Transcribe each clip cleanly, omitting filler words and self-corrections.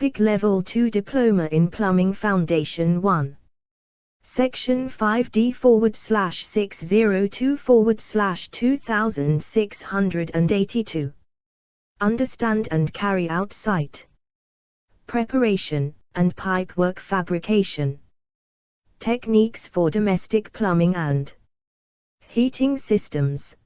BIC Level 2 Diploma in Plumbing Foundation 1. Section 5D/602/2682. Understand and carry out site preparation and pipework fabrication. Techniques for domestic plumbing and heating systems.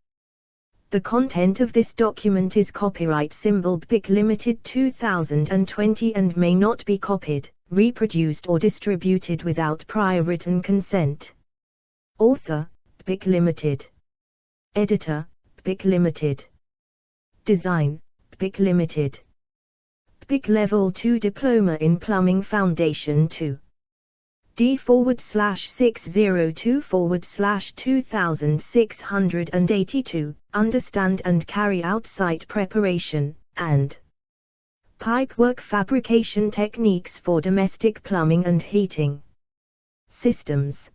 The content of this document is copyright symbol BIC Limited 2020 and may not be copied, reproduced or distributed without prior written consent. Author, BIC Limited. Editor, BIC Limited. Design, BIC Limited. BIC Level 2 Diploma in Plumbing Foundation 2. D/602/2682. Understand and carry out site preparation and pipework fabrication techniques for domestic plumbing and heating systems.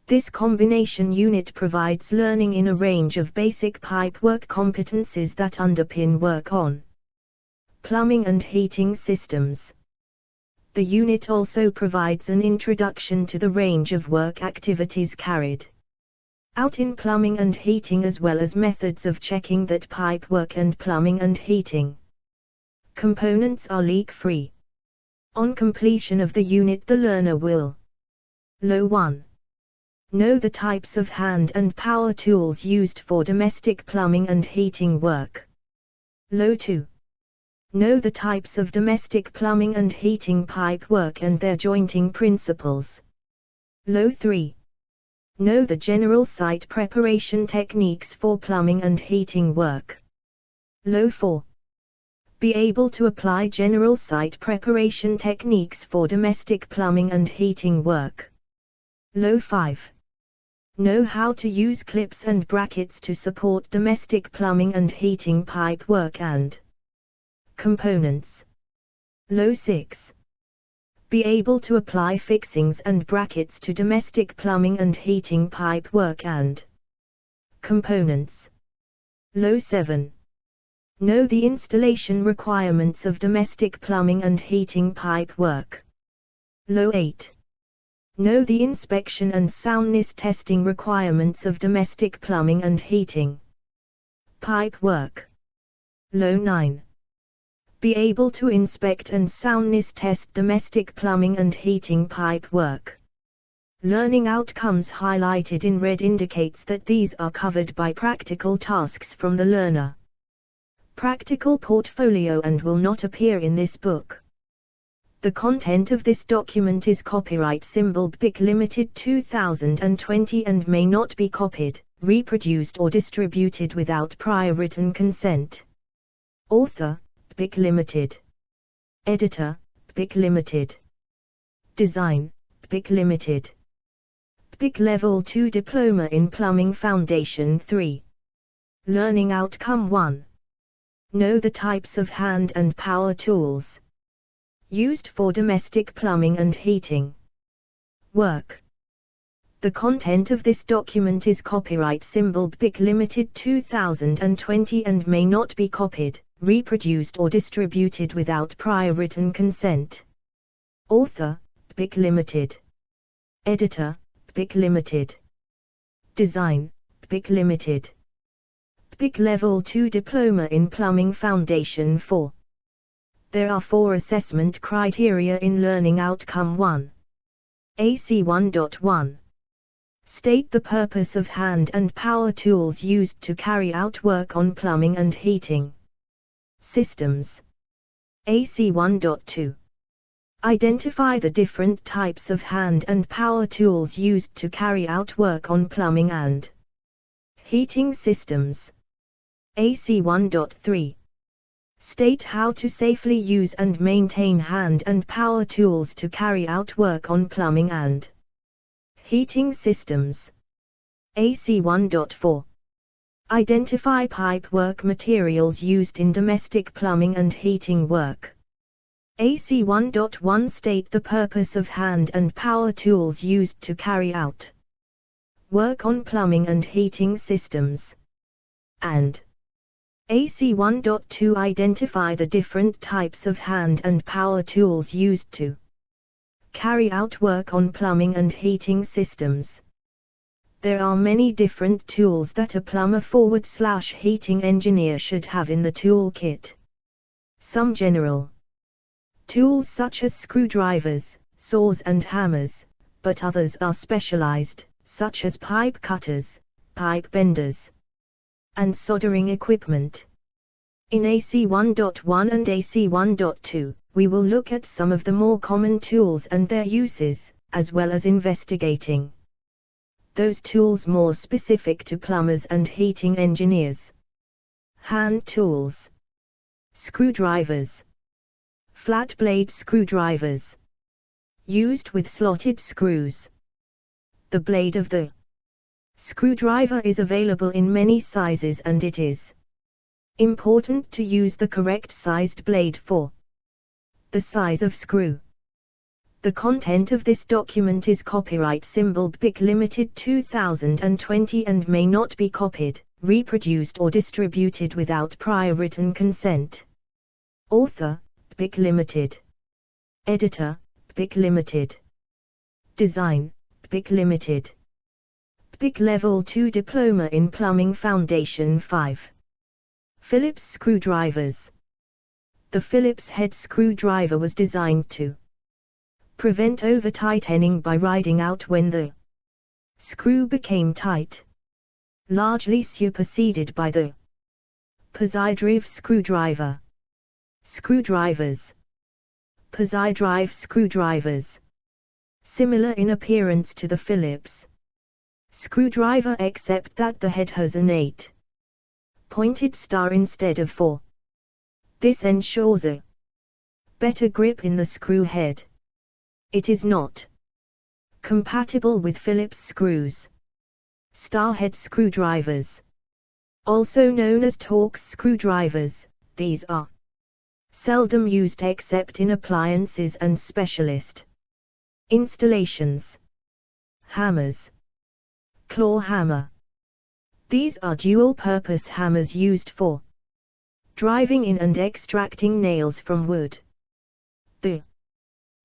This combination unit provides learning in a range of basic pipework competencies that underpin work on plumbing and heating systems. The unit also provides an introduction to the range of work activities carried out in plumbing and heating, as well as methods of checking that pipework and plumbing and heating components are leak-free. On completion of the unit, the learner will Lo 1. Know the types of hand and power tools used for domestic plumbing and heating work. Lo 2. Know the types of domestic plumbing and heating pipe work and their jointing principles. Lo 3. Know the general site preparation techniques for plumbing and heating work. Lo 4. Be able to apply general site preparation techniques for domestic plumbing and heating work. Lo 5. Know how to use clips and brackets to support domestic plumbing and heating pipe work and components. Lo 6. Be able to apply fixings and brackets to domestic plumbing and heating pipe work and components. Lo 7. Know the installation requirements of domestic plumbing and heating pipe work. Lo 8. Know the inspection and soundness testing requirements of domestic plumbing and heating pipe work. Lo 9. Be able to inspect and soundness test domestic plumbing and heating pipe work. Learning outcomes highlighted in red indicates that these are covered by practical tasks from the learner practical portfolio and will not appear in this book. The content of this document is copyright symbol BIC Limited 2020 and may not be copied, reproduced or distributed without prior written consent. Author, BIC Limited. Editor, BIC Limited. Design, BIC Limited. BIC Level 2 Diploma in Plumbing Foundation 3. Learning Outcome 1. Know the types of hand and power tools used for domestic plumbing and heating work. The content of this document is copyright symbol BIC Limited 2020 and may not be copied, reproduced or distributed without prior written consent. Author, BIC Limited. Editor, BIC Limited. Design, BIC Limited. BIC Level 2 Diploma in Plumbing Foundation 4. There are 4 assessment criteria in Learning Outcome 1. AC 1.1. State the purpose of hand and power tools used to carry out work on plumbing and heating systems. AC 1.2. Identify the different types of hand and power tools used to carry out work on plumbing and heating systems. AC 1.3. State how to safely use and maintain hand and power tools to carry out work on plumbing and heating systems. AC 1.4. Identify pipe work materials used in domestic plumbing and heating work. AC 1.1. State the purpose of hand and power tools used to carry out work on plumbing and heating systems. And AC1.2 Identify the different types of hand and power tools used to carry out work on plumbing and heating systems. There are many different tools that a plumber/heating engineer should have in the toolkit. Some general tools such as screwdrivers, saws and hammers, but others are specialized, such as pipe cutters, pipe benders, and soldering equipment. In AC1.1 and AC1.2, we will look at some of the more common tools and their uses, as well as investigating those tools more specific to plumbers and heating engineers. Hand tools. Screwdrivers. Flat blade screwdrivers. Used with slotted screws. The blade of the screwdriver is available in many sizes, and it is important to use the correct sized blade for the size of screw. The content of this document is copyright symbol BIC Limited 2020 and may not be copied, reproduced or distributed without prior written consent. Author, BIC Limited. Editor, BIC Limited. Design, BIC Limited. BIC Level 2 Diploma in Plumbing Foundation 5. Phillips screwdrivers. The Phillips head screwdriver was designed to prevent over-tightening by riding out when the screw became tight, largely superseded by the Posi-drive screwdriver. Screwdrivers. Posi-drive screwdrivers. Similar in appearance to the Phillips screwdriver, except that the head has an 8-pointed star instead of 4. This ensures a better grip in the screw head. It is not compatible with Phillips screws. Star head screwdrivers. Also known as Torx screwdrivers, these are seldom used except in appliances and specialist installations. Hammers. Claw hammer. These are dual-purpose hammers used for driving in and extracting nails from wood. The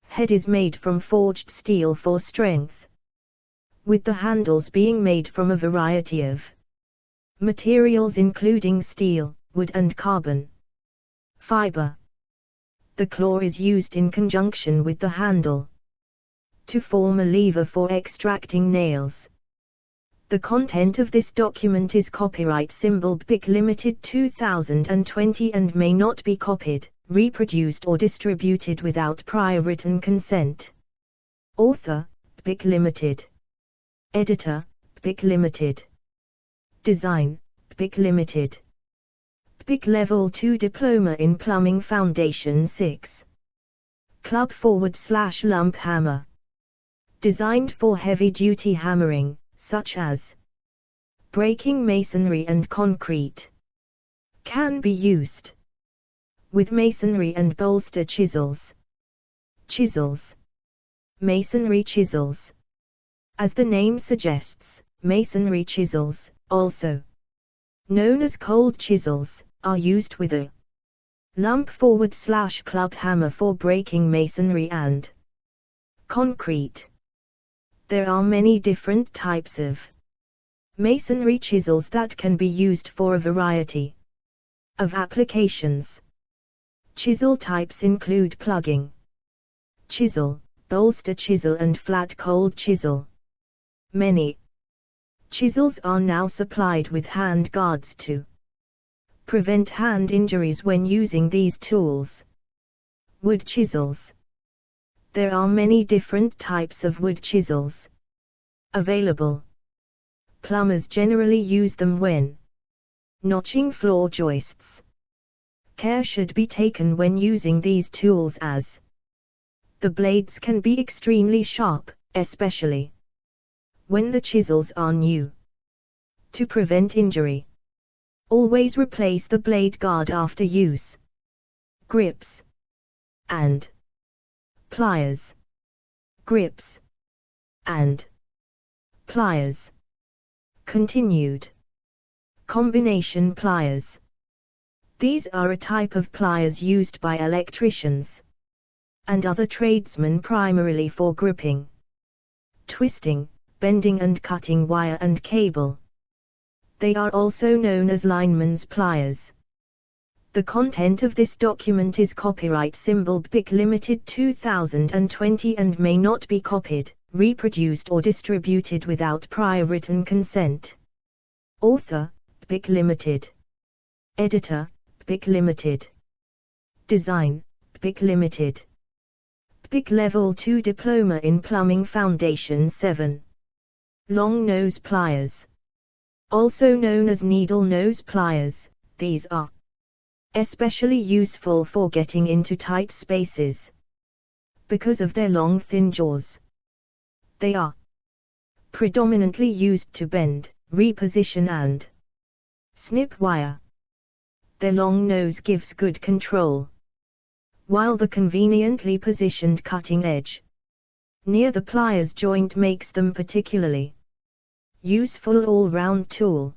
head is made from forged steel for strength, with the handles being made from a variety of materials including steel, wood and carbon fiber. The claw is used in conjunction with the handle to form a lever for extracting nails. The content of this document is copyright symbol BIC Limited 2020 and may not be copied, reproduced or distributed without prior written consent. Author, BIC Limited. Editor, BIC Limited. Design, BIC Limited. BIC Level 2 Diploma in Plumbing Foundation 6. Club forward/lump hammer. Designed for heavy-duty hammering, such as breaking masonry and concrete. Can be used with masonry and bolster chisels. Chisels. Masonry chisels. As the name suggests, masonry chisels, also known as cold chisels, are used with a lump forward/club hammer for breaking masonry and concrete. There are many different types of masonry chisels that can be used for a variety of applications. Chisel types include plugging chisel, bolster chisel and flat cold chisel. Many chisels are now supplied with hand guards to prevent hand injuries when using these tools. Wood chisels. There are many different types of wood chisels available. Plumbers generally use them when notching floor joists. Care should be taken when using these tools as the blades can be extremely sharp, especially when the chisels are new. To prevent injury, always replace the blade guard after use. Grips and pliers. Grips and pliers. Continued. Combination pliers. These are a type of pliers used by electricians and other tradesmen primarily for gripping, twisting, bending and cutting wire and cable. They are also known as lineman's pliers. The content of this document is copyright symbol BIC Limited 2020 and may not be copied, reproduced or distributed without prior written consent. Author, BIC Limited. Editor, BIC Limited. Design, BIC Limited. BIC Level 2 Diploma in Plumbing Foundation 7. Long nose pliers. Also known as needle nose pliers, these are especially useful for getting into tight spaces because of their long thin jaws. They are predominantly used to bend, reposition and snip wire. Their long nose gives good control, while the conveniently positioned cutting edge near the pliers joint makes them particularly useful all-round tool.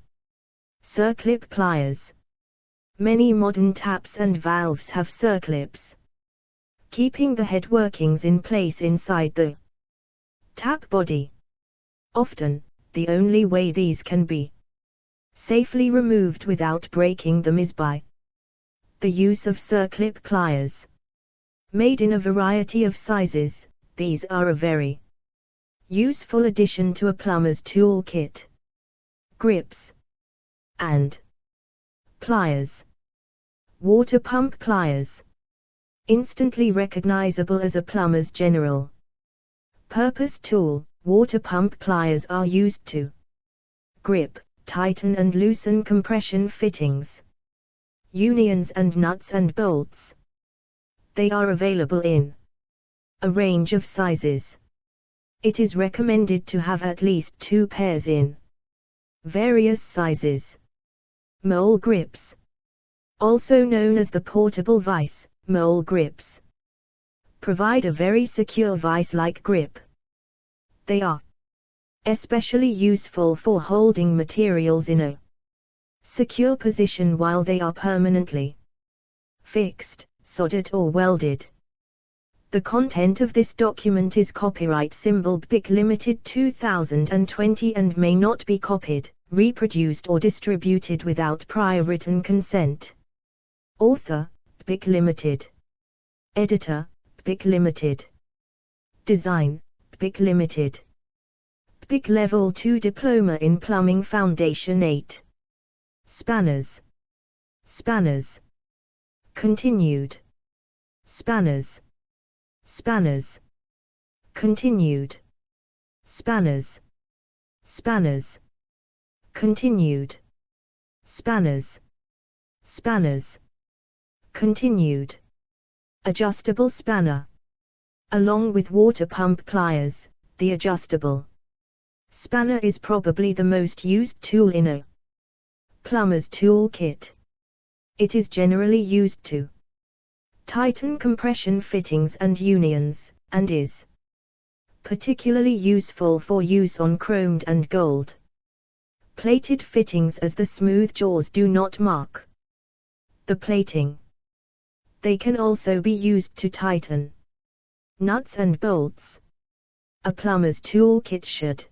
Circlip pliers. Many modern taps and valves have circlips, keeping the head workings in place inside the tap body. Often, the only way these can be safely removed without breaking them is by the use of circlip pliers. Made in a variety of sizes, these are a very useful addition to a plumber's tool kit. Grips and pliers. Water pump pliers. Instantly recognizable as a plumber's general purpose tool, water pump pliers are used to grip, tighten and loosen compression fittings, unions and nuts and bolts. They are available in a range of sizes. It is recommended to have at least 2 pairs in various sizes. Mole grips. Also known as the portable vise, mole grips provide a very secure vise-like grip. They are especially useful for holding materials in a secure position while they are permanently fixed, soldered or welded. The content of this document is copyright symbol BIC Limited 2020 and may not be copied, reproduced or distributed without prior written consent. Author, BIC Limited. Editor, BIC Limited. Design, BIC Limited. BIC Level 2 Diploma in Plumbing Foundation 8. Spanners. Spanners. Continued. Spanners. Spanners. Continued. Spanners. Spanners. Continued. Spanners. Spanners. Continued. Adjustable spanner. Along with water pump pliers, the adjustable spanner is probably the most used tool in a plumber's tool kit. It is generally used to tighten compression fittings and unions, and is particularly useful for use on chromed and gold plated fittings as the smooth jaws do not mark the plating. They can also be used to tighten nuts and bolts. A plumber's tool kit should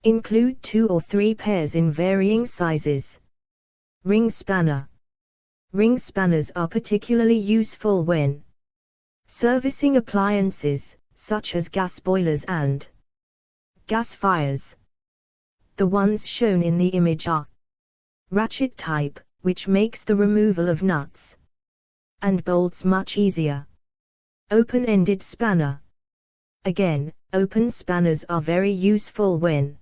include 2 or 3 pairs in varying sizes. Ring spanner. Ring spanners are particularly useful when servicing appliances, such as gas boilers and gas fires. The ones shown in the image are ratchet type, which makes the removal of nuts and bolts much easier. Open-ended spanner. Again, open spanners are very useful when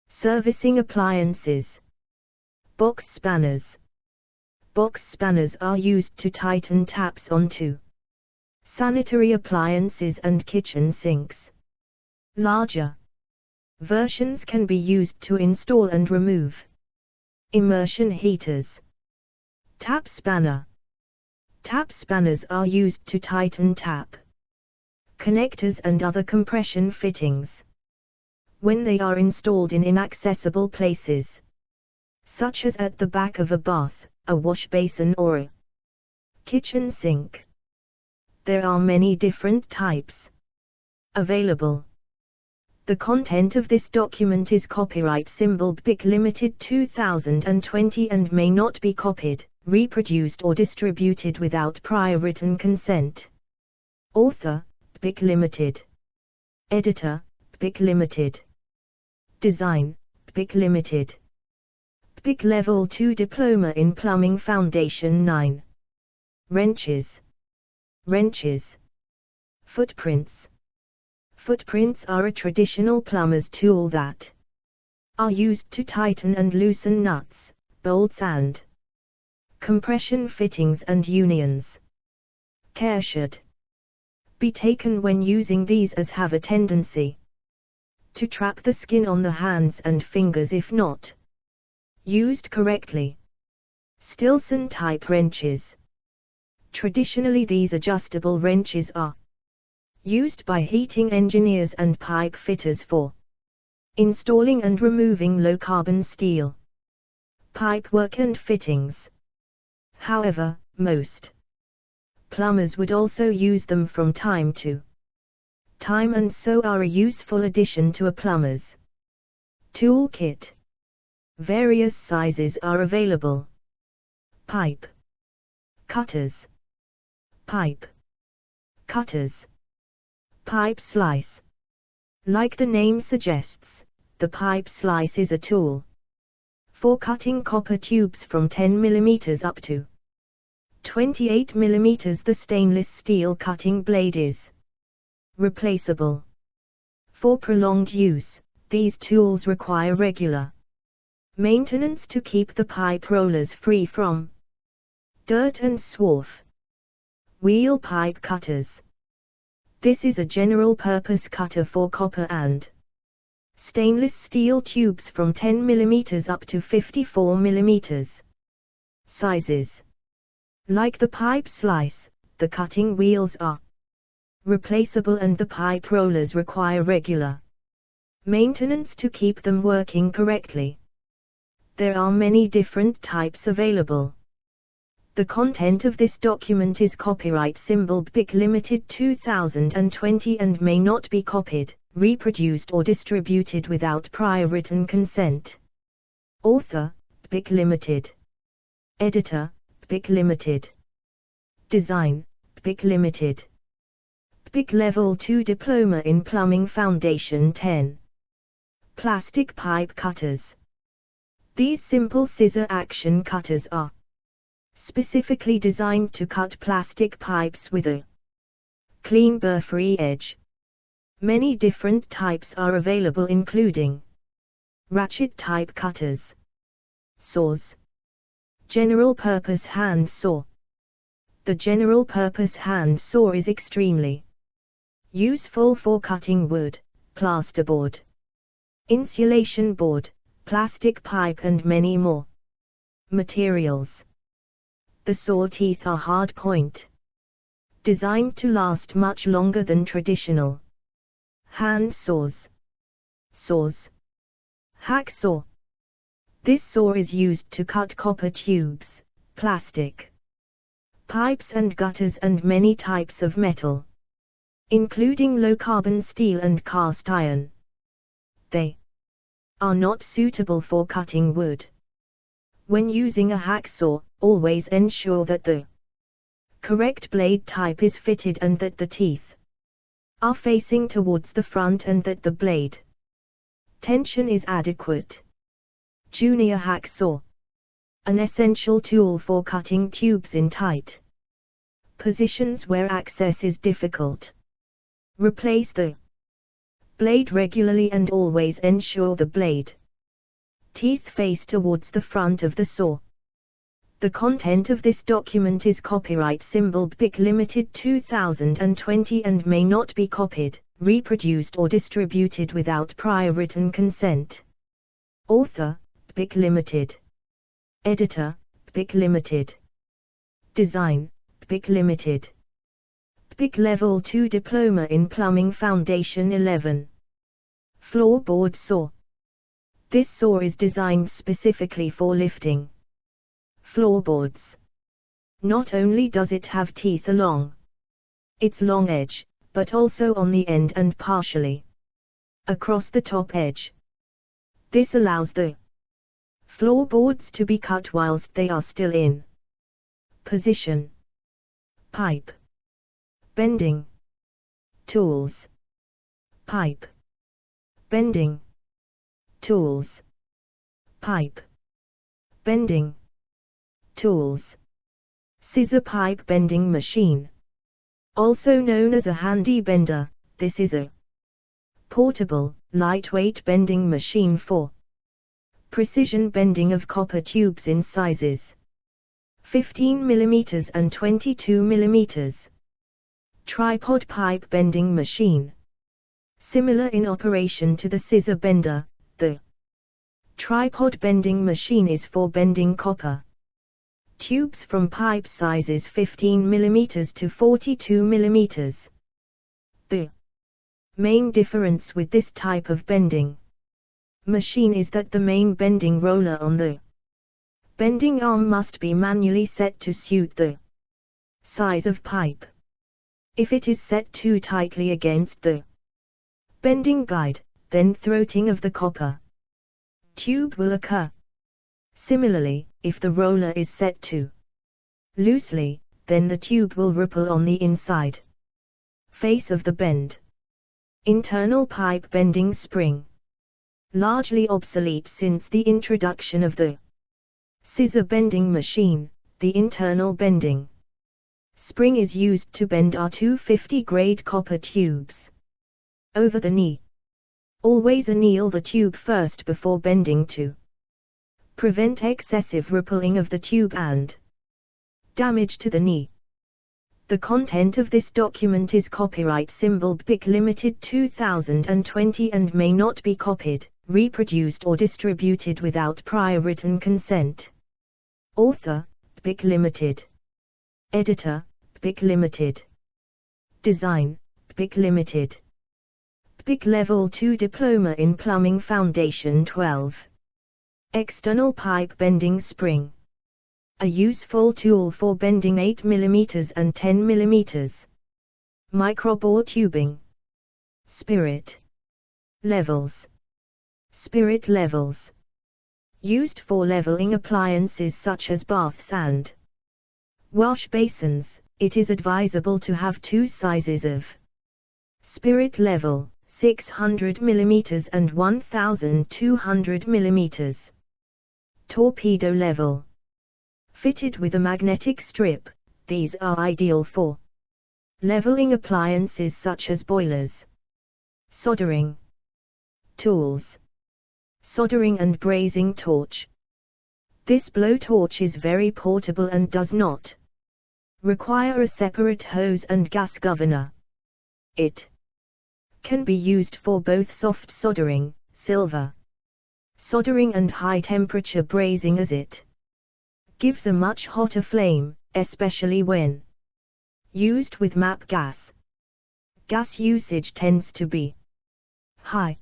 servicing appliances. Box spanners. Box spanners are used to tighten taps onto sanitary appliances and kitchen sinks. Larger versions can be used to install and remove immersion heaters. Tap spanner. Tap spanners are used to tighten tap connectors and other compression fittings when they are installed in inaccessible places, such as at the back of a bath, a wash basin or a kitchen sink. There are many different types available. The content of this document is copyright symbol BIC Limited 2020 and may not be copied, reproduced or distributed without prior written consent. Author, BIC Limited. Editor, BIC Limited. Design, BIC Limited. BIC Level 2 Diploma in Plumbing Foundation 9. Wrenches. Wrenches. Footprints. Footprints are a traditional plumber's tool that are used to tighten and loosen nuts, bolts and compression fittings and unions. Care should be taken when using these, as have a tendency to trap the skin on the hands and fingers if not used correctly. Stillson type wrenches. Traditionally, these adjustable wrenches are used by heating engineers and pipe fitters for installing and removing low-carbon steel pipework and fittings. However, most plumbers would also use them from time to time and so are a useful addition to a plumber's tool kit. Various sizes are available. Pipe cutters. Pipe cutters. Pipe slice. Like the name suggests, the pipe slice is a tool for cutting copper tubes from 10 mm up to 28 mm. The stainless steel cutting blade is replaceable. For prolonged use, these tools require regular maintenance to keep the pipe rollers free from dirt and swarf. Wheel pipe cutters. This is a general-purpose cutter for copper and stainless steel tubes from 10 mm up to 54 mm. Sizes. Like the pipe slice, the cutting wheels are replaceable and the pipe rollers require regular maintenance to keep them working correctly. There are many different types available. The content of this document is copyright symbol BIC Limited 2020 and may not be copied, reproduced or distributed without prior written consent. Author, BIC Limited. Editor, BIC Limited. Design, BIC Limited. BIC Level 2 Diploma in Plumbing Foundation 10. Plastic pipe cutters. These simple scissor action cutters are specifically designed to cut plastic pipes with a clean burr-free edge. Many different types are available including ratchet-type cutters, saws, general-purpose hand saw. The general-purpose hand saw is extremely useful for cutting wood, plasterboard, insulation board, plastic pipe and many more materials. The saw teeth are hard point, designed to last much longer than traditional hand saws. Saws. Hacksaw. This saw is used to cut copper tubes, plastic pipes and gutters and many types of metal, including low-carbon steel and cast iron. They are not suitable for cutting wood. When using a hacksaw, always ensure that the correct blade type is fitted and that the teeth are facing towards the front and that the blade tension is adequate. Junior hacksaw. An essential tool for cutting tubes in tight positions where access is difficult. Replace the blade regularly and always ensure the blade teeth face towards the front of the saw. The content of this document is copyright symbol BIC Limited 2020 and may not be copied, reproduced or distributed without prior written consent. Author, BIC Limited. Editor, BIC Limited. Design, BIC Limited. BIC Level 2 Diploma in Plumbing Foundation 11. Floorboard saw. This saw is designed specifically for lifting Floorboards. Not only does it have teeth along its long edge, but also on the end and partially across the top edge. This allows the floorboards to be cut whilst they are still in position. Pipe bending tools. Pipe bending tools. Pipe bending tools. Scissor pipe bending machine. Also known as a handy bender, this is a portable, lightweight bending machine for precision bending of copper tubes in sizes 15 mm and 22 mm. Tripod pipe bending machine. Similar in operation to the scissor bender, the tripod bending machine is for bending copper tubes from pipe sizes 15 mm to 42 mm. The main difference with this type of bending machine is that the main bending roller on the bending arm must be manually set to suit the size of pipe. If it is set too tightly against the bending guide, then throating of the copper tube will occur. Similarly, if the roller is set too loosely, then the tube will ripple on the inside face of the bend. Internal pipe bending spring. Largely obsolete since the introduction of the scissor bending machine, the internal bending spring is used to bend R250 grade copper tubes over the knee. Always anneal the tube first before bending to prevent excessive rippling of the tube and damage to the knee. The content of this document is copyright symbol BIC Limited 2020 and may not be copied, reproduced or distributed without prior written consent. Author, BIC Limited. Editor, BIC Limited. Design, BIC Limited. BIC Level 2 Diploma in Plumbing Foundation 12. External pipe bending spring. A useful tool for bending 8 mm and 10 mm. Microbore tubing. Spirit levels. Spirit levels. Used for leveling appliances such as baths and wash basins, it is advisable to have two sizes of spirit level, 600 mm and 1200 mm. Torpedo level. Fitted with a magnetic strip, these are ideal for leveling appliances such as boilers. Soldering tools. Soldering and brazing torch. This blowtorch is very portable and does not require a separate hose and gas governor. It can be used for both soft soldering, silver soldering and high-temperature brazing, as it gives a much hotter flame, especially when used with MAP gas. Gas usage tends to be high.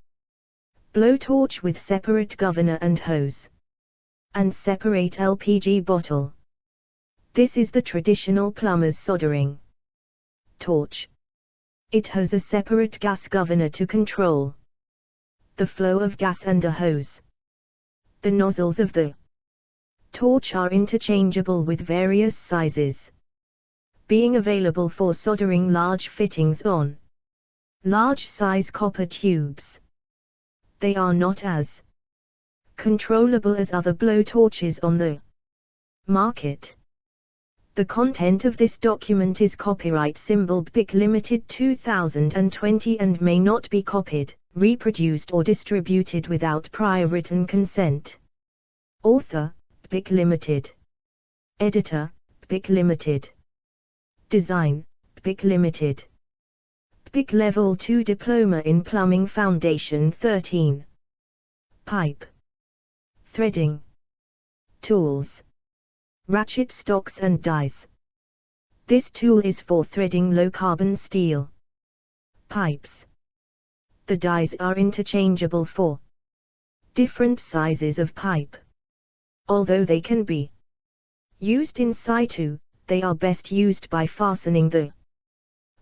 Blowtorch with separate governor and hose. And separate LPG bottle. This is the traditional plumber's soldering torch. It has a separate gas governor to control the flow of gas and a hose. The nozzles of the torch are interchangeable with various sizes, being available for soldering large fittings on large size copper tubes. They are not as controllable as other blowtorches on the market. The content of this document is copyright symbol BIC Limited 2020 and may not be copied, reproduced or distributed without prior written consent. Author, BIC Limited. Editor, BIC Limited. Design, BIC Limited. BIC Level 2 Diploma in Plumbing Foundation 13. Pipe. Threading. Tools. Ratchet stocks and dies. This tool is for threading low-carbon steel pipes. The dies are interchangeable for different sizes of pipe. Although they can be Used in situ, they are best used by fastening the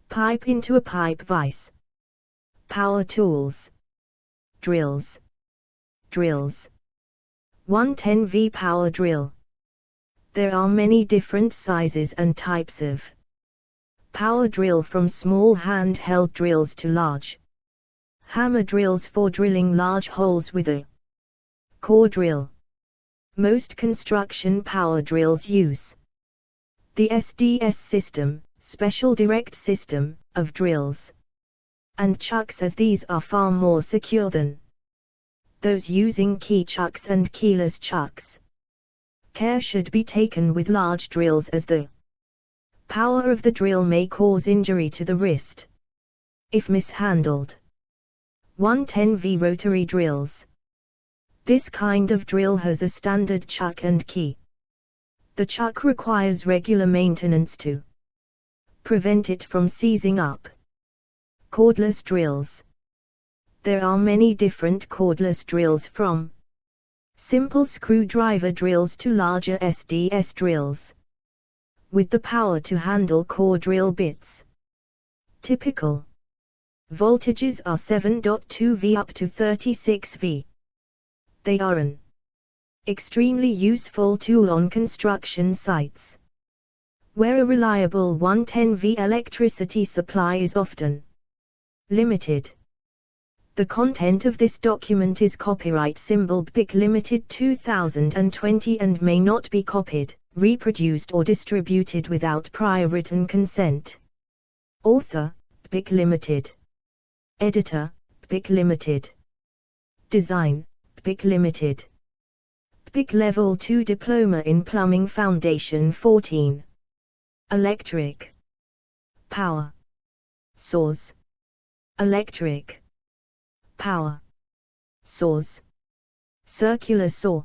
pipe into a pipe vise. Power tools. Drills. Drills. 110V power drill. There are many different sizes and types of power drill, from small handheld drills to large hammer drills for drilling large holes with a core drill. Most construction power drills use the SDS system, special direct system, of drills and chucks, as these are far more secure than those using key chucks and keyless chucks. Care should be taken with large drills, as the power of the drill may cause injury to the wrist if mishandled. 110V rotary drills. This kind of drill has a standard chuck and key. The chuck requires regular maintenance to prevent it from seizing up. Cordless drills. There are many different cordless drills, from simple screwdriver drills to larger SDS drills, with the power to handle core drill bits. Typical voltages are 7.2V up to 36V. They are an extremely useful tool on construction sites, where a reliable 110V electricity supply is often limited. The content of this document is copyright symbol BPIC Limited 2020 and may not be copied, reproduced or distributed without prior written consent. Author, BPIC Limited. Editor, BPIC Limited. Design, BPIC Limited. BPIC Level 2 Diploma in Plumbing Foundation 14. Electric. Power. Saws. Electric. Power saws. Circular saw.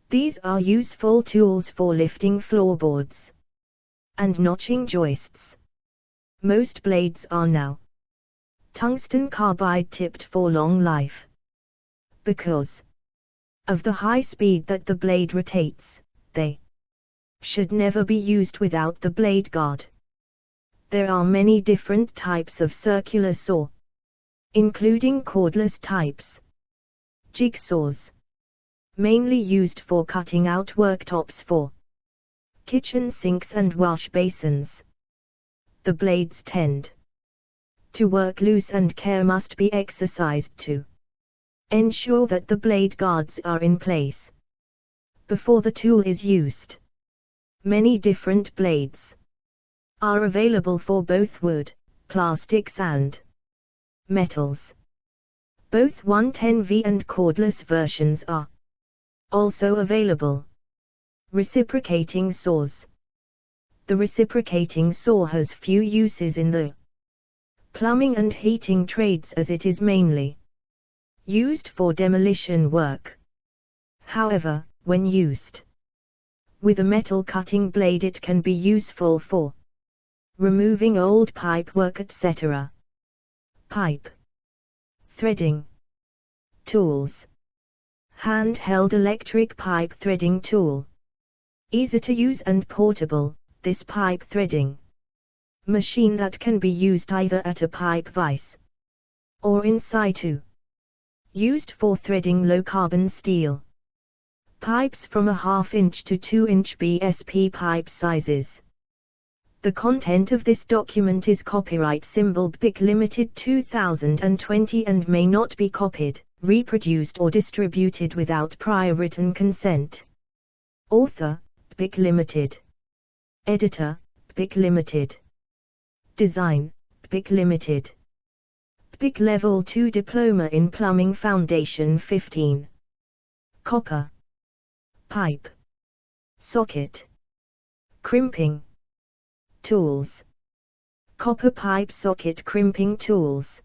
These are useful tools for lifting floorboards and notching joists. Most blades are now tungsten carbide tipped for long life. Because of the high speed that the blade rotates, they should never be used without the blade guard. There are many different types of circular saw, including cordless types. Jigsaws, mainly used for cutting out worktops for kitchen sinks and wash basins. The blades tend to work loose and care must be exercised to ensure that the blade guards are in place before the tool is used. Many different blades are available for both wood, plastics and metals. Both 110V and cordless versions are also available. Reciprocating saws. The reciprocating saw has few uses in the plumbing and heating trades, as it is mainly used for demolition work. However, when used with a metal cutting blade, it can be useful for removing old pipe work, etc. Pipe threading tools. Handheld electric pipe threading tool. Easy to use and portable, this pipe threading machine that can be used either at a pipe vise or in situ. Used for threading low-carbon steel pipes from a 1/2 inch to 2 inch BSP pipe sizes. The content of this document is copyright symbol BPIC Limited 2020 and may not be copied, reproduced or distributed without prior written consent. Author, BPIC Limited. Editor, BPIC Limited. Design, BPIC Limited. BPIC Level 2 Diploma in Plumbing Foundation 15. Copper. Pipe. Socket. Crimping tools. Copper pipe socket crimping tools.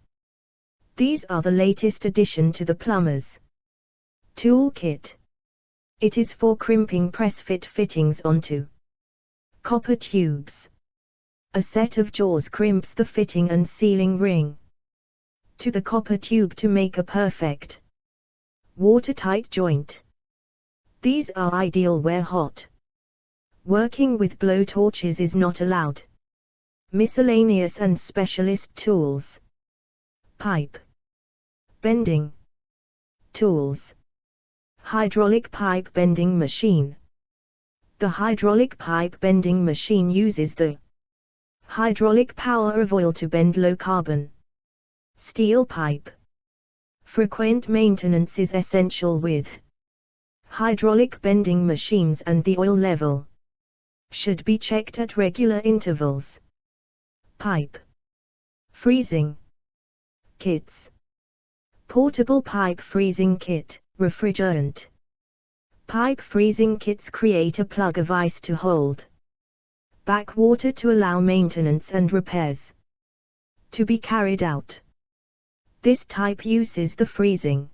These are the latest addition to the plumber's tool kit. It is for crimping press-fit fittings onto copper tubes. A set of jaws crimps the fitting and sealing ring to the copper tube to make a perfect watertight joint. These are ideal where hot Working with blowtorches is not allowed. Miscellaneous and specialist tools. Pipe bending tools. Hydraulic pipe bending machine. The hydraulic pipe bending machine uses the hydraulic power of oil to bend low-carbon steel pipe. Frequent maintenance is essential with hydraulic bending machines, and the oil level should be checked at regular intervals. Pipe freezing kits. Portable pipe freezing kit, refrigerant. Pipe freezing kits create a plug of ice to hold back water to allow maintenance and repairs to be carried out. This type uses the freezing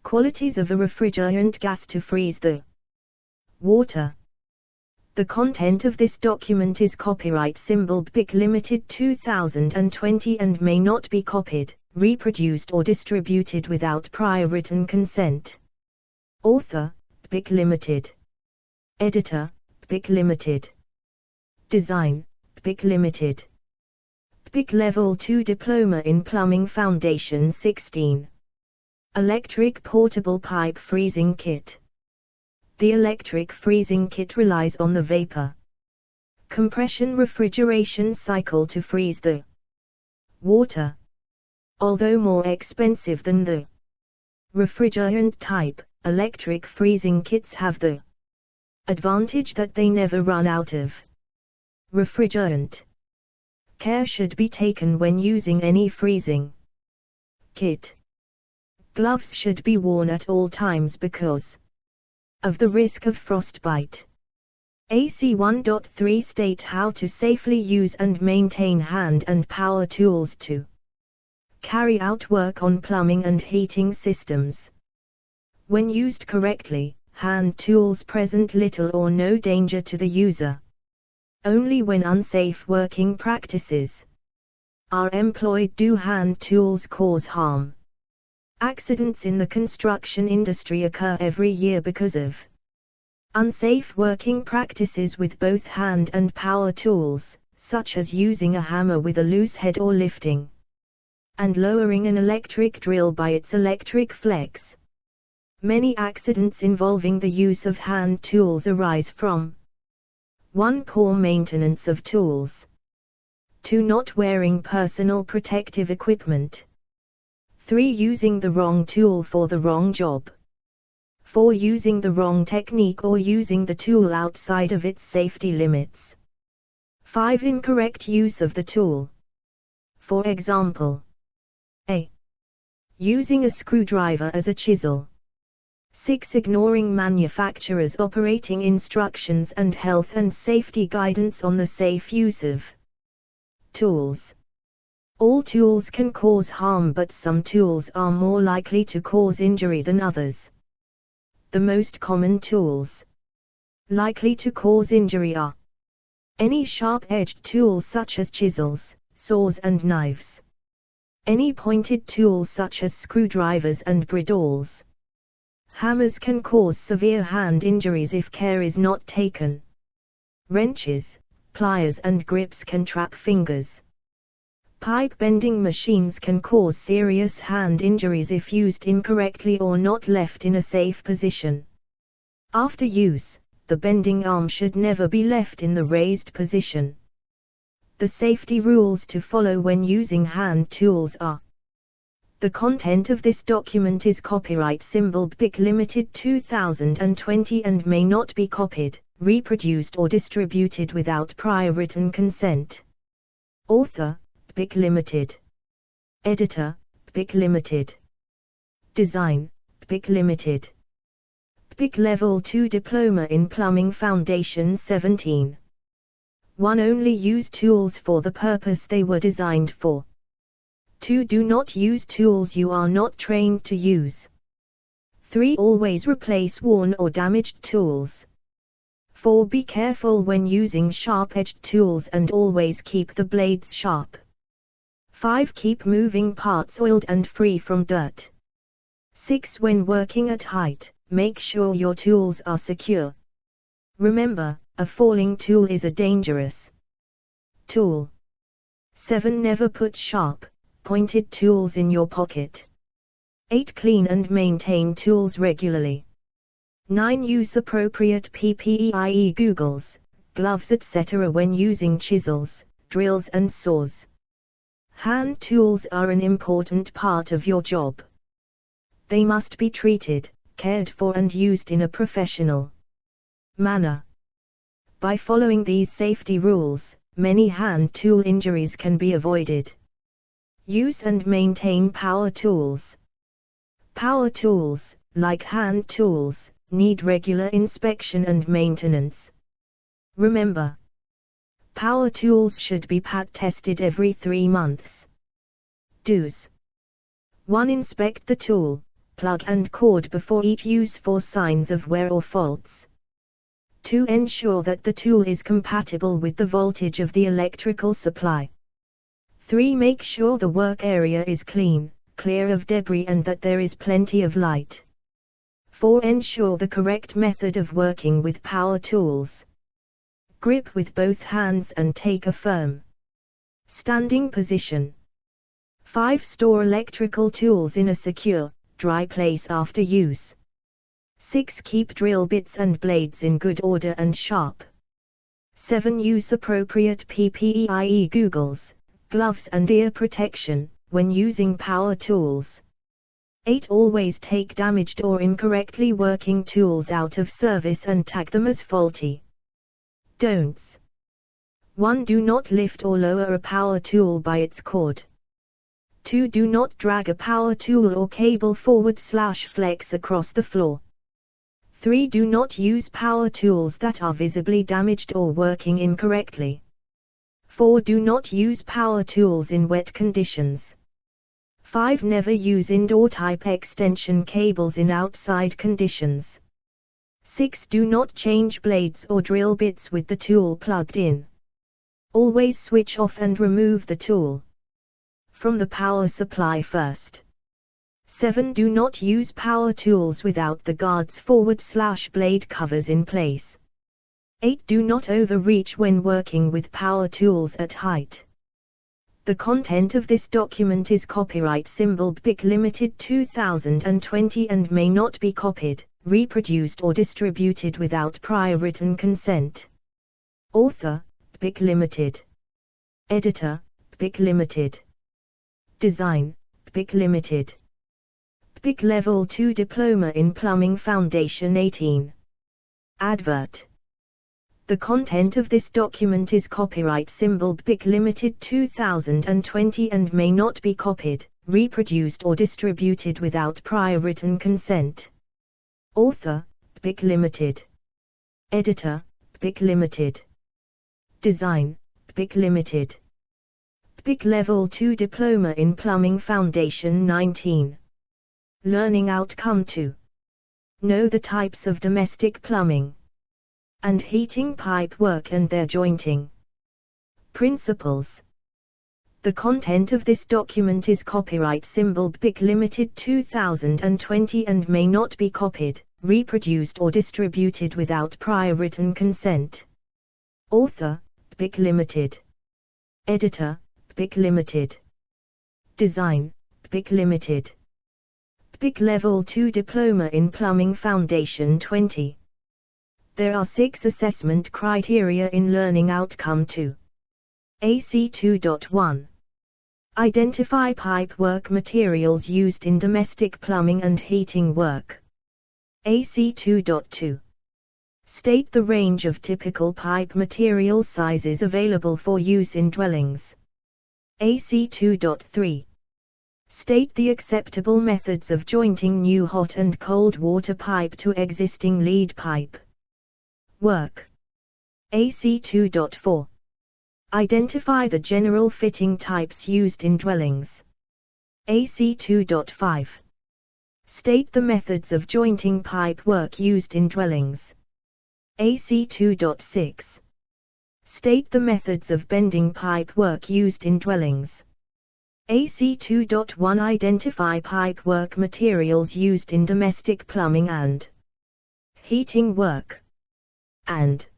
qualities of a refrigerant gas to freeze the water. The content of this document is copyright symbol BIC Limited 2020 and may not be copied, reproduced or distributed without prior written consent. Author, BIC Limited. Editor, BIC Limited. Design, BIC Limited. BIC Level 2 Diploma in Plumbing Foundation 16. Electric Portable Pipe Freezing Kit. The electric freezing kit relies on the vapor compression refrigeration cycle to freeze the water. Although more expensive than the refrigerant type, electric freezing kits have the advantage that they never run out of refrigerant. Care should be taken when using any freezing kit. Gloves should be worn at all times because of the risk of frostbite. AC 1.3 state how to safely use and maintain hand and power tools to carry out work on plumbing and heating systems. When used correctly, hand tools present little or no danger to the user. Only when unsafe working practices are employed do hand tools cause harm. Accidents in the construction industry occur every year because of unsafe working practices with both hand and power tools, such as using a hammer with a loose head or lifting and lowering an electric drill by its electric flex. Many accidents involving the use of hand tools arise from 1. Poor maintenance of tools. 2. Not wearing personal protective equipment. 3. Using the wrong tool for the wrong job. 4. Using the wrong technique or using the tool outside of its safety limits. 5. Incorrect use of the tool. For example, A. Using a screwdriver as a chisel. 6. Ignoring manufacturers' operating instructions and health and safety guidance on the safe use of tools. All tools can cause harm, but some tools are more likely to cause injury than others. The most common tools likely to cause injury are any sharp-edged tools such as chisels, saws and knives. Any pointed tools such as screwdrivers and bridles. Hammers can cause severe hand injuries if care is not taken. Wrenches, pliers and grips can trap fingers. Pipe bending machines can cause serious hand injuries if used incorrectly or not left in a safe position. After use, the bending arm should never be left in the raised position. The safety rules to follow when using hand tools are: the content of this document is copyright symbol BIC Limited 2020 and may not be copied, reproduced or distributed without prior written consent. Author, BIC Limited. Editor, BIC Limited. Design, BIC Limited. BIC Level 2 Diploma in Plumbing Foundation 17. 1. Only use tools for the purpose they were designed for. 2. Do not use tools you are not trained to use. 3. Always replace worn or damaged tools. 4. Be careful when using sharp-edged tools and always keep the blades sharp. 5. Keep moving parts oiled and free from dirt. 6. When working at height, make sure your tools are secure. Remember, a falling tool is a dangerous tool. 7. Never put sharp, pointed tools in your pocket. 8. Clean and maintain tools regularly. 9. Use appropriate PPE, i.e. goggles, gloves, etc. when using chisels, drills and saws. Hand tools are an important part of your job. They must be treated, cared for and used in a professional manner. By following these safety rules, many hand tool injuries can be avoided. Use and maintain power tools. Power tools, like hand tools, need regular inspection and maintenance. Remember, power tools should be PAT tested every 3 months. Do's. 1. Inspect the tool, plug and cord before each use for signs of wear or faults. 2. Ensure that the tool is compatible with the voltage of the electrical supply. 3. Make sure the work area is clean, clear of debris and that there is plenty of light. 4. Ensure the correct method of working with power tools. Grip with both hands and take a firm standing position. 5. Store electrical tools in a secure, dry place after use. 6. Keep drill bits and blades in good order and sharp. 7. Use appropriate PPE, i.e. goggles, gloves and ear protection, when using power tools. 8. Always take damaged or incorrectly working tools out of service and tag them as faulty. Don'ts. 1. Do not lift or lower a power tool by its cord. 2. Do not drag a power tool or cable forward/flex across the floor. 3. Do not use power tools that are visibly damaged or working incorrectly. 4. Do not use power tools in wet conditions. 5. Never use indoor-type extension cables in outside conditions. 6. Do not change blades or drill bits with the tool plugged in. Always switch off and remove the tool from the power supply first. 7. Do not use power tools without the guards forward/blade covers in place. 8. Do not overreach when working with power tools at height. The content of this document is copyright symbol BIC Limited 2020 and may not be copied, reproduced or distributed without prior written consent. Author, BIC Limited. Editor, BIC Limited. Design, BIC Limited. BIC Level 2 Diploma in Plumbing Foundation 18. Advert. The content of this document is copyright symbol BIC Limited 2020 and may not be copied, reproduced or distributed without prior written consent. Author, BIC Limited. Editor, BIC Limited. Design, BIC Limited. BIC Level 2 Diploma in Plumbing Foundation 19. Learning Outcome 2. Know the types of domestic plumbing and heating pipe work and their jointing principles. The content of this document is copyright symbol BIC Limited 2020 and may not be copied, reproduced or distributed without prior written consent. Author, BIC Limited. Editor, BIC Limited. Design, BIC Limited. BIC Level 2 Diploma in Plumbing Foundation 20. There are 6 assessment criteria in Learning Outcome 2. AC 2.1. Identify pipe work materials used in domestic plumbing and heating work. AC 2.2. State the range of typical pipe material sizes available for use in dwellings. AC 2.3. State the acceptable methods of jointing new hot and cold water pipe to existing lead pipe work. AC 2.4. Identify the general fitting types used in dwellings. AC 2.5. State the methods of jointing pipe work used in dwellings. AC 2.6. State the methods of bending pipe work used in dwellings. AC 2.1. Identify pipe work materials used in domestic plumbing and heating work. and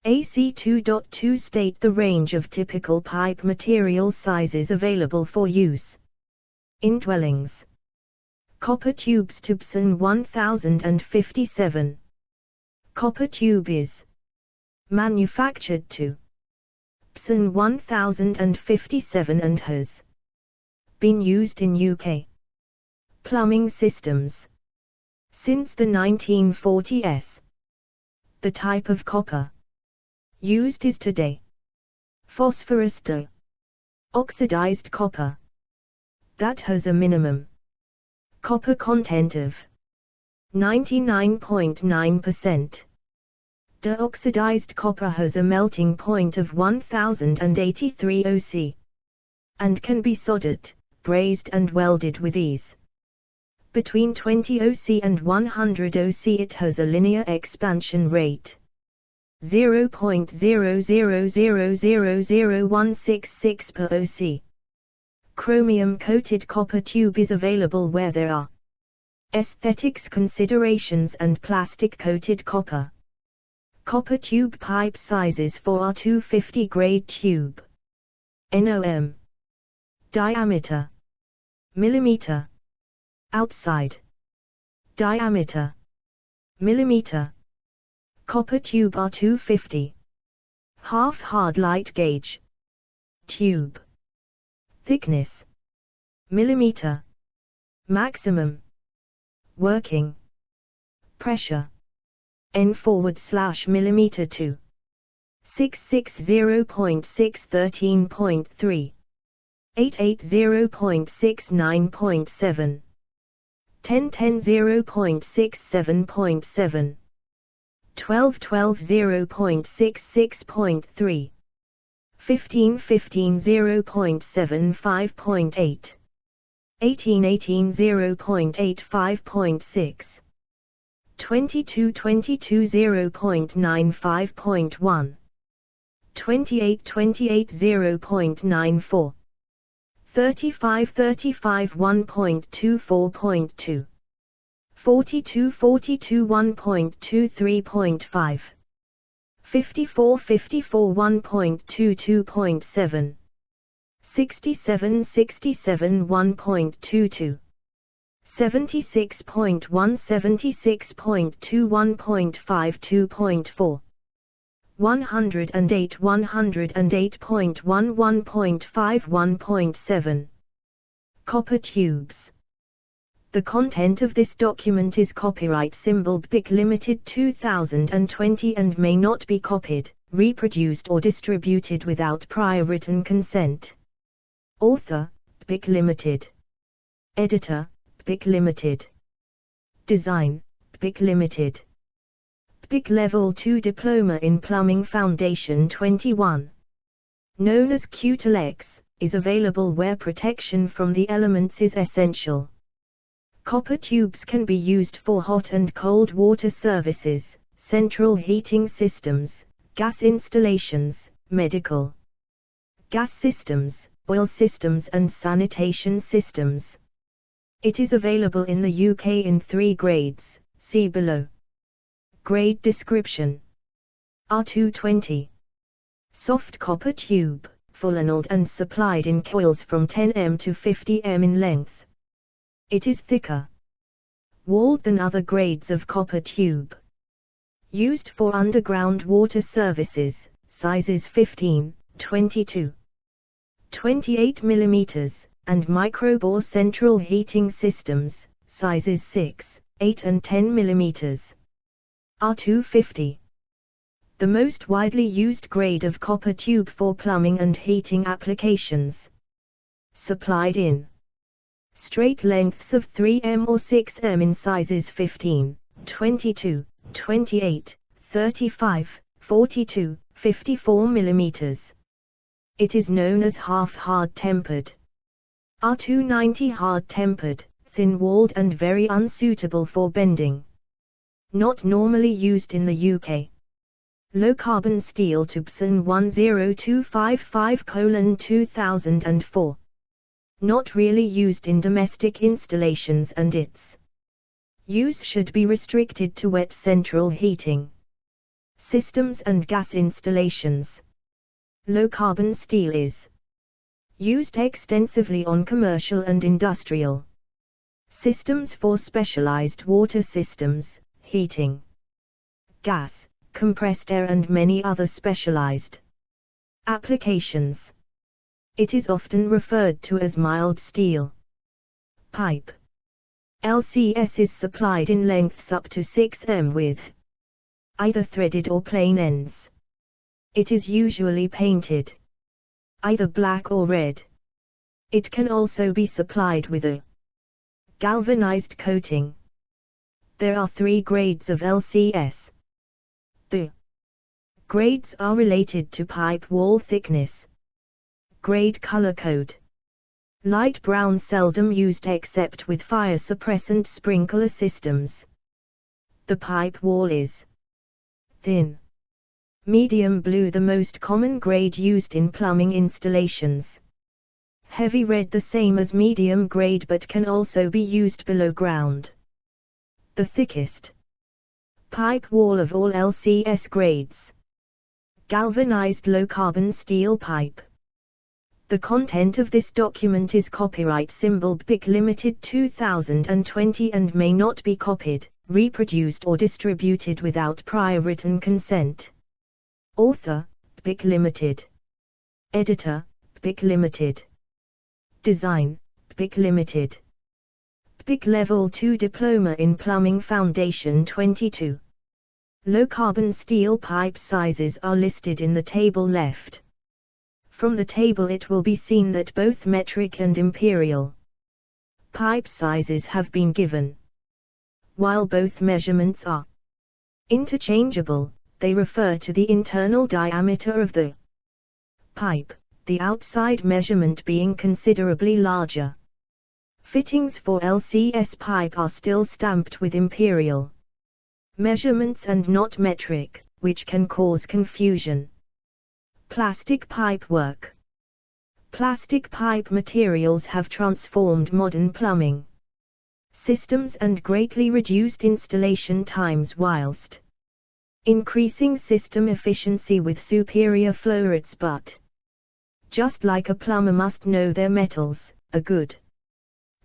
AC2.2 state the range of typical pipe material sizes available for use in dwellings. Copper tubes to PSN 1057. Copper tube is manufactured to PSN 1057 and has been used in UK plumbing systems since the 1940s. The type of copper used is today phosphorus oxidized copper that has a minimum copper content of 99.9%. Deoxidized copper has a melting point of 1083 OC and can be soldered, brazed and welded with ease. Between 20 OC and 100 OC it has a linear expansion rate 0.000000166 per OC. Chromium-coated copper tube is available where there are aesthetics considerations and plastic-coated copper. Copper tube pipe sizes for R250 grade tube. NOM. Diameter. Millimeter. Outside. Diameter. Millimeter. Copper tube R250. Half hard light gauge. Tube. Thickness. Millimeter. Maximum. Working pressure. N/millimeter 2. 660.613.3. 880.69.7. 1010.0.67.7. 1212.0.66.3. 1515.0.75.8. 1818.0.85.6. 2222.0.95.1. 2828.0.94. 3535 1.24.2. 4242 1.23.5. 5454 1.22.7. 6767 1.22. 76.1 76.2 1.52.4. 108 108.1 1.5 1.7. Copper tubes. The content of this document is copyright symbol BIC Limited 2020 and may not be copied, reproduced or distributed without prior written consent. Author, BIC Limited. Editor, BIC Limited. Design, BIC Limited. BIC Level 2 Diploma in Plumbing Foundation 21. Known as QTLX, is available where protection from the elements is essential. Copper tubes can be used for hot and cold water services, central heating systems, gas installations, medical gas systems, oil systems and sanitation systems. It is available in the UK in 3 grades, see below. Grade description. R220. Soft copper tube, funneled and supplied in coils from 10 m to 50 m in length. It is thicker walled than other grades of copper tube. Used for underground water services, sizes 15, 22, 28 mm, and microbore central heating systems, sizes 6, 8 and 10 mm. R250. The most widely used grade of copper tube for plumbing and heating applications. Supplied in straight lengths of 3 m or 6 m in sizes 15, 22, 28, 35, 42, 54 mm. It is known as half hard tempered. R290 hard tempered, thin walled and very unsuitable for bending. Not normally used in the UK. Low carbon steel to PSN 10255:2004. Not really used in domestic installations and its use should be restricted to wet central heating. Systems and gas installations. Low-carbon steel is used extensively on commercial and industrial systems for specialized water systems, heating, gas, compressed air and many other specialized applications. It is often referred to as mild steel pipe. LCS is supplied in lengths up to 6 m with either threaded or plain ends. It is usually painted either black or red. It can also be supplied with a galvanized coating. There are 3 grades of LCS. The grades are related to pipe wall thickness. Grade color code. Light brown, seldom used except with fire suppressant sprinkler systems. The pipe wall is thin. Medium blue, the most common grade used in plumbing installations. Heavy red, the same as medium grade but can also be used below ground. The thickest pipe wall of all LCS grades. Galvanized low-carbon steel pipe. The content of this document is copyright symbol BPIC Limited 2020 and may not be copied, reproduced or distributed without prior written consent. Author, BPIC Limited. Editor, BPIC Limited. Design, BPIC Limited. BPIC Level 2 Diploma in Plumbing Foundation 22. Low-carbon steel pipe sizes are listed in the table left. From the table it will be seen that both metric and imperial pipe sizes have been given. While both measurements are interchangeable, they refer to the internal diameter of the pipe, the outside measurement being considerably larger. Fittings for LCS pipe are still stamped with imperial measurements and not metric, which can cause confusion. Plastic pipe work. Plastic pipe materials have transformed modern plumbing systems and greatly reduced installation times whilst increasing system efficiency with superior flow rates. But just like a plumber must know their metals, a good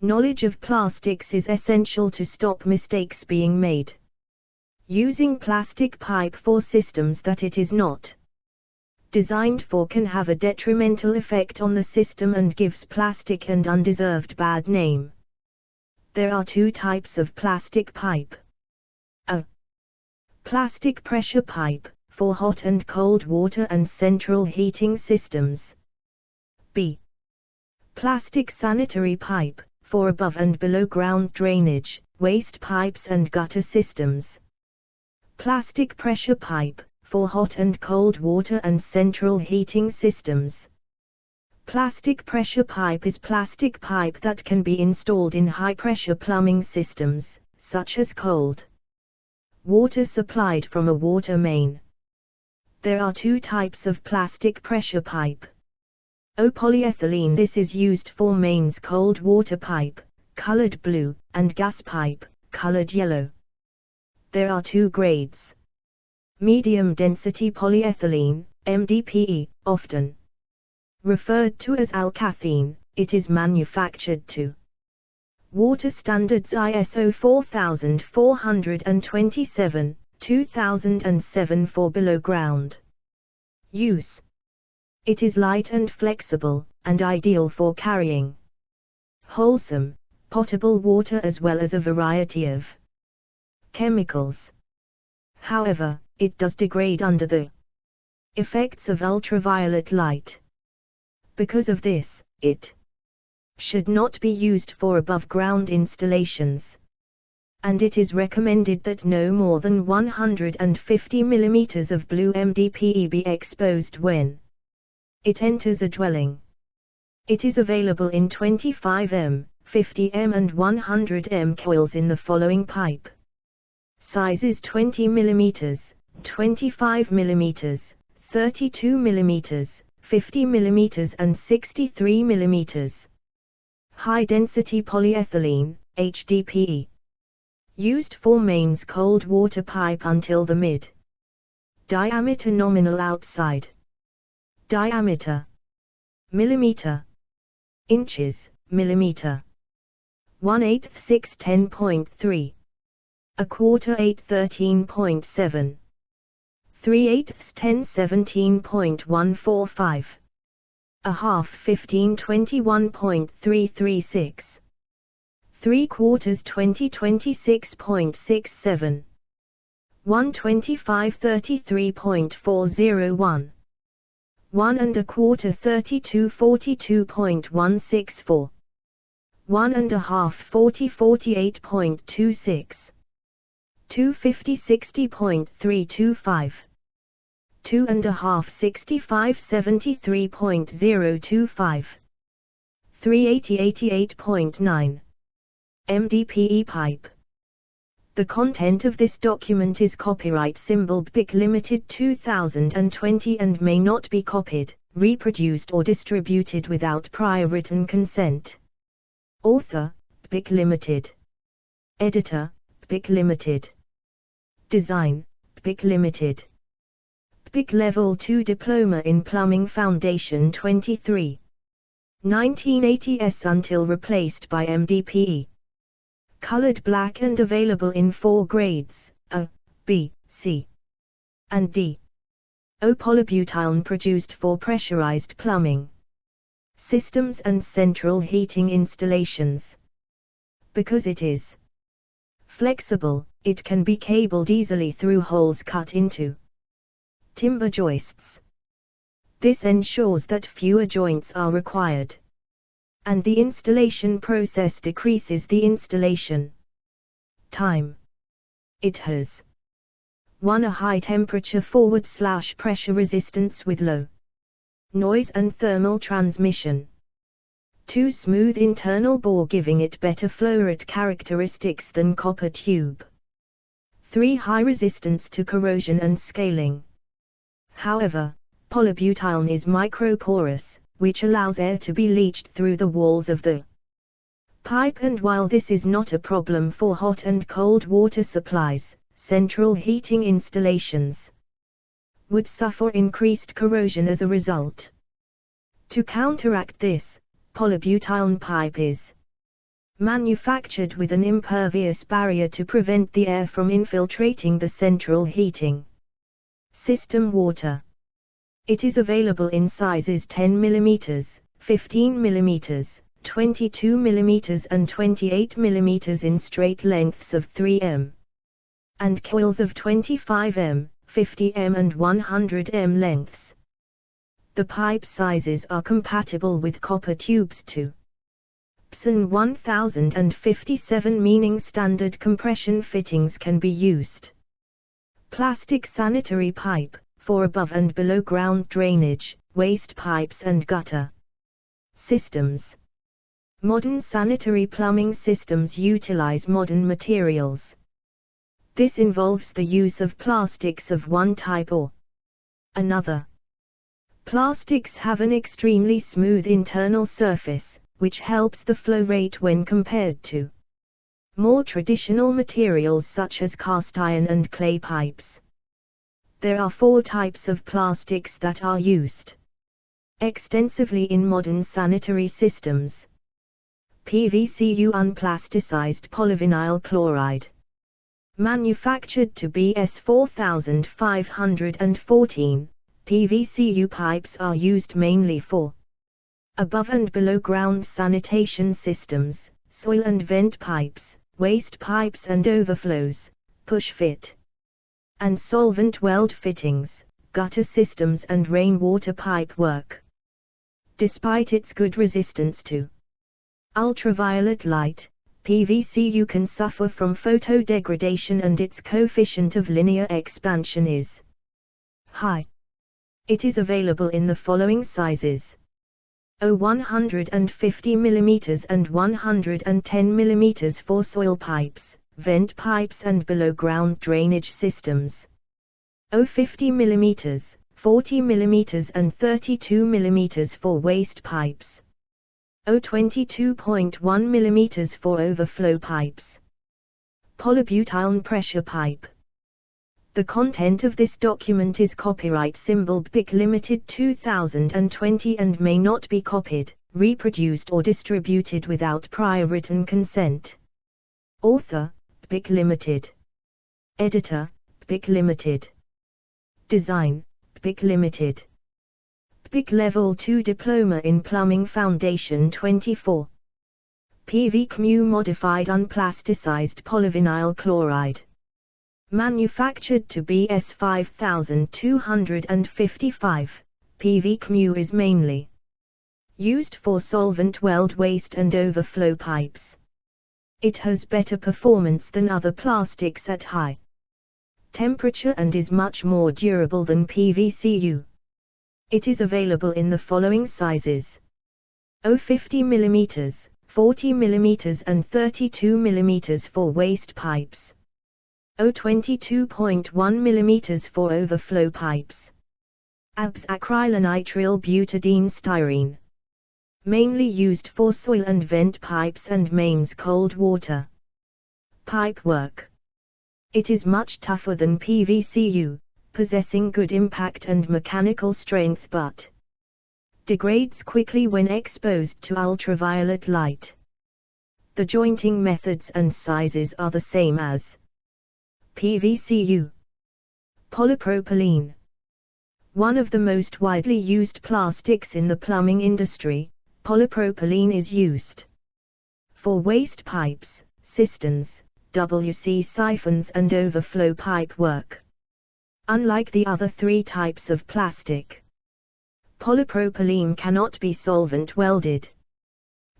knowledge of plastics is essential to stop mistakes being made. Using plastic pipe for systems that it is not designed for can have a detrimental effect on the system and gives plastic an undeserved bad name. There are 2 types of plastic pipe. A. Plastic pressure pipe, for hot and cold water and central heating systems. B. Plastic sanitary pipe, for above and below ground drainage, waste pipes and gutter systems. Plastic pressure pipe, for hot and cold water and central heating systems. Plastic pressure pipe is plastic pipe that can be installed in high-pressure plumbing systems, such as cold water supplied from a water main. There are 2 types of plastic pressure pipe. O. Polyethylene. This is used for mains cold water pipe, colored blue, and gas pipe, colored yellow. There are 2 grades. Medium density polyethylene, MDPE, often referred to as alkathene, it is manufactured to water standards ISO 4427, 2007 for below ground use. It is light and flexible, and ideal for carrying wholesome, potable water as well as a variety of chemicals. However, it does degrade under the effects of ultraviolet light. Because of this, it should not be used for above-ground installations. And it is recommended that no more than 150 mm of blue MDPE be exposed when it enters a dwelling. It is available in 25 m, 50 m and 100 m coils in the following pipe sizes: 20 mm, 25 mm, 32 mm, 50 mm and 63 mm. High-density polyethylene, HDPE. Used for mains cold water pipe until the mid Diameter nominal outside. Diameter. Millimeter. Inches, millimeter. 1/8 6 10.3. 1/4 8 13.7. 3/8 10 17.145. 1/2 15 21.336. 3/4 20 26.67. 1/25 33.401. 1 1/4 32 42.164. 1 1/2 40 48.26. 250 60.325. 2 1/2 65 73.025. 380 88.9. MDPE pipe. The content of this document is copyright symbol BPIC Limited 2020 and may not be copied, reproduced or distributed without prior written consent. Author, BPIC Limited. Editor, BPIC Limited. Design, BPIC Limited. BPIC Level 2 Diploma in Plumbing Foundation 23. 1980s until replaced by MDPE. Colored black and available in 4 grades, A, B, C, and D. O polybutylene produced for pressurized plumbing systems and central heating installations. Because it is flexible, it can be cabled easily through holes cut into timber joists. This ensures that fewer joints are required, and the installation process decreases the installation time. It has 1. A high temperature /pressure resistance with low noise and thermal transmission. 2. Smooth internal bore giving it better flow rate characteristics than copper tube. 3. High resistance to corrosion and scaling. However, polybutylene is microporous, which allows air to be leached through the walls of the pipe, and while this is not a problem for hot and cold water supplies, central heating installations would suffer increased corrosion as a result. To counteract this, polybutylene pipe is manufactured with an impervious barrier to prevent the air from infiltrating the central heating system water. It is available in sizes 10 mm, 15 mm, 22 mm and 28 mm in straight lengths of 3 m, and coils of 25 m, 50 m and 100 m lengths. The pipe sizes are compatible with copper tubes too. PSN 1057 meaning standard compression fittings can be used. Plastic sanitary pipe, for above and below ground drainage, waste pipes and gutter systems. Modern sanitary plumbing systems utilize modern materials. This involves the use of plastics of one type or another. Plastics have an extremely smooth internal surface, which helps the flow rate when compared to more traditional materials such as cast iron and clay pipes. There are 4 types of plastics that are used extensively in modern sanitary systems. PVCU unplasticized polyvinyl chloride. Manufactured to BS 4514, PVCU pipes are used mainly for above and below ground sanitation systems, soil and vent pipes, waste pipes and overflows, push fit and solvent weld fittings, gutter systems and rainwater pipe work. Despite its good resistance to ultraviolet light, PVCU can suffer from photodegradation and its coefficient of linear expansion is high. It is available in the following sizes: 150 mm and 110 mm for soil pipes, vent pipes and below ground drainage systems. 50 mm, 40 mm and 32 mm for waste pipes. 22.1 mm for overflow pipes. Polybutylene pressure pipe. The content of this document is copyright symbol BIC Limited 2020 and may not be copied, reproduced or distributed without prior written consent. Author, BIC Limited. Editor, BIC Limited. Design, BIC Limited. BIC Level 2 Diploma in Plumbing Foundation 24. PV-CMU Modified Unplasticized Polyvinyl Chloride. Manufactured to BS 5255, PV-CMU is mainly used for solvent weld waste and overflow pipes. It has better performance than other plastics at high temperature and is much more durable than PVCU. It is available in the following sizes: 50 mm, 40 mm and 32 mm for waste pipes. 22.1 mm for overflow pipes. ABS acrylonitrile butadiene styrene. Mainly used for soil and vent pipes and mains cold water pipe work. It is much tougher than PVCU, possessing good impact and mechanical strength but degrades quickly when exposed to ultraviolet light. The jointing methods and sizes are the same as PVCU. Polypropylene. One of the most widely used plastics in the plumbing industry, polypropylene is used for waste pipes, cisterns, WC siphons and overflow pipe work. Unlike the other three types of plastic, polypropylene cannot be solvent welded.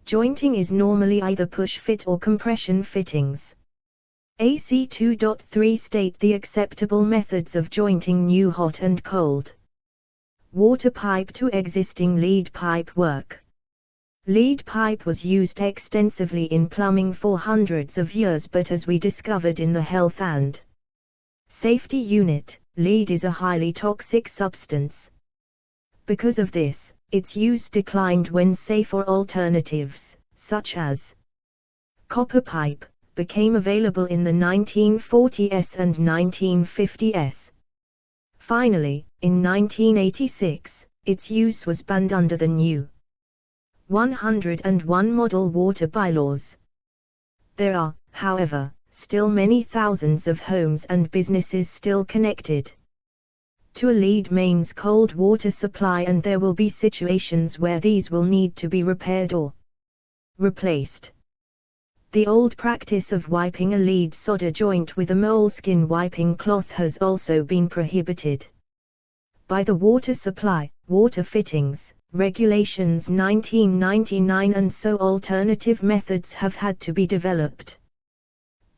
Jointing is normally either push fit or compression fittings. AC 2.3 state the acceptable methods of jointing new hot and cold water pipe to existing lead pipe work. Lead pipe was used extensively in plumbing for hundreds of years, but as we discovered in the Health and Safety Unit, lead is a highly toxic substance. Because of this, its use declined when safer alternatives, such as copper pipe, became available in the 1940s and 1950s. Finally, in 1986, its use was banned under the new 101 Model Water Bylaws. There are, however, still many thousands of homes and businesses still connected to a lead mains cold water supply, and there will be situations where these will need to be repaired or replaced. The old practice of wiping a lead solder joint with a moleskin wiping cloth has also been prohibited by the Water Supply, Water Fittings, Regulations 1999, and so alternative methods have had to be developed.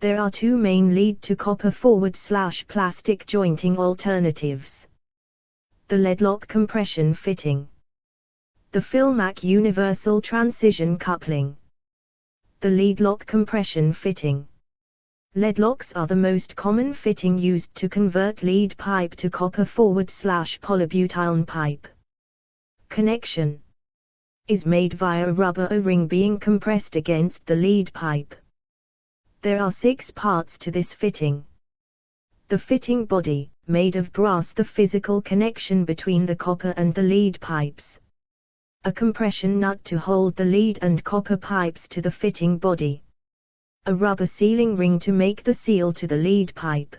There are two main lead to copper / plastic jointing alternatives. The leadlock compression fitting. The Filmac universal transition coupling. The leadlock compression fitting. Leadlocks are the most common fitting used to convert lead pipe to copper / polybutylene pipe. Connection is made via a rubber O-ring being compressed against the lead pipe. There are 6 parts to this fitting. The fitting body, made of brass, the physical connection between the copper and the lead pipes. A compression nut to hold the lead and copper pipes to the fitting body. A rubber sealing ring to make the seal to the lead pipe.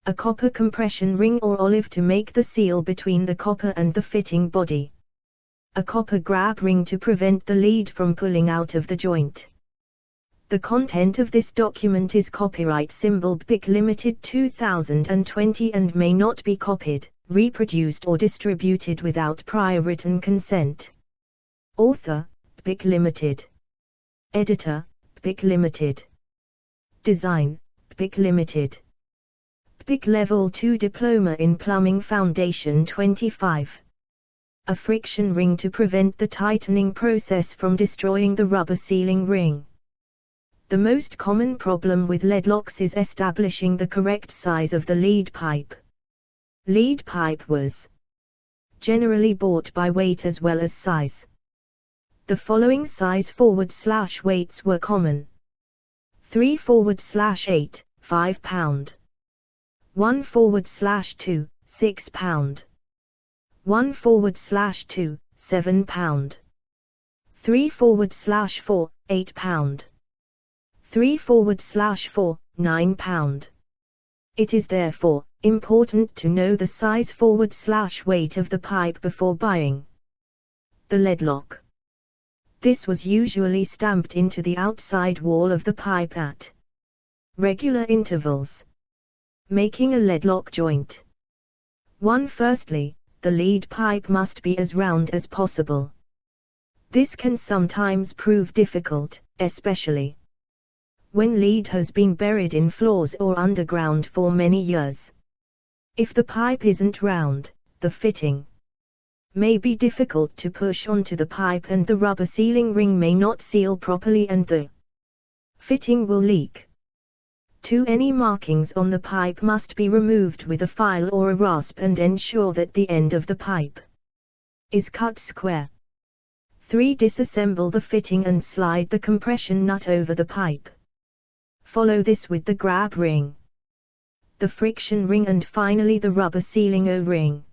A copper compression ring or olive to make the seal between the copper and the fitting body. A copper grab ring to prevent the lead from pulling out of the joint. The content of this document is copyright symbol BIC Limited 2020 and may not be copied, reproduced or distributed without prior written consent. Author, BIC Limited. Editor, BIC Limited. Design, BIC Limited. BIC Level 2 Diploma in Plumbing Foundation 25. A friction ring to prevent the tightening process from destroying the rubber sealing ring. The most common problem with leadlocks is establishing the correct size of the lead pipe. Lead pipe was generally bought by weight as well as size. The following size / weights were common: 3 / 8, 5 pound. 1/2, 6 pound. 1/2, 7 pound. 3/4, 8 pound. 3/4, 9 pound. It is therefore important to know the size/weight of the pipe before buying the lead lock. This was usually stamped into the outside wall of the pipe at regular intervals, making a lead lock joint. 1. Firstly, the lead pipe must be as round as possible. This can sometimes prove difficult, especially when lead has been buried in floors or underground for many years. If the pipe isn't round, the fitting may be difficult to push onto the pipe and the rubber sealing ring may not seal properly and the fitting will leak. 2. Any markings on the pipe must be removed with a file or a rasp and ensure that the end of the pipe is cut square. 3. Disassemble the fitting and slide the compression nut over the pipe. Follow this with the grab ring, the friction ring and finally the rubber sealing O-ring.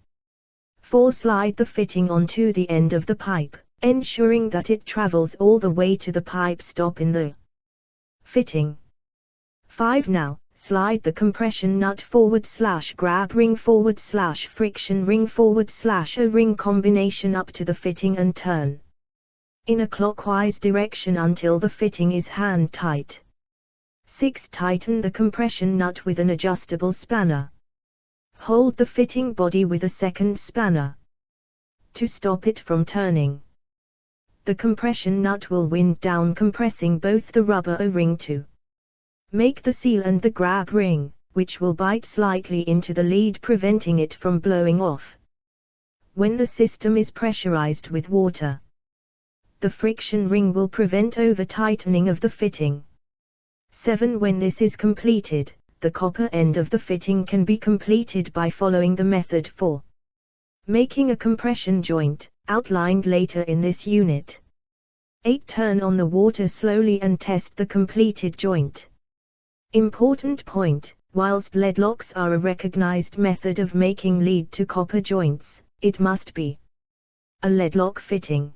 4. Slide the fitting onto the end of the pipe, ensuring that it travels all the way to the pipe stop in the fitting. 5. Now, slide the compression nut /grab ring /friction ring /O-ring combination up to the fitting and turn in a clockwise direction until the fitting is hand tight. 6. Tighten the compression nut with an adjustable spanner. Hold the fitting body with a second spanner to stop it from turning. The compression nut will wind down, compressing both the rubber O-ring to make the seal and the grab ring, which will bite slightly into the lead, preventing it from blowing off. When the system is pressurized with water, the friction ring will prevent over-tightening of the fitting. 7. When this is completed, the copper end of the fitting can be completed by following the method for making a compression joint, outlined later in this unit. 8. Turn on the water slowly and test the completed joint. Important point: whilst lead locks are a recognized method of making lead to copper joints, it must be a lead lock fitting.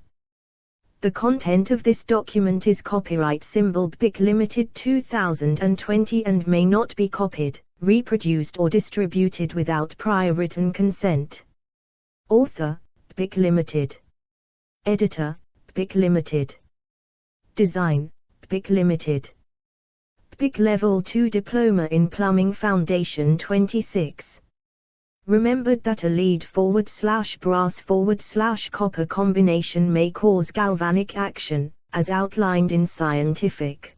The content of this document is copyright symbol BIC Limited 2020 and may not be copied, reproduced or distributed without prior written consent. Author, BIC Limited. Editor, BIC Limited. Design, BIC Limited. BIC Level 2 Diploma in Plumbing Foundation 26. Remembered that a lead/brass/copper combination may cause galvanic action, as outlined in scientific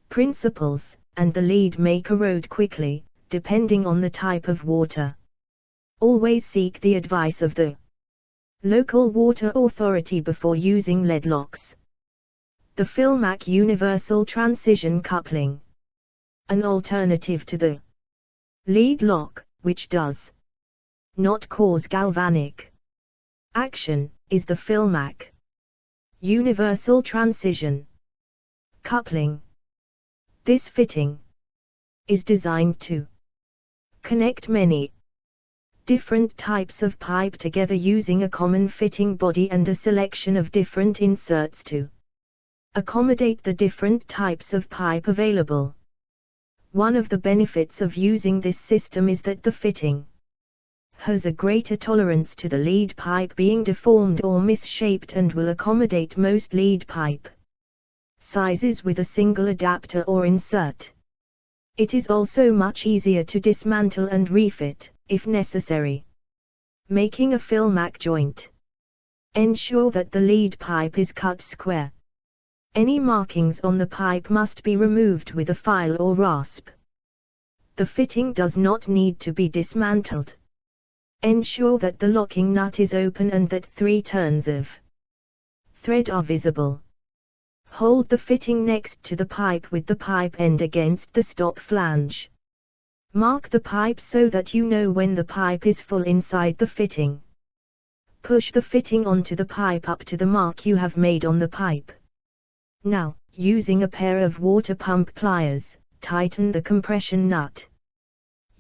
principles, and the lead may corrode quickly, depending on the type of water. Always seek the advice of the local water authority before using lead locks. The Filmac Universal Transition Coupling. An alternative to the lead lock, which does not cause galvanic action, is the Filmac Universal Transition Coupling. This fitting is designed to connect many different types of pipe together using a common fitting body and a selection of different inserts to accommodate the different types of pipe available. One of the benefits of using this system is that the fitting has a greater tolerance to the lead pipe being deformed or misshaped and will accommodate most lead pipe sizes with a single adapter or insert. It is also much easier to dismantle and refit, if necessary. Making a Filmac joint. Ensure that the lead pipe is cut square. Any markings on the pipe must be removed with a file or rasp. The fitting does not need to be dismantled. Ensure that the locking nut is open and that 3 turns of thread are visible. Hold the fitting next to the pipe with the pipe end against the stop flange. Mark the pipe so that you know when the pipe is full inside the fitting. Push the fitting onto the pipe up to the mark you have made on the pipe. Now, using a pair of water pump pliers, tighten the compression nut.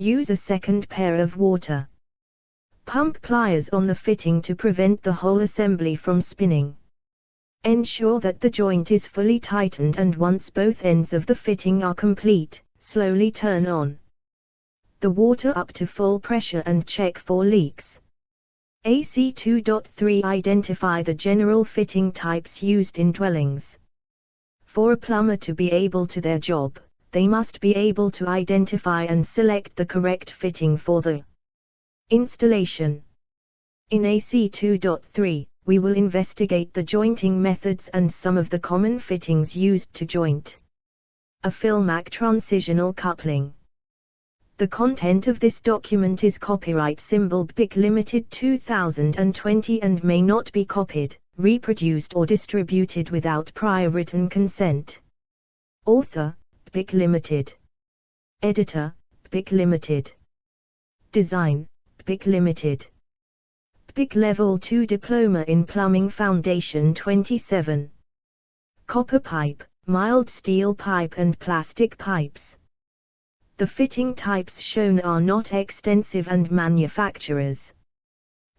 Use a second pair of water pump pliers on the fitting to prevent the whole assembly from spinning. Ensure that the joint is fully tightened, and once both ends of the fitting are complete, slowly turn on the water up to full pressure and check for leaks. AC 2.3 Identify the general fitting types used in dwellings. For a plumber to be able to their job, they must be able to identify and select the correct fitting for the installation. In AC 2.3, we will investigate the jointing methods and some of the common fittings used to joint a Filmac transitional coupling. The content of this document is copyright symbol BIC Limited 2020 and may not be copied, reproduced or distributed without prior written consent. Author, BIC Limited. Editor, BIC Limited. Design, BIC Limited. BIC Level 2 Diploma in Plumbing Foundation 27. Copper pipe, mild steel pipe and plastic pipes. The fitting types shown are not extensive and manufacturers'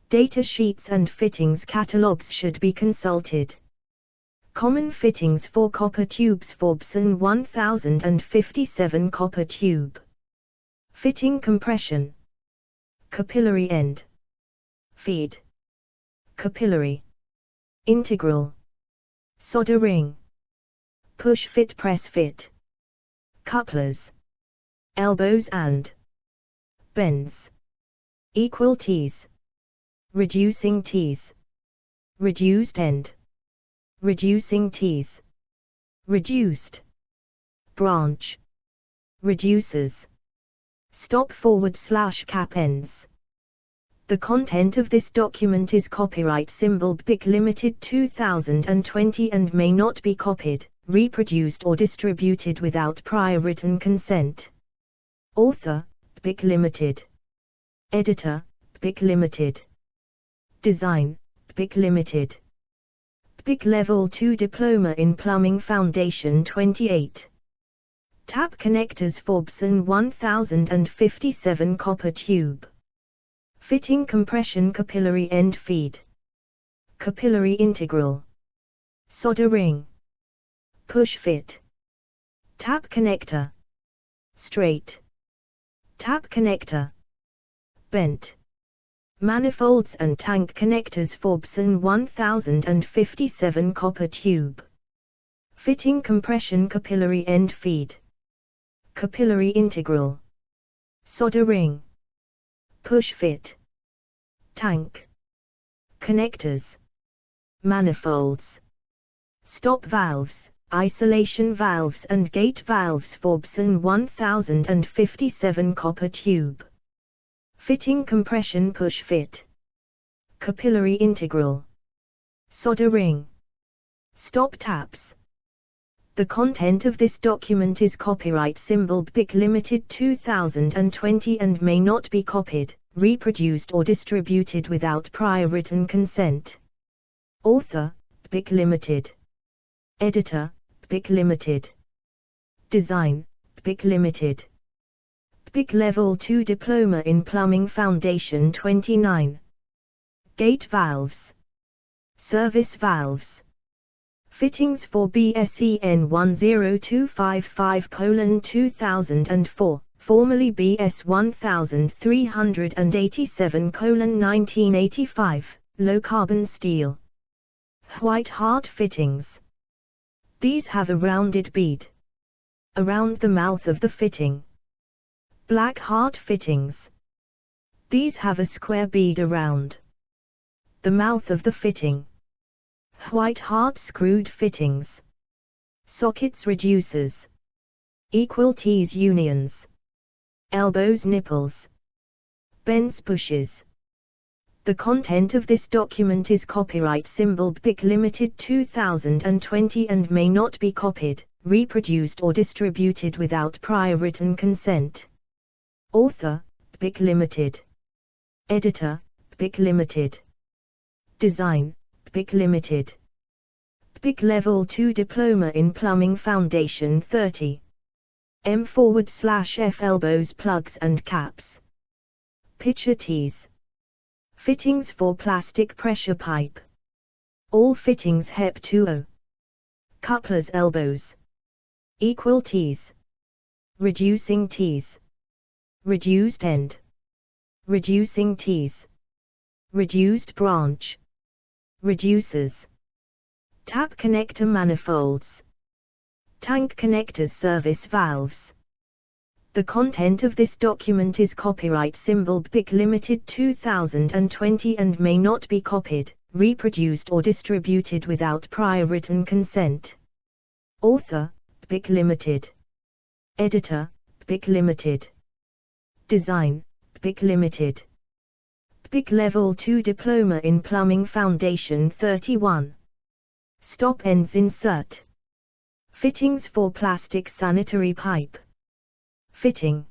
data sheets and fittings catalogs should be consulted. Common fittings for copper tubes: Forbson 1057 copper tube. Fitting compression. Capillary end. Feed. Capillary. Integral. Solder ring. Push fit press fit. Couplers. Elbows and bends. Equal tees. Reducing tees. Reduced end. Reducing tees. Reduced. Branch. Reducers. Stop /cap ends. The content of this document is copyright symbol BIC Limited 2020 and may not be copied, reproduced or distributed without prior written consent. Author, BIC Limited. Editor, BIC Limited. Design, BIC Limited. BIC Level 2 Diploma in Plumbing Foundation 28. Tap connectors: Forbson 1057 copper tube. Fitting compression: capillary end feed. Capillary integral. Solder ring. Push fit. Tap connector. Straight. Tap connector. Bent. Manifolds and tank connectors: Forbson 1057 copper tube. Fitting compression: capillary end feed. Capillary integral. Solder ring. Push fit. Tank. Connectors. Manifolds. Stop valves, isolation valves and gate valves: Forbson 1057 copper tube. Fitting compression: push fit. Capillary integral. Solder ring. Stop taps. The content of this document is copyright symbol BIC Limited 2020 and may not be copied, reproduced or distributed without prior written consent. Author, BIC Limited. Editor, BIC Limited. Design, BIC Limited. BIC Level 2 Diploma in Plumbing Foundation 29. Gate valves. Service valves. Fittings for BSEN 10255:2004, formerly BS 1387:1985, low-carbon steel. White hard fittings. These have a rounded bead around the mouth of the fitting. Black hard fittings. These have a square bead around the mouth of the fitting. White hard screwed fittings. Sockets reducers. Equal tees unions. Elbows nipples. Bends pushes. The content of this document is copyright symbol BIC Limited 2020 and may not be copied, reproduced or distributed without prior written consent. Author, BIC Limited. Editor, BIC Limited. Design, BIC Limited. BIC Level 2 Diploma in Plumbing Foundation 30. M/F elbows, plugs and caps. Pitcher tees. Fittings for plastic pressure pipe. All fittings HEP 20. Couplers elbows. Equal tees. Reducing tees. Reduced end. Reducing tees. Reduced branch. Reducers. Tap connector manifolds. Tank connectors, service valves. The content of this document is copyright symbol BIC Limited 2020 and may not be copied, reproduced or distributed without prior written consent. Author, BIC Limited. Editor, BIC Limited. Design, BIC Limited. BIC Level 2 Diploma in Plumbing Foundation 31. Stop ends insert. Fittings for plastic sanitary pipe. Fitting.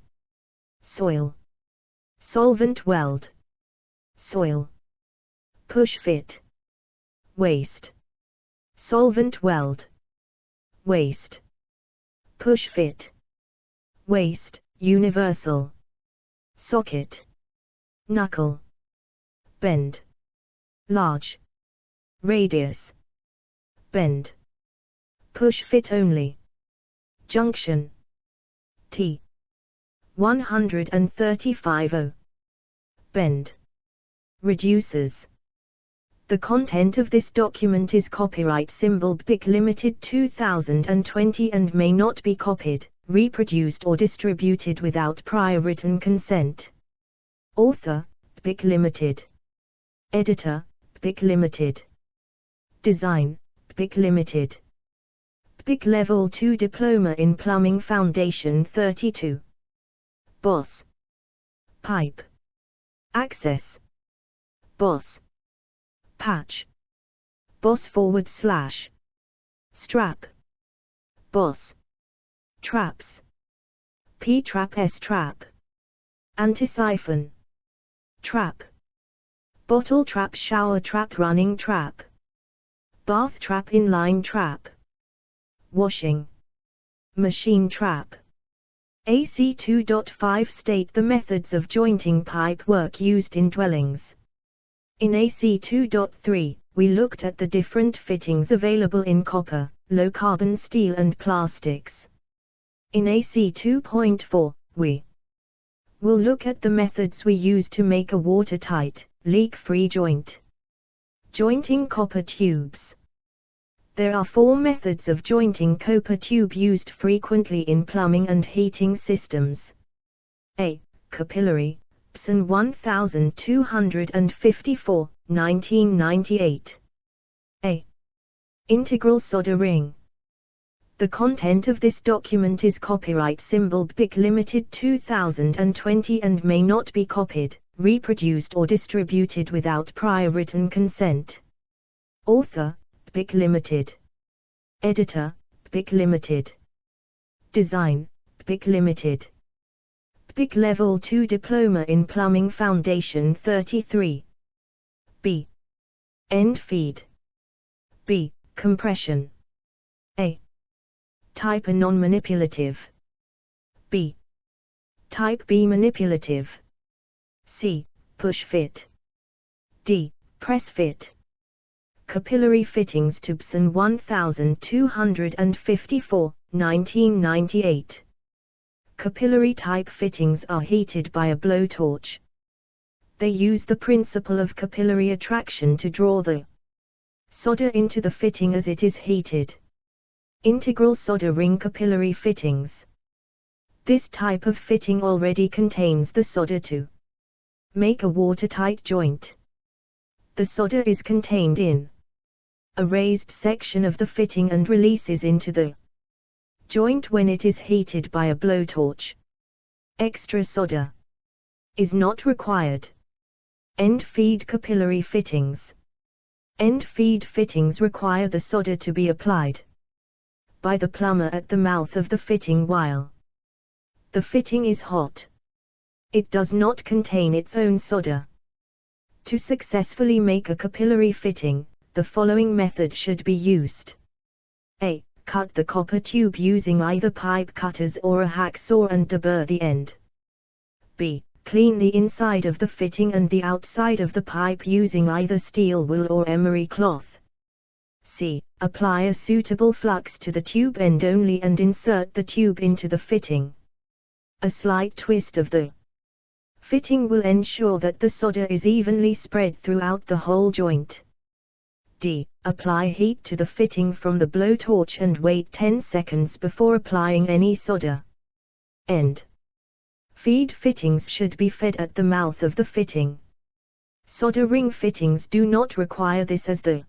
Soil. Solvent weld. Soil. Push fit. Waste. Solvent weld. Waste. Push fit. Waste, universal. Socket. Knuckle. Bend. Large. Radius. Bend. Push fit only. Junction. T. 135 Bend. Reducers. The content of this document is copyright symbol BIC Limited 2020 and may not be copied, reproduced or distributed without prior written consent. Author, BIC Limited. Editor, BIC Limited. Design, BIC Limited. BIC Level 2 Diploma in Plumbing Foundation 32. Boss. Pipe. Access. Boss. Patch. Boss / strap. Boss. Traps. P-trap, S-trap. Antisiphon. Trap. Bottle trap, shower trap, running trap. Bath trap, inline trap. Washing machine trap. AC 2.5 state the methods of jointing pipe work used in dwellings. In AC 2.3, we looked at the different fittings available in copper, low-carbon steel and plastics. In AC 2.4, we will look at the methods we use to make a watertight, leak-free joint. Jointing copper tubes. There are 4 methods of jointing copper tube used frequently in plumbing and heating systems. A. Capillary, PSN 1254, 1998. A. Integral solder ring. The content of this document is copyright symbol BIC Limited 2020 and may not be copied, reproduced or distributed without prior written consent. Author, BIC Limited. Editor, BIC Limited. Design, BIC Limited. BIC Level 2 Diploma in Plumbing Foundation 33. B. End feed. B. Compression. A. Type A non-manipulative. B. Type B manipulative. C. Push fit. D. Press fit. Capillary fittings to PSN 1254, 1998. Capillary type fittings are heated by a blowtorch. They use the principle of capillary attraction to draw the solder into the fitting as it is heated. Integral solder ring capillary fittings. This type of fitting already contains the solder to make a watertight joint. The solder is contained in a raised section of the fitting and releases into the joint when it is heated by a blowtorch. Extra solder is not required. End feed capillary fittings. End feed fittings require the solder to be applied by the plumber at the mouth of the fitting while the fitting is hot. It does not contain its own solder. To successfully make a capillary fitting, the following method should be used. A. cut the copper tube using either pipe cutters or a hacksaw and deburr the end. B. Clean the inside of the fitting and the outside of the pipe using either steel wool or emery cloth. C. Apply a suitable flux to the tube end only and insert the tube into the fitting. A slight twist of the fitting will ensure that the solder is evenly spread throughout the whole joint. D. Apply heat to the fitting from the blowtorch and wait 10 seconds before applying any solder. End. Feed fittings should be fed at the mouth of the fitting. Solder ring fittings do not require this, as the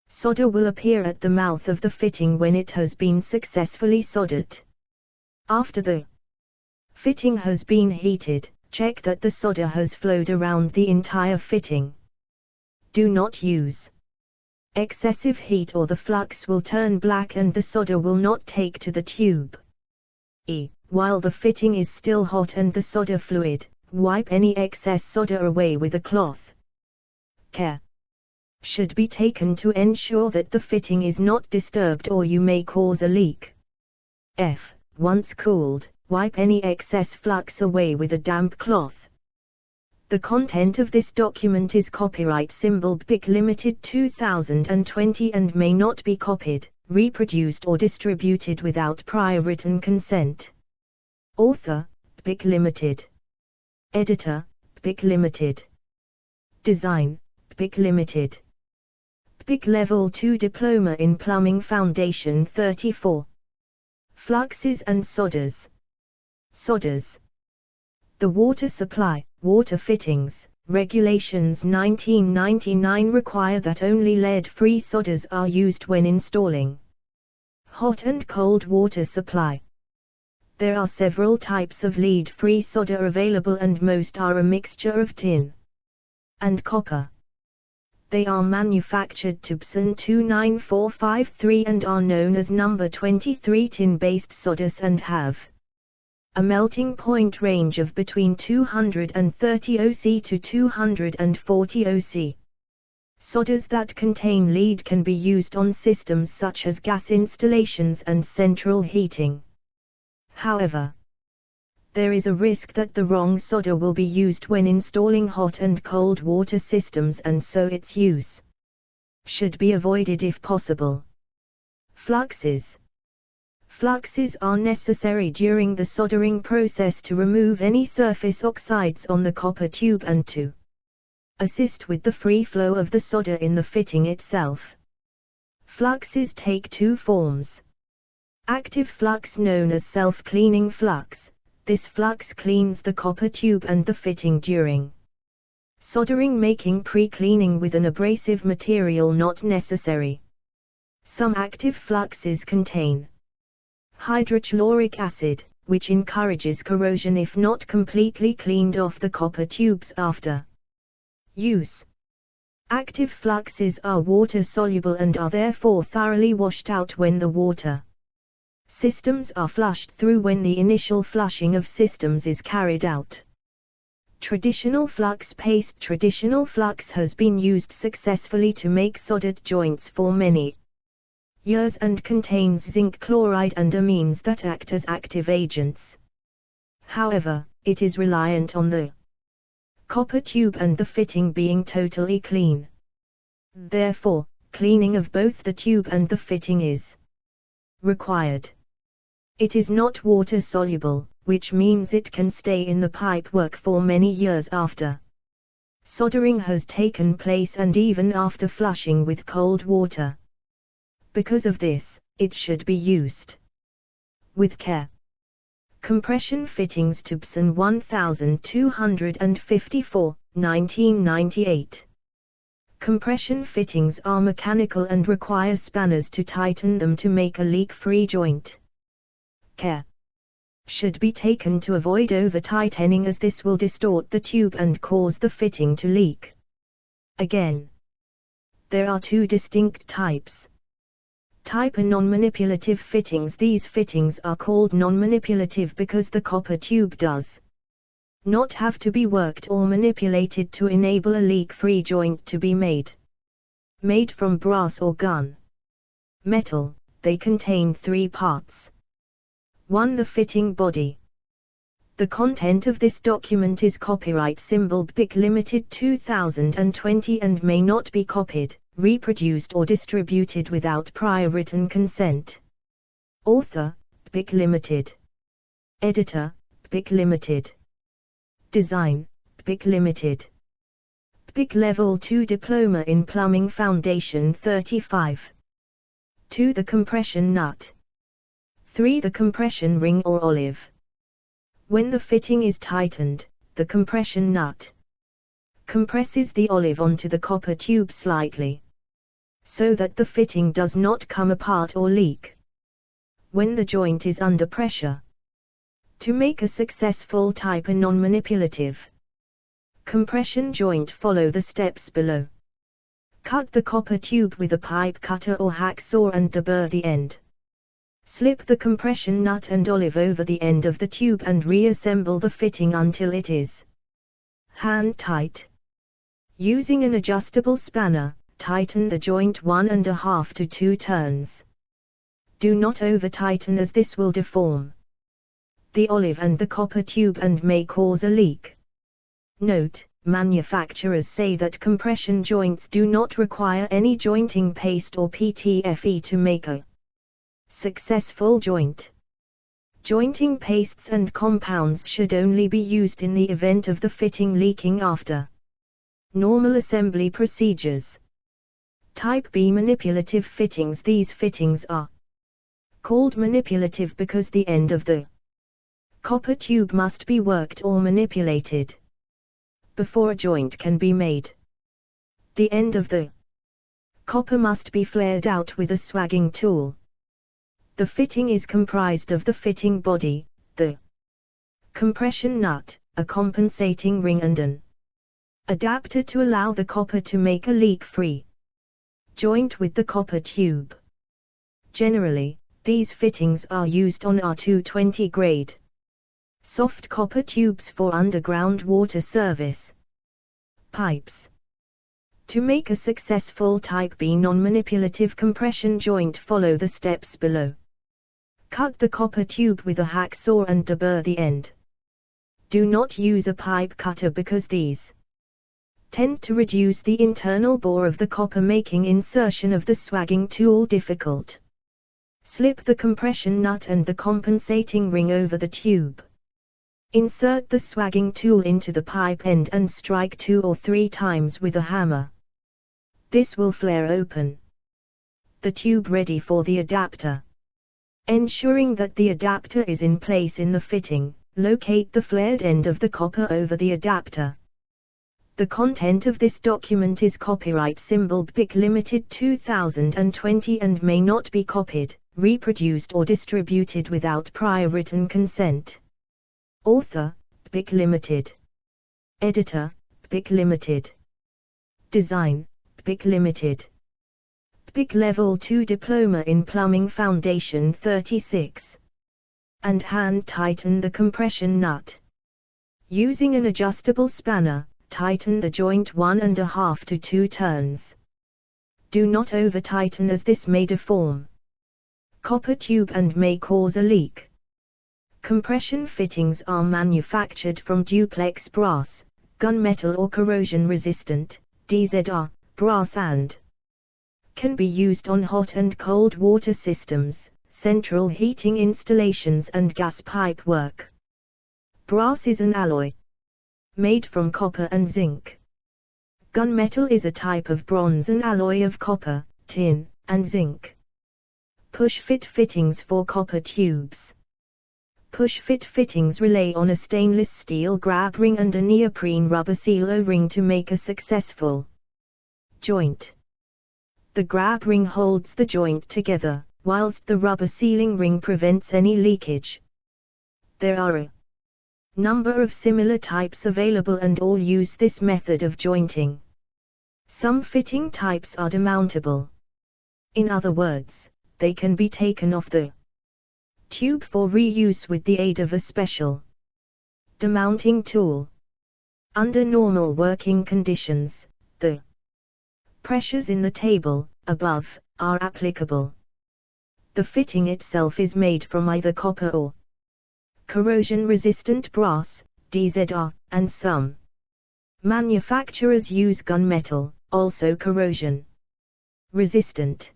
solder will appear at the mouth of the fitting when it has been successfully soldered. After the fitting has been heated, check that the solder has flowed around the entire fitting. Do not use excessive heat or the flux will turn black and the solder will not take to the tube. E. While the fitting is still hot and the solder fluid, wipe any excess solder away with a cloth. Care should be taken to ensure that the fitting is not disturbed or you may cause a leak. F. Once cooled, wipe any excess flux away with a damp cloth. The content of this document is copyright symbol BIC Limited 2020 and may not be copied, reproduced or distributed without prior written consent. Author, BIC Limited. Editor, BIC Limited. Design, BIC Limited. BIC Level 2 Diploma in Plumbing Foundation 34. Fluxes and solders. Solders. The Water Supply, Water Fittings, Regulations 1999 require that only lead-free solders are used when installing hot and cold water supply. There are several types of lead-free solder available and most are a mixture of tin and copper. They are manufactured to PSAN 29453 and are known as number 23 tin-based solders and have a melting point range of between 230 OC to 240 OC. Solders that contain lead can be used on systems such as gas installations and central heating. However, there is a risk that the wrong solder will be used when installing hot and cold water systems, and so its use should be avoided if possible. Fluxes. Fluxes are necessary during the soldering process to remove any surface oxides on the copper tube and to assist with the free flow of the solder in the fitting itself. Fluxes take two forms. Active flux known as self-cleaning flux. This flux cleans the copper tube and the fitting during soldering, making pre-cleaning with an abrasive material not necessary. Some active fluxes contain hydrochloric acid, which encourages corrosion if not completely cleaned off the copper tubes after use. Active fluxes are water-soluble and are therefore thoroughly washed out when the water systems are flushed through when the initial flushing of systems is carried out. Traditional flux paste. Traditional flux has been used successfully to make soldered joints for many years and contains zinc chloride and amines that act as active agents. However, it is reliant on the copper tube and the fitting being totally clean. Therefore, cleaning of both the tube and the fitting is required. It is not water soluble, which means it can stay in the pipework for many years after soldering has taken place and even after flushing with cold water. Because of this, it should be used with care. Compression fittings to PSAN 1254, 1998. Compression fittings are mechanical and require spanners to tighten them to make a leak-free joint. Care should be taken to avoid over-tightening, as this will distort the tube and cause the fitting to leak. Again, there are two distinct types. Type A non-manipulative fittings. These fittings are called non-manipulative because the copper tube does not have to be worked or manipulated to enable a leak-free joint to be made. Made from brass or gun metal, they contain three parts. 1. The fitting body. The content of this document is copyright symbol BIC Limited 2020 and may not be copied, reproduced or distributed without prior written consent. Author, BIC Limited. Editor, BIC Limited. Design, BIC Limited. BIC Level 2 Diploma in Plumbing Foundation 35. 2. The compression nut. 3. The compression ring or olive. When the fitting is tightened, the compression nut compresses the olive onto the copper tube slightly, so that the fitting does not come apart or leak. When the joint is under pressure. To make a successful type A non-manipulative compression joint, follow the steps below. Cut the copper tube with a pipe cutter or hacksaw and deburr the end. Slip the compression nut and olive over the end of the tube and reassemble the fitting until it is hand tight. Using an adjustable spanner, tighten the joint 1.5 to 2 turns. Do not over-tighten as this will deform the olive and the copper tube and may cause a leak. Note, manufacturers say that compression joints do not require any jointing paste or PTFE to make a successful joint. Jointing pastes and compounds should only be used in the event of the fitting leaking after normal assembly procedures. Type B manipulative fittings. These fittings are called manipulative because the end of the copper tube must be worked or manipulated before a joint can be made. The end of the copper must be flared out with a swagging tool. The fitting is comprised of the fitting body, the compression nut, a compensating ring and an adapter to allow the copper to make a leak-free joint with the copper tube. Generally, these fittings are used on R220 grade soft copper tubes for underground water service pipes. To make a successful Type B non-manipulative compression joint, follow the steps below. Cut the copper tube with a hacksaw and deburr the end. Do not use a pipe cutter because these tend to reduce the internal bore of the copper, making insertion of the swagging tool difficult. Slip the compression nut and the compensating ring over the tube. Insert the swagging tool into the pipe end and strike 2 or 3 times with a hammer. This will flare open the tube ready for the adapter. Ensuring that the adapter is in place in the fitting, locate the flared end of the copper over the adapter. The content of this document is copyright symbol BIC Limited 2020 and may not be copied, reproduced or distributed without prior written consent. Author, BIC Limited. Editor, BIC Limited. Design, BIC Limited. BIC Level 2 Diploma in Plumbing Foundation 36. And hand tighten the compression nut. Using an adjustable spanner, tighten the joint 1.5 to 2 turns. Do not over-tighten as this may deform copper tube and may cause a leak. Compression fittings are manufactured from duplex brass, gunmetal or corrosion-resistant, DZR, brass and can be used on hot and cold water systems, central heating installations and gas pipe work. Brass is an alloy made from copper and zinc. Gunmetal is a type of bronze, an alloy of copper, tin, and zinc. Push-fit fittings for copper tubes. Push-fit fittings rely on a stainless steel grab ring and a neoprene rubber seal O-ring to make a successful joint. The grab ring holds the joint together, whilst the rubber sealing ring prevents any leakage. There are a number of similar types available and all use this method of jointing. Some fitting types are demountable. In other words, they can be taken off the tube for reuse with the aid of a special demounting tool. Under normal working conditions, the pressures in the table above are applicable. The fitting itself is made from either copper or corrosion-resistant brass, DZR, and some manufacturers use gunmetal, also corrosion-resistant.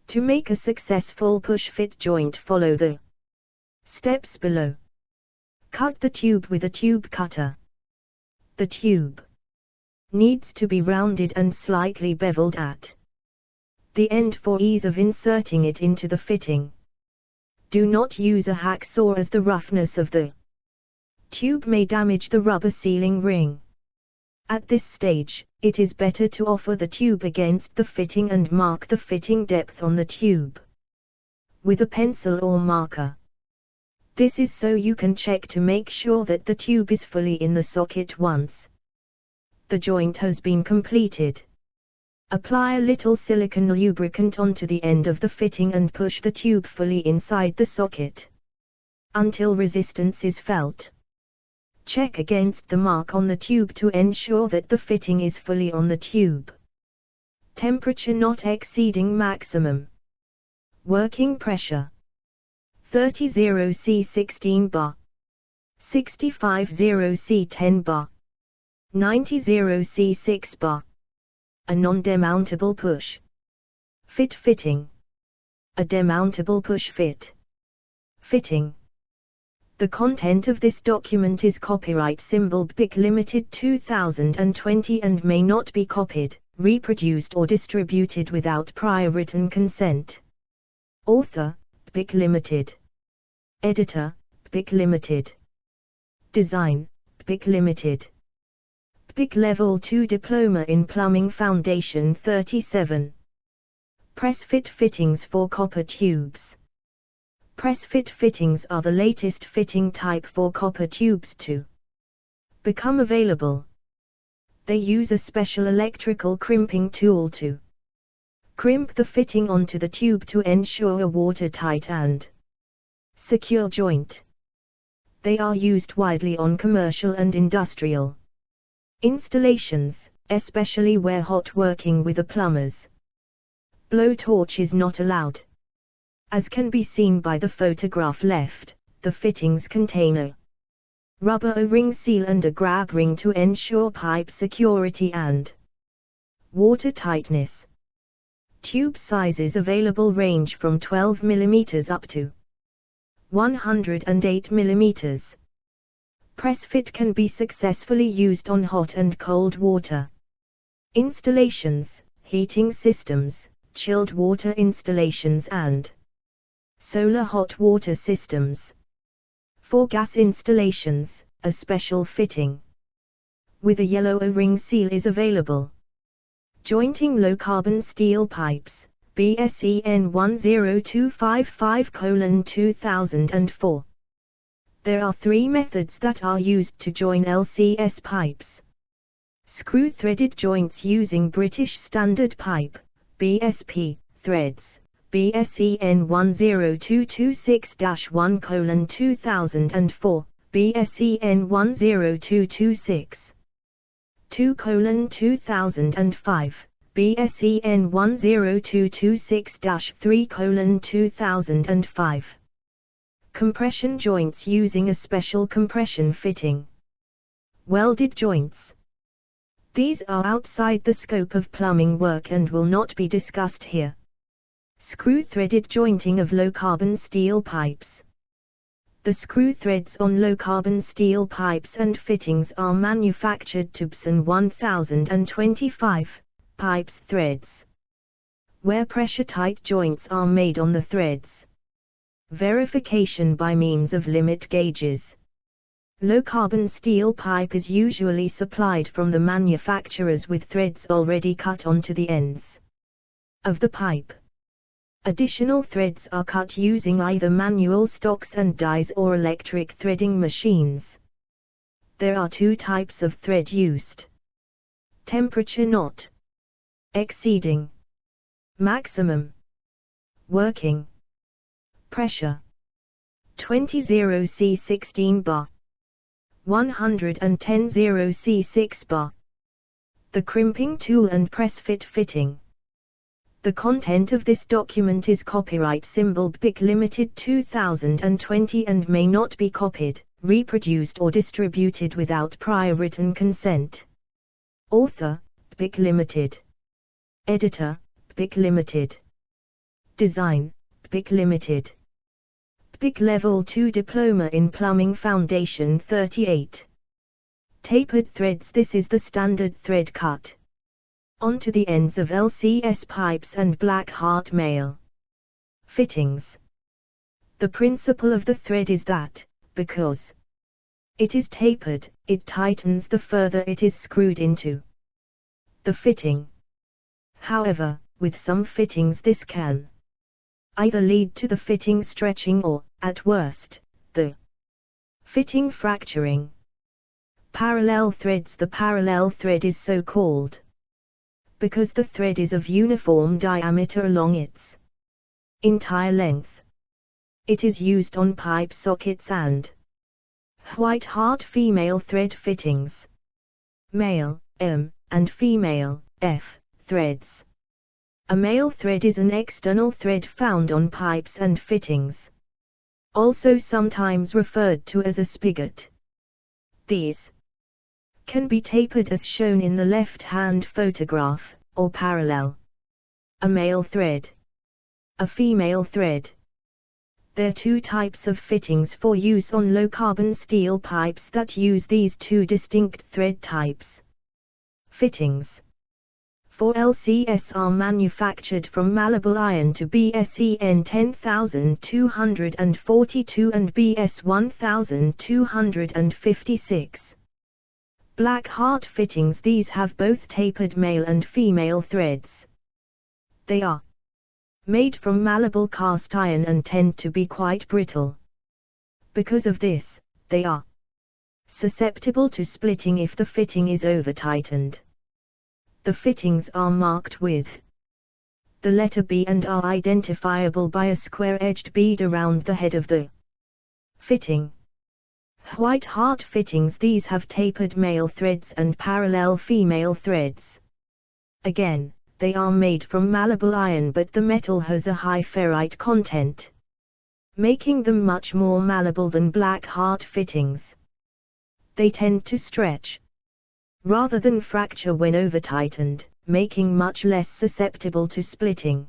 To make a successful push-fit joint, follow the steps below. Cut the tube with a tube cutter. The tube needs to be rounded and slightly beveled at the end for ease of inserting it into the fitting. Do not use a hacksaw as the roughness of the tube may damage the rubber sealing ring. At this stage, it is better to offer the tube against the fitting and mark the fitting depth on the tube with a pencil or marker. This is so you can check to make sure that the tube is fully in the socket once the joint has been completed. Apply a little silicone lubricant onto the end of the fitting and push the tube fully inside the socket until resistance is felt. Check against the mark on the tube to ensure that the fitting is fully on the tube. Temperature not exceeding maximum working pressure 30 C 16 bar, 65 C 10 bar, 90 C 6 bar. A non-demountable push fit fitting. A demountable push fit fitting. The content of this document is copyright symbol BIC Limited 2020 and may not be copied, reproduced or distributed without prior written consent. Author, BIC Limited. Editor, BIC Limited. Design, BIC Limited. BIC Level 2 Diploma in Plumbing Foundation 37. Press fit fittings for copper tubes. Press fit fittings are the latest fitting type for copper tubes to become available. They use a special electrical crimping tool to crimp the fitting onto the tube to ensure a watertight and secure joint. They are used widely on commercial and industrial installations, especially where hot working with a plumber's blowtorch is not allowed. As can be seen by the photograph left, the fittings contain a rubber O-ring seal and a grab ring to ensure pipe security and water tightness. Tube sizes available range from 12 mm up to 108 mm. Press fit can be successfully used on hot and cold water installations, heating systems, chilled water installations and solar hot water systems. For gas installations, a special fitting with a yellow O-ring seal is available. Jointing low-carbon steel pipes, BSEN 10255:2004. There are three methods that are used to join LCS pipes. Screw-threaded joints using British Standard Pipe, BSP, threads. BSEN 1022681:2004, BSEN 10226.2:2005, BSEN 10226-3:2005. Compression joints using a special compression fitting. Welded joints. These are outside the scope of plumbing work and will not be discussed here. Screw-threaded jointing of low-carbon steel pipes. The screw threads on low-carbon steel pipes and fittings are manufactured to BSEN 1025 pipes threads, where pressure-tight joints are made on the threads. Verification by means of limit gauges. Low-carbon steel pipe is usually supplied from the manufacturers with threads already cut onto the ends of the pipe. Additional threads are cut using either manual stocks and dies or electric threading machines. There are two types of thread used. Temperature not exceeding maximum working pressure 20 C 16 bar, 110 C 6 bar. The crimping tool and press fit fitting. The content of this document is copyright symbol BIC Limited 2020 and may not be copied, reproduced or distributed without prior written consent. Author, BIC Limited. Editor, BIC Limited. Design, BIC Limited. BIC Level 2 Diploma in Plumbing Foundation 38. Tapered threads. This is the standard thread cut onto the ends of LCS pipes and black heart male fittings. The principle of the thread is that, because it is tapered, it tightens the further it is screwed into the fitting. However, with some fittings this can either lead to the fitting stretching or, at worst, the fitting fracturing. Parallel threads. The parallel thread is so called because the thread is of uniform diameter along its entire length. It is used on pipe sockets and white heart female thread fittings. Male, M, and female, F, threads. A male thread is an external thread found on pipes and fittings, also sometimes referred to as a spigot. These can be tapered as shown in the left-hand photograph, or parallel. A male thread. A female thread. There are two types of fittings for use on low-carbon steel pipes that use these two distinct thread types. Fittings for LCS are manufactured from malleable iron to BSEN 10242 and BS 1256. Black heart fittings. These have both tapered male and female threads. They are made from malleable cast iron and tend to be quite brittle. Because of this, they are susceptible to splitting if the fitting is over-tightened. The fittings are marked with the letter B and are identifiable by a square-edged bead around the head of the fitting. White heart fittings. These have tapered male threads and parallel female threads. Again, they are made from malleable iron, but the metal has a high ferrite content, making them much more malleable than black heart fittings. They tend to stretch rather than fracture when over-tightened, making much less susceptible to splitting.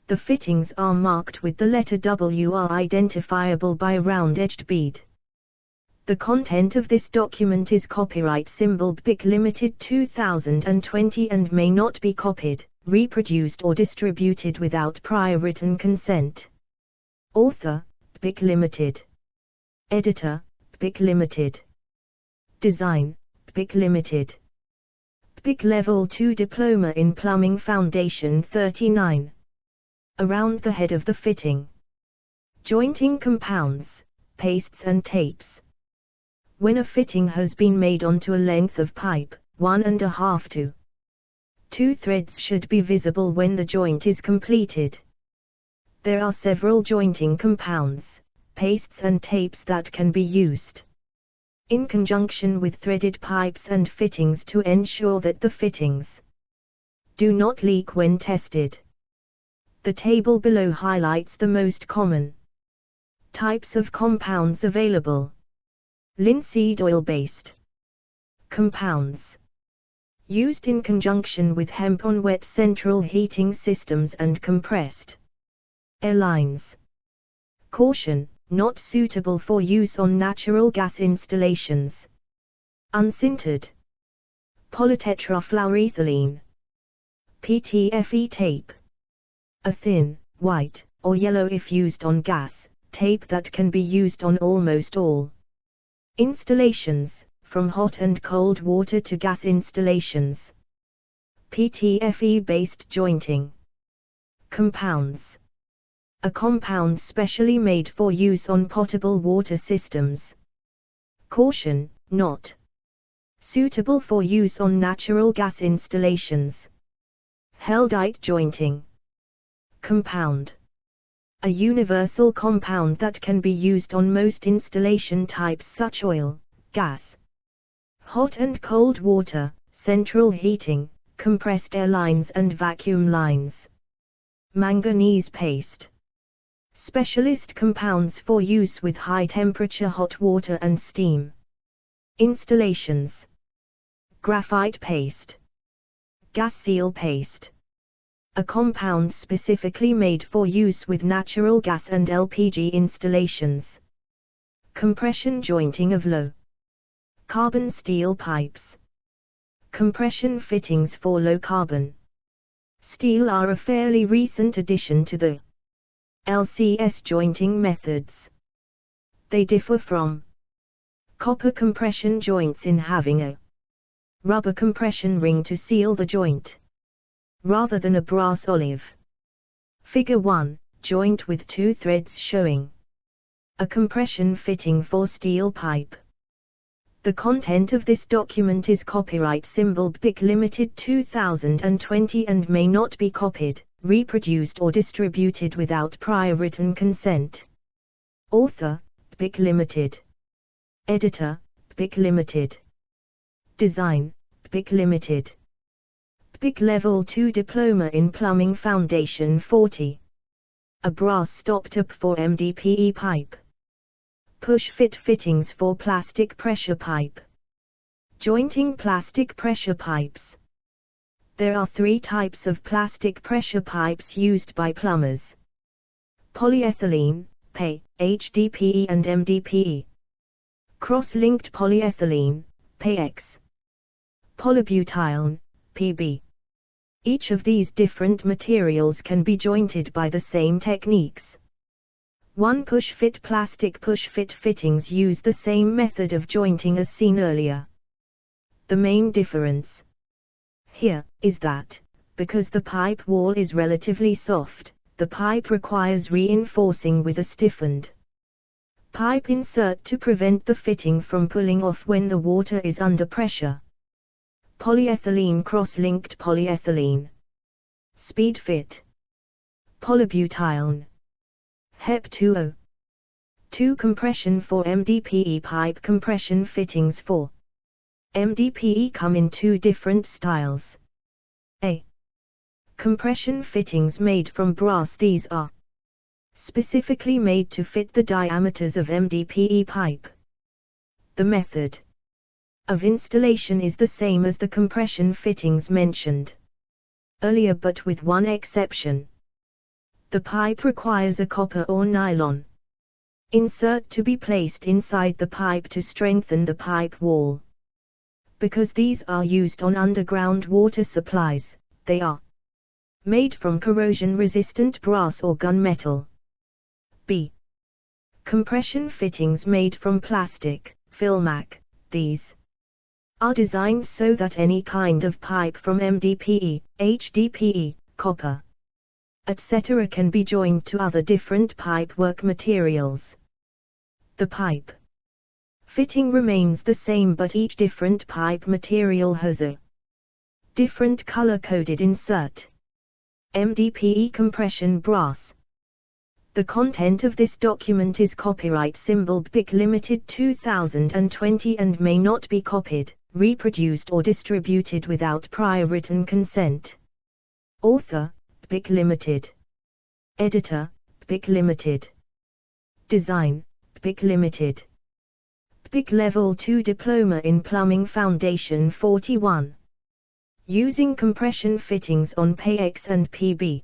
The fittings are marked with the letter W, are identifiable by a round-edged bead. The content of this document is copyright symbol BIC Limited 2020 and may not be copied, reproduced or distributed without prior written consent. Author, BIC Limited. Editor, BIC Limited. Design, BIC Limited. BIC Level 2 Diploma in Plumbing Foundation 39. Around the head of the fitting. Jointing compounds, pastes and tapes. When a fitting has been made onto a length of pipe, 1.5 to 2 threads should be visible when the joint is completed. There are several jointing compounds, pastes and tapes that can be used in conjunction with threaded pipes and fittings to ensure that the fittings do not leak when tested. The table below highlights the most common types of compounds available. Linseed oil-based compounds used in conjunction with hemp on wet central heating systems and compressed air lines. Caution, not suitable for use on natural gas installations. Unsintered polytetrafluoroethylene PTFE tape. A thin, white, or yellow if used on gas, tape that can be used on almost all installations, from hot and cold water to gas installations. PTFE-based jointing compounds. A compound specially made for use on potable water systems. Caution, not suitable for use on natural gas installations. Haldite jointing compound. A universal compound that can be used on most installation types such oil, gas, hot and cold water, central heating, compressed air lines and vacuum lines. Manganese paste. Specialist compounds for use with high-temperature hot water and steam. Installations. Graphite paste. Gas seal paste. A compound specifically made for use with natural gas and LPG installations. Compression jointing of low carbon steel pipes. Compression fittings for low carbon steel are a fairly recent addition to the LCS jointing methods. They differ from copper compression joints in having a rubber compression ring to seal the joint, rather than a brass olive. Figure 1, joint with 2 threads showing a compression fitting for steel pipe. The content of this document is copyright symbol BIC Limited 2020 and may not be copied, reproduced or distributed without prior written consent. Author, BIC Limited. Editor, BIC Limited. Design, BIC Limited. BIC Level 2 Diploma in Plumbing Foundation 40. A brass stop-top for MDPE pipe. Push-fit fittings for plastic pressure pipe. Jointing plastic pressure pipes. There are 3 types of plastic pressure pipes used by plumbers. Polyethylene, PE, HDPE and MDPE. Cross-linked polyethylene, PX. Polybutylene, PB. Each of these different materials can be jointed by the same techniques. 1 push-fit plastic push-fit fittings use the same method of jointing as seen earlier. The main difference here is that, because the pipe wall is relatively soft, the pipe requires reinforcing with a stiffened pipe insert to prevent the fitting from pulling off when the water is under pressure. Polyethylene cross-linked polyethylene. Speed fit. Polybutylene. HEP 2 compression for MDPE pipe compression fittings for MDPE come in 2 different styles. A. Compression fittings made from brass. These are specifically made to fit the diameters of MDPE pipe. The method of installation is the same as the compression fittings mentioned earlier, but with one exception. The pipe requires a copper or nylon insert to be placed inside the pipe to strengthen the pipe wall. Because these are used on underground water supplies, they are made from corrosion-resistant brass or gunmetal. B. Compression fittings made from plastic, Filmac. These are designed so that any kind of pipe from MDPE, HDPE, copper, etc. can be joined to other different pipework materials. The pipe fitting remains the same, but each different pipe material has a different color-coded insert. MDPE compression brass. The content of this document is copyright symbol BIC Limited 2020 and may not be copied, reproduced or distributed without prior written consent. Author, BIC Limited. Editor, BIC Limited. Design, BIC Limited. BIC Level 2 Diploma in Plumbing Foundation 41. Using compression fittings on PX and PB.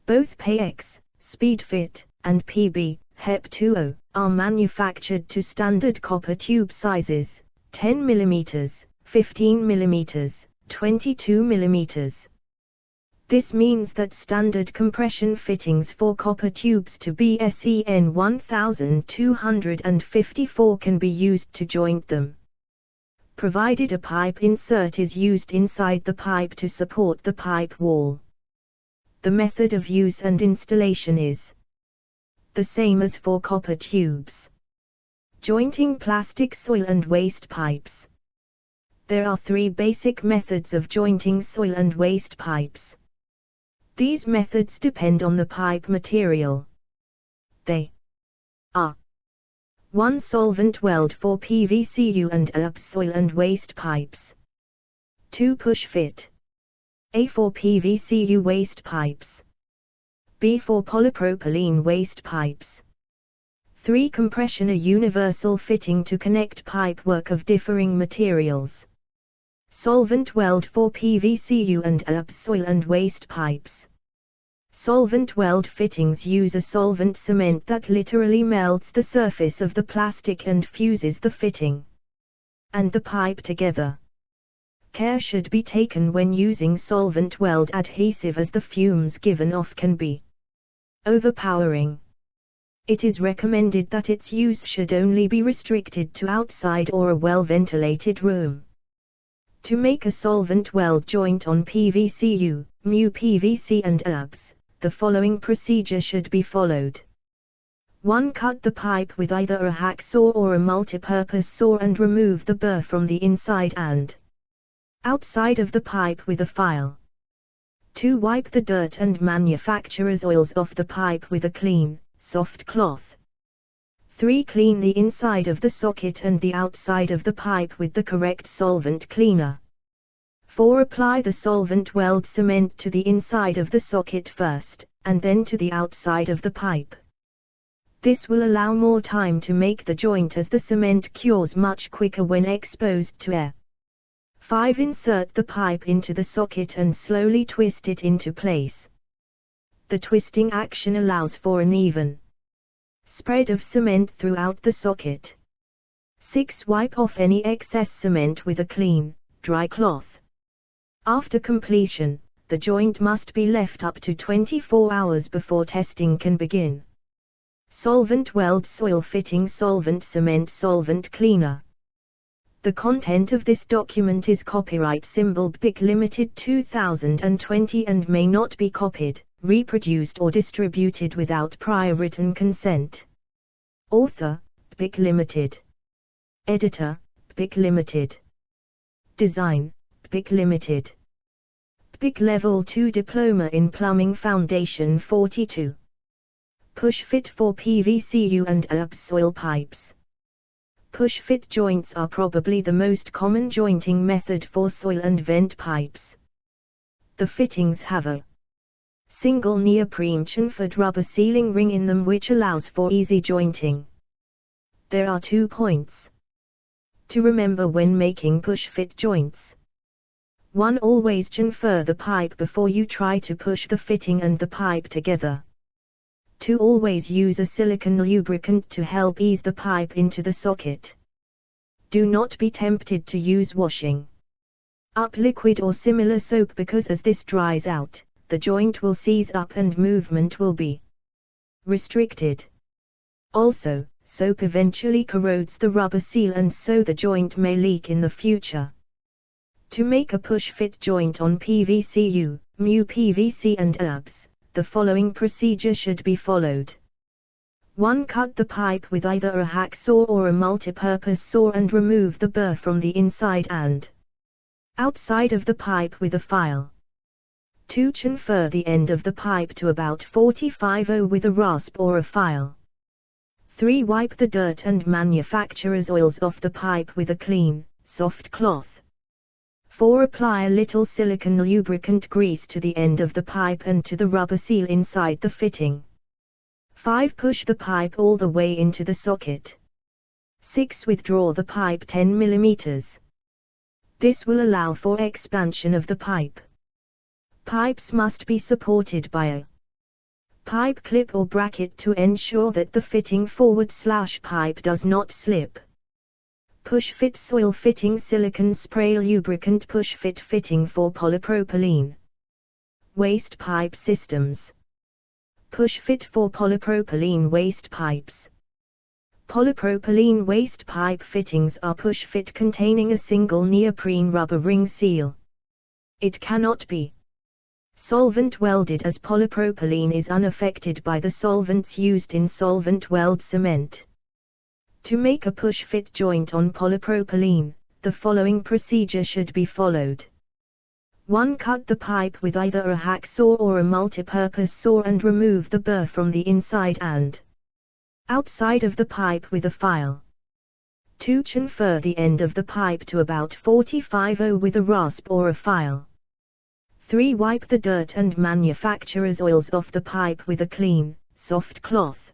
Both PX, Speed Fit, and PB, HEP 2, are manufactured to standard copper tube sizes, 10 mm, 15 mm, 22 mm. This means that standard compression fittings for copper tubes to BSEN 1254 can be used to joint them, provided a pipe insert is used inside the pipe to support the pipe wall. The method of use and installation is the same as for copper tubes. Jointing plastic soil and waste pipes. There are 3 basic methods of jointing soil and waste pipes. These methods depend on the pipe material. They are 1. Solvent weld for PVCU and ERPS soil and waste pipes. 2. Push fit. A for PVCU waste pipes. B. For polypropylene waste pipes. 3. Compression, a universal fitting to connect pipework of differing materials. Solvent weld for PVCU and ABS soil and waste pipes. Solvent weld fittings use a solvent cement that literally melts the surface of the plastic and fuses the fitting and the pipe together. Care should be taken when using solvent weld adhesive, as the fumes given off can be overpowering. It is recommended that its use should only be restricted to outside or a well-ventilated room. To make a solvent weld joint on PVCU, mu PVC and ABS, the following procedure should be followed. 1. Cut the pipe with either a hacksaw or a multipurpose saw and remove the burr from the inside and outside of the pipe with a file. 2. Wipe the dirt and manufacturer's oils off the pipe with a clean, soft cloth. 3. Clean the inside of the socket and the outside of the pipe with the correct solvent cleaner. 4. Apply the solvent weld cement to the inside of the socket first, and then to the outside of the pipe. This will allow more time to make the joint, as the cement cures much quicker when exposed to air. 5. Insert the pipe into the socket and slowly twist it into place. The twisting action allows for an even spread of cement throughout the socket. 6. Wipe off any excess cement with a clean, dry cloth. After completion, the joint must be left up to 24 hours before testing can begin. Solvent weld soil fitting solvent cement solvent cleaner. The content of this document is copyright symbol BIC Limited 2020 and may not be copied, reproduced or distributed without prior written consent. Author, BIC Limited. Editor, BIC Limited. Design, BIC Limited. BIC Level 2 Diploma in Plumbing Foundation 42. Push fit for PVCU and ABS soil pipes. Push fit joints are probably the most common jointing method for soil and vent pipes. The fittings have a single neoprene chamfered rubber sealing ring in them, which allows for easy jointing. There are 2 points to remember when making push fit joints. 1. Always chamfer the pipe before you try to push the fitting and the pipe together. 2. Always use a silicone lubricant to help ease the pipe into the socket. Do not be tempted to use washing up liquid or similar soap, because as this dries out, the joint will seize up and movement will be restricted. Also, soap eventually corrodes the rubber seal and so the joint may leak in the future. To make a push-fit joint on PVCU, mu PVC and ABS, the following procedure should be followed. 1. Cut the pipe with either a hacksaw or a multipurpose saw and remove the burr from the inside and outside of the pipe with a file. 2. Chamfer the end of the pipe to about 45°, with a rasp or a file. 3. Wipe the dirt and manufacturer's oils off the pipe with a clean, soft cloth. 4. Apply a little silicone lubricant grease to the end of the pipe and to the rubber seal inside the fitting. 5. Push the pipe all the way into the socket. 6. Withdraw the pipe 10 mm. This will allow for expansion of the pipe. Pipes must be supported by a pipe clip or bracket to ensure that the fitting /pipe does not slip. Push fit soil fitting silicone spray lubricant push fit fitting for polypropylene waste pipe systems. Push fit for polypropylene waste pipes. Polypropylene waste pipe fittings are push fit containing a single neoprene rubber ring seal. It cannot be solvent welded, as polypropylene is unaffected by the solvents used in solvent weld cement. To make a push-fit joint on polypropylene, the following procedure should be followed. 1. Cut the pipe with either a hacksaw or a multipurpose saw and remove the burr from the inside and outside of the pipe with a file. 2. Chamfer the end of the pipe to about 45°, with a rasp or a file. 3. Wipe the dirt and manufacturer's oils off the pipe with a clean, soft cloth.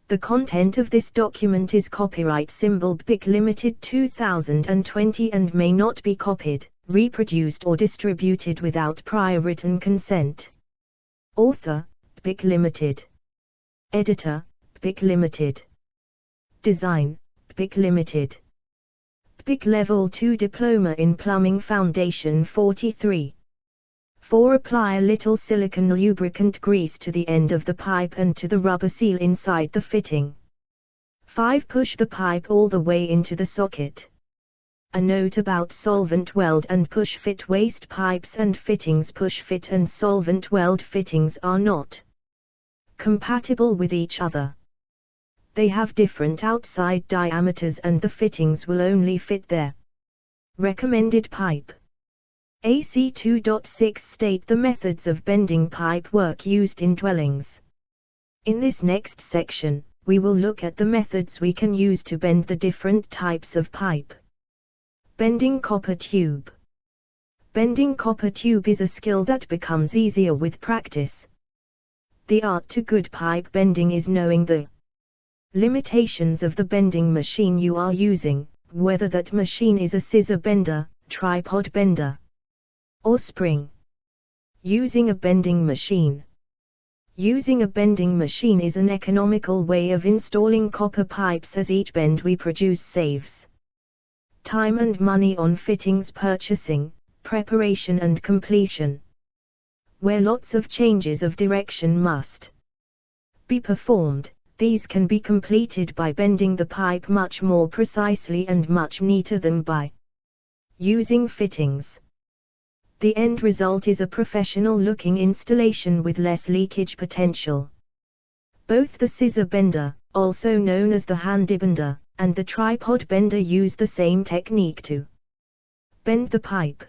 The content of this document is copyright symbol BIC Limited 2020 and may not be copied, reproduced or distributed without prior written consent. Author, BIC Limited. Editor, BIC Limited. Design, BIC Limited. BIC Level 2 Diploma in Plumbing Foundation 43. 4. Apply a little silicone lubricant grease to the end of the pipe and to the rubber seal inside the fitting. 5. Push the pipe all the way into the socket. A note about solvent weld and push fit: waste pipes and fittings push fit and solvent weld fittings are not compatible with each other. They have different outside diameters and the fittings will only fit their recommended pipe. AC 2.6 state the methods of bending pipe work used in dwellings. In this next section, we will look at the methods we can use to bend the different types of pipe. Bending copper tube. Bending copper tube is a skill that becomes easier with practice. The art to good pipe bending is knowing the limitations of the bending machine you are using, whether that machine is a scissor bender, tripod bender, or spring. Using a bending machine. Using a bending machine is an economical way of installing copper pipes, as each bend we produce saves time and money on fittings purchasing, preparation and completion. Where lots of changes of direction must be performed, these can be completed by bending the pipe much more precisely and much neater than by using fittings. The end result is a professional-looking installation with less leakage potential. Both the scissor bender, also known as the handy bender, and the tripod bender use the same technique to bend the pipe.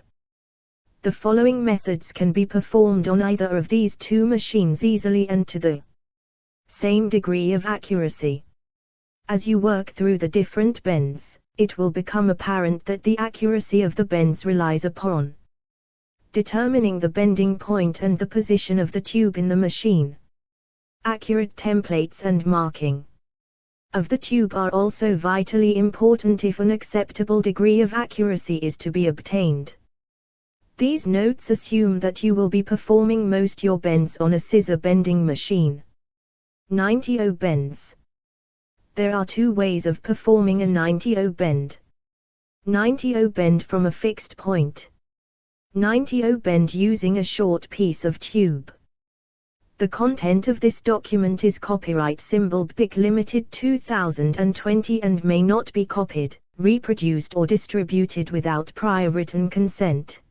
The following methods can be performed on either of these two machines easily and to the same degree of accuracy. As you work through the different bends, it will become apparent that the accuracy of the bends relies upon determining the bending point and the position of the tube in the machine. Accurate templates and marking of the tube are also vitally important if an acceptable degree of accuracy is to be obtained. These notes assume that you will be performing most your bends on a scissor bending machine. 90-0 bends. There are two ways of performing a 90-0 bend. 90-0 bend from a fixed point. 90-0 bend using a short piece of tube. The content of this document is copyright symbol BIC Limited 2020 and may not be copied, reproduced or distributed without prior written consent.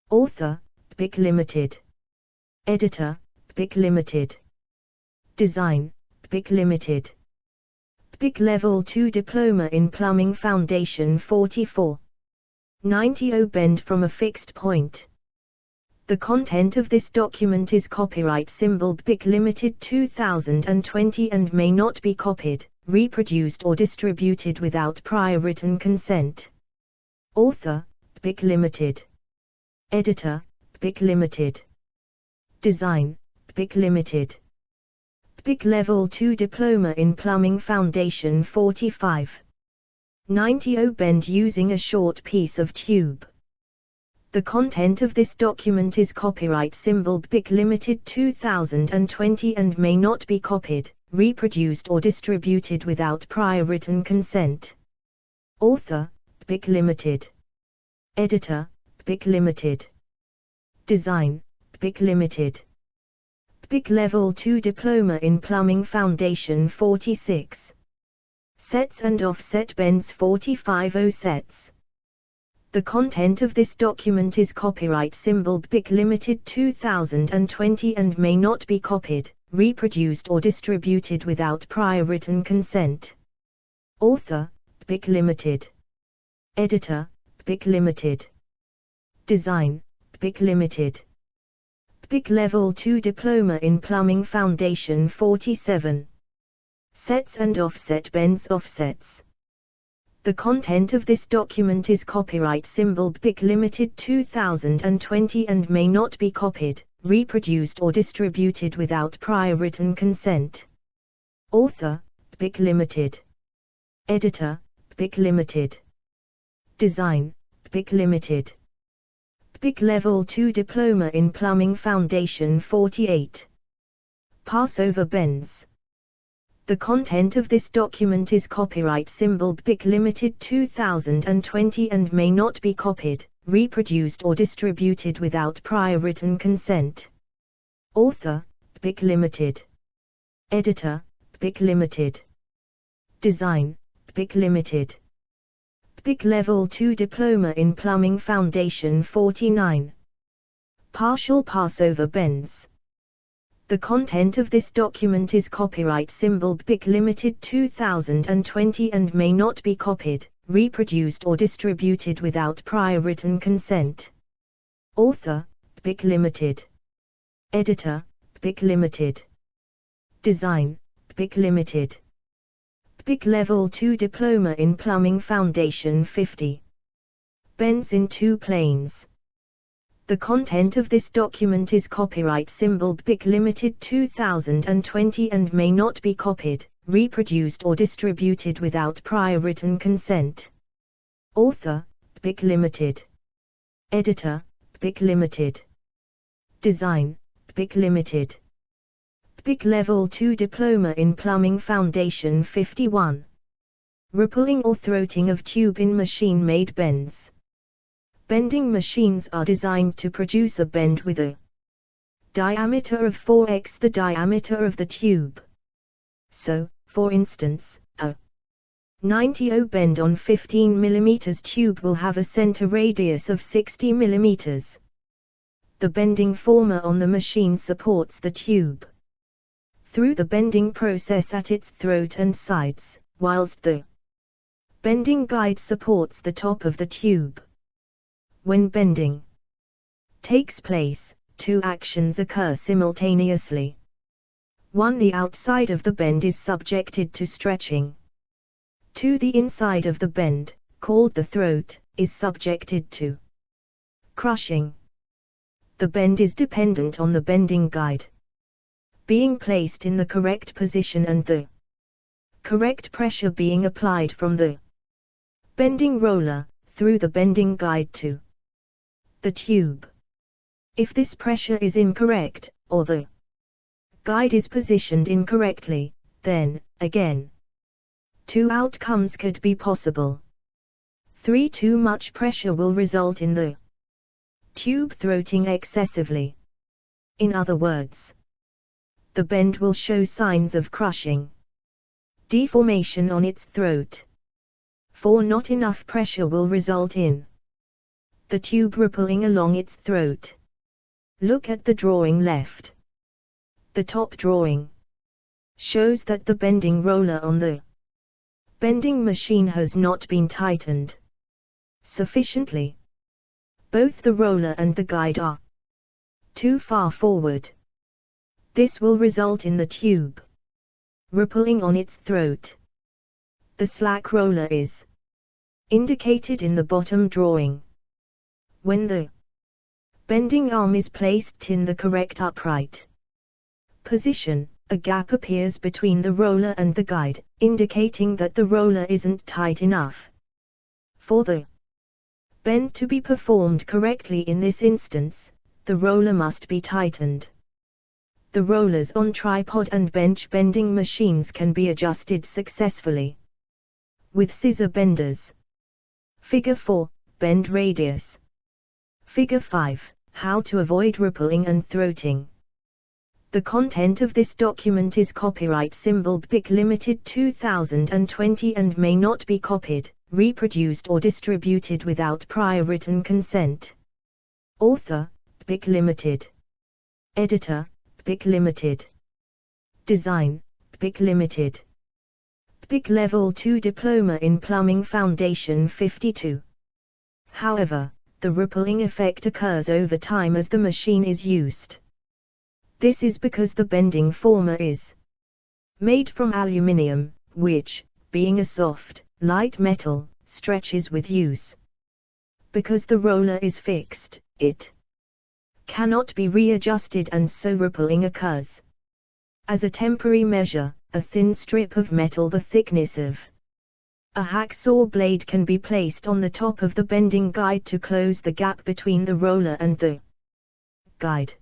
Author, BIC Limited. Editor, BIC Limited. Design, BIC Limited. BIC Level 2 Diploma in Plumbing Foundation 44. 90-0 bend from a fixed point. The content of this document is copyright symbol BIC Limited 2020 and may not be copied, reproduced or distributed without prior written consent. Author, BIC Limited. Editor, BIC Limited. Design, BIC Limited. BIC Level 2 Diploma in Plumbing Foundation 45. 90-0 bend using a short piece of tube. The content of this document is copyright symbol BIC Limited 2020 and may not be copied, reproduced or distributed without prior written consent. Author, BIC Limited. Editor, BIC Limited. Design, BIC Limited. BIC Level 2 Diploma in Plumbing Foundation 46. Sets and offset bends 45-0 sets. The content of this document is copyright symbol BIC Limited 2020 and may not be copied, reproduced or distributed without prior written consent. Author, BIC Limited. Editor, BIC Limited. Design, BIC Limited. BIC Level 2 Diploma in Plumbing Foundation 47. Sets and offset bends offsets. The content of this document is copyright symbol BIC Limited 2020 and may not be copied, reproduced or distributed without prior written consent. Author, BIC Limited. Editor, BIC Limited. Design, BIC Limited. BIC Level 2 Diploma in Plumbing Foundation 48. Passover bends. The content of this document is copyright symbol BIC Limited 2020 and may not be copied, reproduced or distributed without prior written consent. Author, BIC Limited. Editor, BIC Limited. Design, BIC Limited. BIC Level 2 Diploma in Plumbing Foundation 49. Partial Passover bends. The content of this document is copyright symbol BIC Limited 2020 and may not be copied, reproduced or distributed without prior written consent. Author, BIC Limited. Editor, BIC Limited. Design, BIC Limited. BIC Level 2 Diploma in Plumbing Foundation 50. Bends in two planes. The content of this document is copyright symbol BIC Limited 2020 and may not be copied, reproduced or distributed without prior written consent. Author, BIC Limited. Editor, BIC Limited. Design, BIC Limited. BIC Level 2 Diploma in Plumbing Foundation 51. Rippling or throating of tube in machine-made bends. Bending machines are designed to produce a bend with a diameter of 4x the diameter of the tube. So, for instance, a 90 bend on 15 mm tube will have a center radius of 60 mm. The bending former on the machine supports the tube through the bending process at its throat and sides, whilst the bending guide supports the top of the tube. When bending takes place, two actions occur simultaneously. 1. The outside of the bend is subjected to stretching. 2. The inside of the bend, called the throat, is subjected to crushing. The bend is dependent on the bending guide being placed in the correct position and the correct pressure being applied from the bending roller, through the bending guide to the tube. If this pressure is incorrect, or the guide is positioned incorrectly, then, again, two outcomes could be possible. 3. Too much pressure will result in the tube throating excessively. In other words, the bend will show signs of crushing, deformation on its throat. 4. Not enough pressure will result in the tube rippling along its throat. Look at the drawing left. The top drawing shows that the bending roller on the bending machine has not been tightened sufficiently. Both the roller and the guide are too far forward. This will result in the tube rippling on its throat. The slack roller is indicated in the bottom drawing. When the bending arm is placed in the correct upright position, a gap appears between the roller and the guide, indicating that the roller isn't tight enough. For the bend to be performed correctly in this instance, the roller must be tightened. The rollers on tripod and bench bending machines can be adjusted successfully with scissor benders. Figure 4, Bend Radius. Figure 5, How to avoid rippling and throating. The content of this document is copyright symbol BIC Limited 2020 and may not be copied, reproduced or distributed without prior written consent. Author, BIC Limited. Editor, BIC Limited. Design, BIC Limited. BIC Level 2 Diploma in Plumbing Foundation 52. However, the rippling effect occurs over time as the machine is used. This is because the bending former is made from aluminium, which, being a soft, light metal, stretches with use. Because the roller is fixed, it cannot be readjusted and so rippling occurs. As a temporary measure, a thin strip of metal the thickness of a hacksaw blade can be placed on the top of the bending guide to close the gap between the roller and the guide.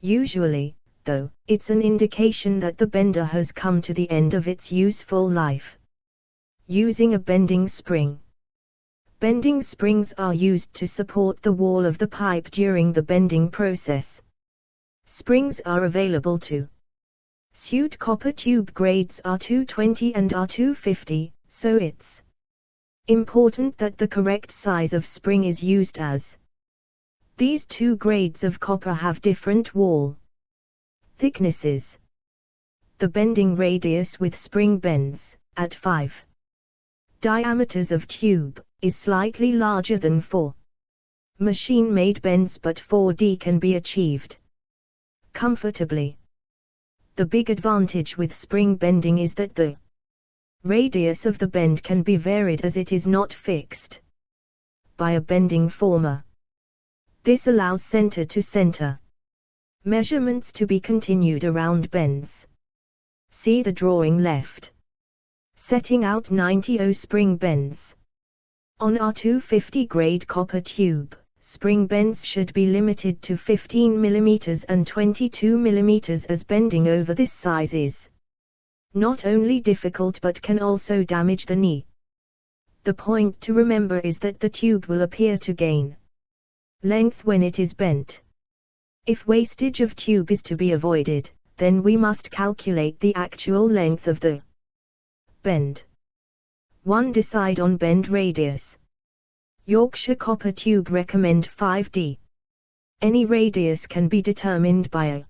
Usually, though, it's an indication that the bender has come to the end of its useful life. Using a bending spring. Bending springs are used to support the wall of the pipe during the bending process. Springs are available to suit copper tube grades R220 and R250, so it's important that the correct size of spring is used, as these two grades of copper have different wall thicknesses. The bending radius with spring bends, at 5 diameters of tube, is slightly larger than for machine-made bends, but 4D can be achieved comfortably. The big advantage with spring bending is that the radius of the bend can be varied, as it is not fixed by a bending former. This allows center-to-center measurements to be continued around bends. See the drawing left. Setting out 90 spring bends. On R250 grade copper tube, spring bends should be limited to 15 mm and 22 mm, as bending over this size is not only difficult but can also damage the knee. The point to remember is that the tube will appear to gain length when it is bent. If wastage of tube is to be avoided, then we must calculate the actual length of the bend. 1. Decide on bend radius. Yorkshire Copper Tube recommend 5D. Any radius can be determined by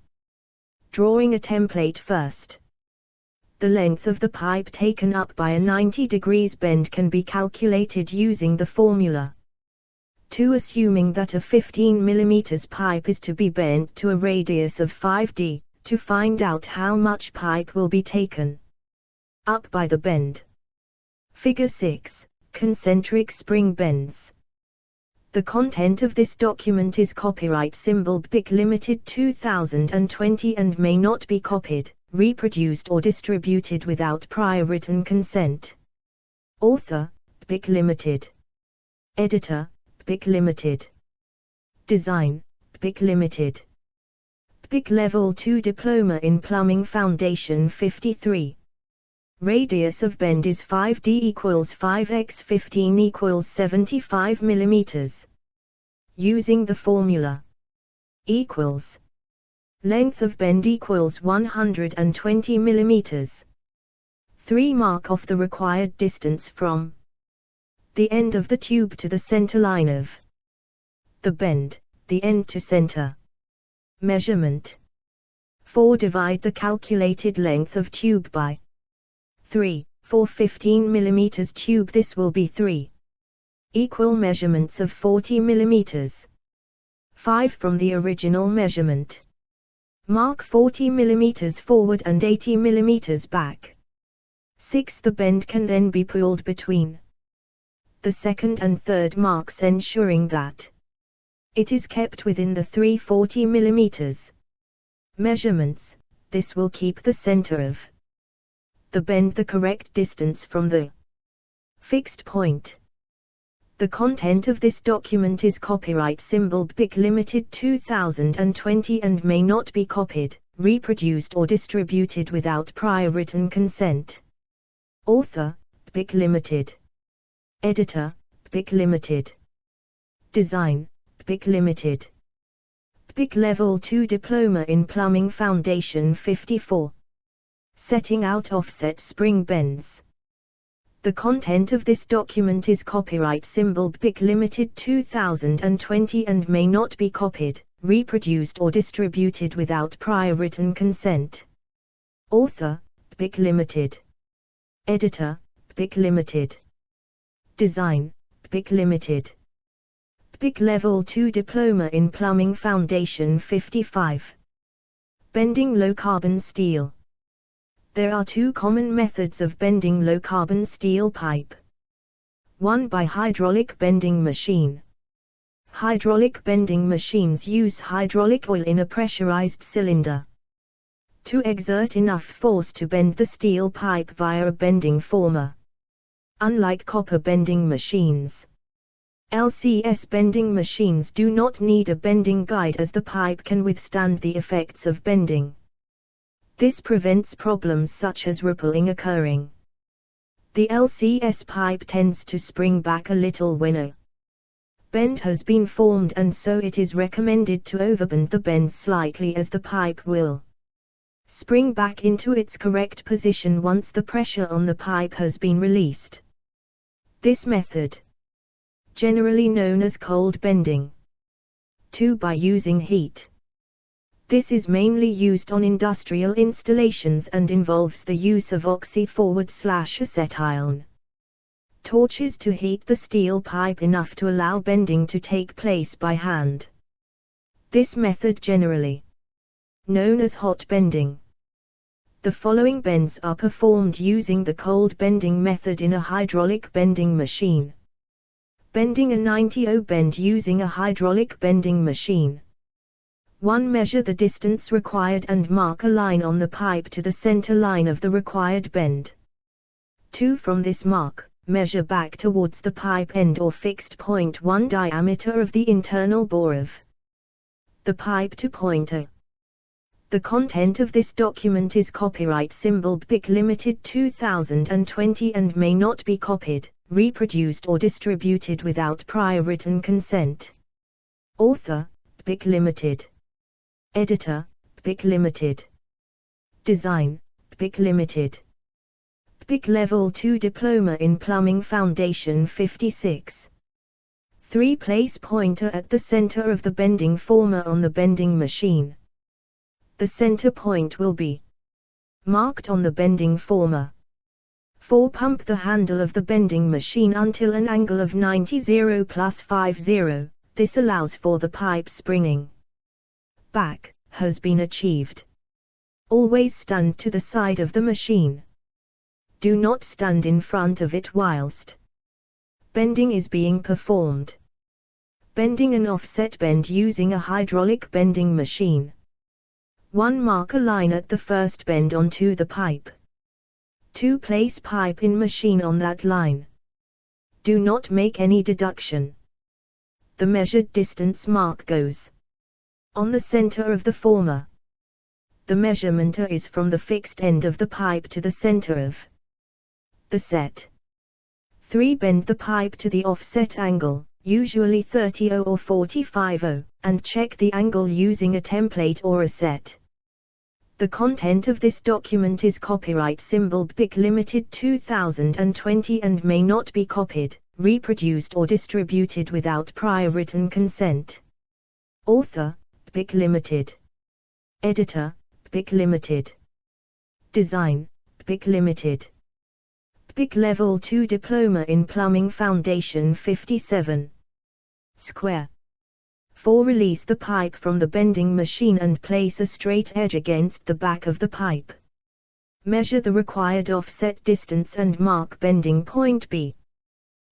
drawing a template first. The length of the pipe taken up by a 90 degrees bend can be calculated using the formula. 2. Assuming that a 15 mm pipe is to be bent to a radius of 5D, to find out how much pipe will be taken up by the bend. Figure 6, Concentric Spring Bends. The content of this document is copyright symbol BIC Limited 2020 and may not be copied, reproduced or distributed without prior written consent. Author, BIC Limited. Editor, BIC Limited. Design, BIC Limited. BIC Level 2 Diploma in Plumbing Foundation 53. Radius of bend is 5D equals 5x15 equals 75 mm. Using the formula. Equals. Length of bend equals 120 mm. 3. Mark off the required distance from the end of the tube to the center line of the bend, the end to center measurement. 4. Divide the calculated length of tube by 3. For 15 mm tube this will be 3 equal measurements of 40 mm. 5. From the original measurement. Mark 40 mm forward and 80 mm back. 6. The bend can then be pulled between the second and third marks, ensuring that it is kept within the 340 mm measurements. This will keep the center of the bend the correct distance from the fixed point. The content of this document is copyright symbol BIC Limited 2020 and may not be copied, reproduced or distributed without prior written consent. Author, BIC Limited. Editor, BIC Limited. Design, BIC Limited. BIC Level 2 Diploma in Plumbing Foundation 54. Setting out offset spring bends. The content of this document is copyright symbol BIC Limited 2020 and may not be copied, reproduced or distributed without prior written consent. Author, BIC Limited. Editor, BIC Limited. Design, BIC Limited. BIC Level 2 Diploma in Plumbing Foundation 55. Bending low-carbon steel. There are two common methods of bending low-carbon steel pipe. 1 by hydraulic bending machine. Hydraulic bending machines use hydraulic oil in a pressurized cylinder to exert enough force to bend the steel pipe via a bending former. Unlike copper bending machines, LCS bending machines do not need a bending guide as the pipe can withstand the effects of bending. This prevents problems such as rippling occurring. The LCS pipe tends to spring back a little when a bend has been formed, and so it is recommended to overbend the bend slightly as the pipe will spring back into its correct position once the pressure on the pipe has been released. This method, generally known as cold bending. 2 by using heat. This is mainly used on industrial installations and involves the use of oxy-forward/acetyl torches to heat the steel pipe enough to allow bending to take place by hand. This method generally known as hot bending. The following bends are performed using the cold bending method in a hydraulic bending machine. Bending a 90° bend using a hydraulic bending machine. 1. Measure the distance required and mark a line on the pipe to the center line of the required bend. 2. From this mark, measure back towards the pipe end or fixed point 1 diameter of the internal bore of the pipe to point A. The content of this document is copyright symbol BIC Limited 2020 and may not be copied, reproduced or distributed without prior written consent. Author, BIC Limited. Editor, BIC Limited. Design, BIC Limited. BIC Level 2 Diploma in Plumbing Foundation 56. 3. Place pointer at the center of the bending former on the bending machine. The center point will be marked on the bending former. 4. Pump the handle of the bending machine until an angle of 90° plus 50. This allows for the pipe springing back, has been achieved. Always stand to the side of the machine. Do not stand in front of it whilst bending is being performed. Bending an offset bend using a hydraulic bending machine. 1. Mark a line at the first bend onto the pipe. 2. Place pipe in machine on that line. Do not make any deduction. The measured distance mark goes on the center of the former. The measurement is from the fixed end of the pipe to the center of the set. 3. Bend the pipe to the offset angle, usually 30° or 45°, and check the angle using a template or a set. The content of this document is copyright symbol BIC Limited 2020 and may not be copied, reproduced or distributed without prior written consent. Author, BIC Limited. Editor, BIC Limited. Design, BIC Limited. BIC Level 2 Diploma in Plumbing Foundation 57. Square. 4. Release the pipe from the bending machine and place a straight edge against the back of the pipe. Measure the required offset distance and mark bending point B.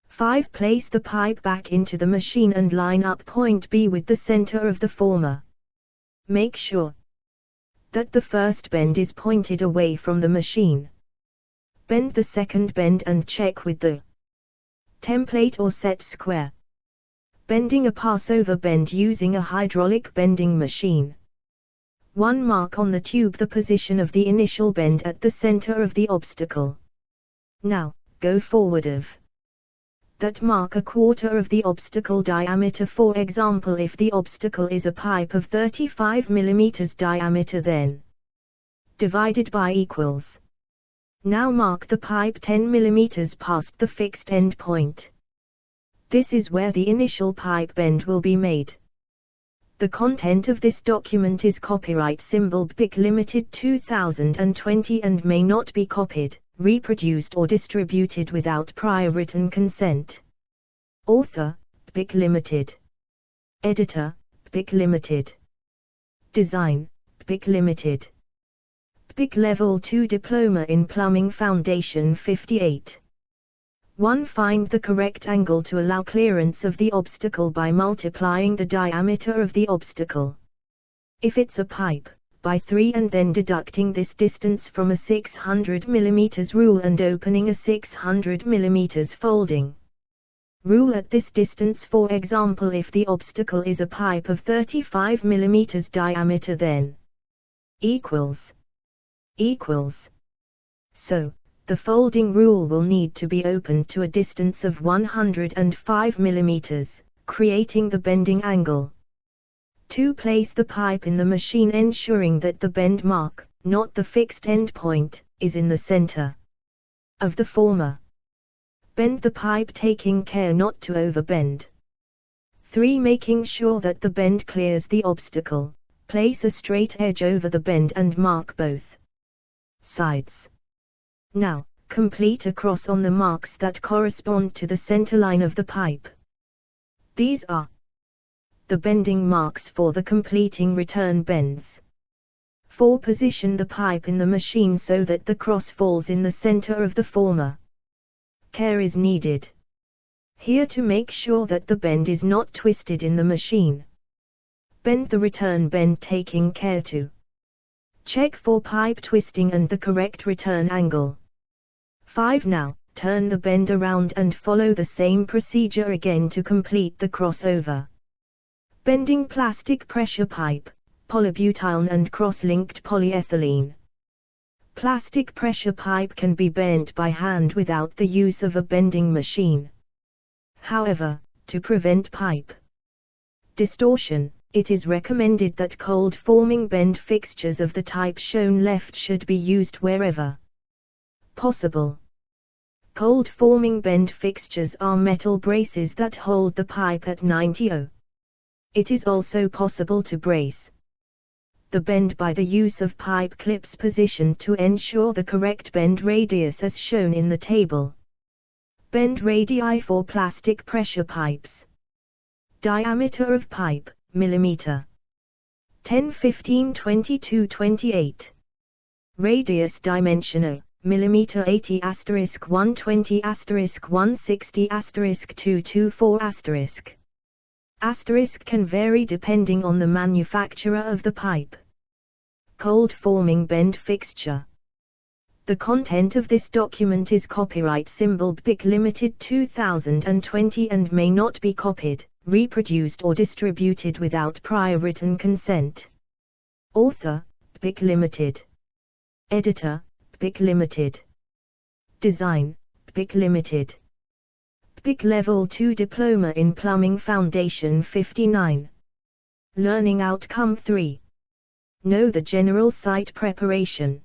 5. Place the pipe back into the machine and line up point B with the center of the former. Make sure that the first bend is pointed away from the machine. Bend the second bend and check with the template or set square. Bending a passover bend using a hydraulic bending machine. 1. Mark on the tube the position of the initial bend at the center of the obstacle. Now, go forward of that mark a quarter of the obstacle diameter. For example, if the obstacle is a pipe of 35 mm diameter, then divided by equals. Now mark the pipe 10 mm past the fixed end point. This is where the initial pipe bend will be made. The content of this document is copyright symbol BIC Limited 2020 and may not be copied, reproduced or distributed without prior written consent. Author, BIC Limited. Editor, BIC Limited. Design, BIC Limited. BIC Level 2 Diploma in Plumbing Foundation 58. 1. Find the correct angle to allow clearance of the obstacle by multiplying the diameter of the obstacle. If it's a pipe, by 3 and then deducting this distance from a 600 mm rule and opening a 600 mm folding rule at this distance. For example, if the obstacle is a pipe of 35 mm diameter, then equals. So, the folding rule will need to be opened to a distance of 105 mm, creating the bending angle. 2. Place the pipe in the machine, ensuring that the bend mark, not the fixed end point, is in the center of the former. Bend the pipe, taking care not to overbend. 3. Making sure that the bend clears the obstacle, place a straight edge over the bend and mark both sides. Now, complete a cross on the marks that correspond to the center line of the pipe. These are the bending marks for the completing return bends. 4. Position the pipe in the machine so that the cross falls in the center of the former. Care is needed here to make sure that the bend is not twisted in the machine. Bend the return bend, taking care to check for pipe twisting and the correct return angle. 5. Now, turn the bend around and follow the same procedure again to complete the crossover. Bending plastic pressure pipe, polybutylene and cross-linked polyethylene. Plastic pressure pipe can be bent by hand without the use of a bending machine. However, to prevent pipe distortion, it is recommended that cold forming bend fixtures of the type shown left should be used wherever possible. Cold forming bend fixtures are metal braces that hold the pipe at 90°. It is also possible to brace the bend by the use of pipe clips positioned to ensure the correct bend radius as shown in the table. Bend radii for plastic pressure pipes. Diameter of pipe, millimeter. 10, 15, 22, 28. Radius dimensional, millimeter 80 *, 120 * 160 * 224 *. Can vary depending on the manufacturer of the pipe. Cold forming bend fixture. The content of this document is copyright symbol BIC Limited 2020 and may not be copied, reproduced or distributed without prior written consent. Author, BIC Limited. Editor, BIC Limited. Design, BIC Limited. BIC Level 2 Diploma in Plumbing Foundation 59. Learning Outcome 3. Know the general site preparation.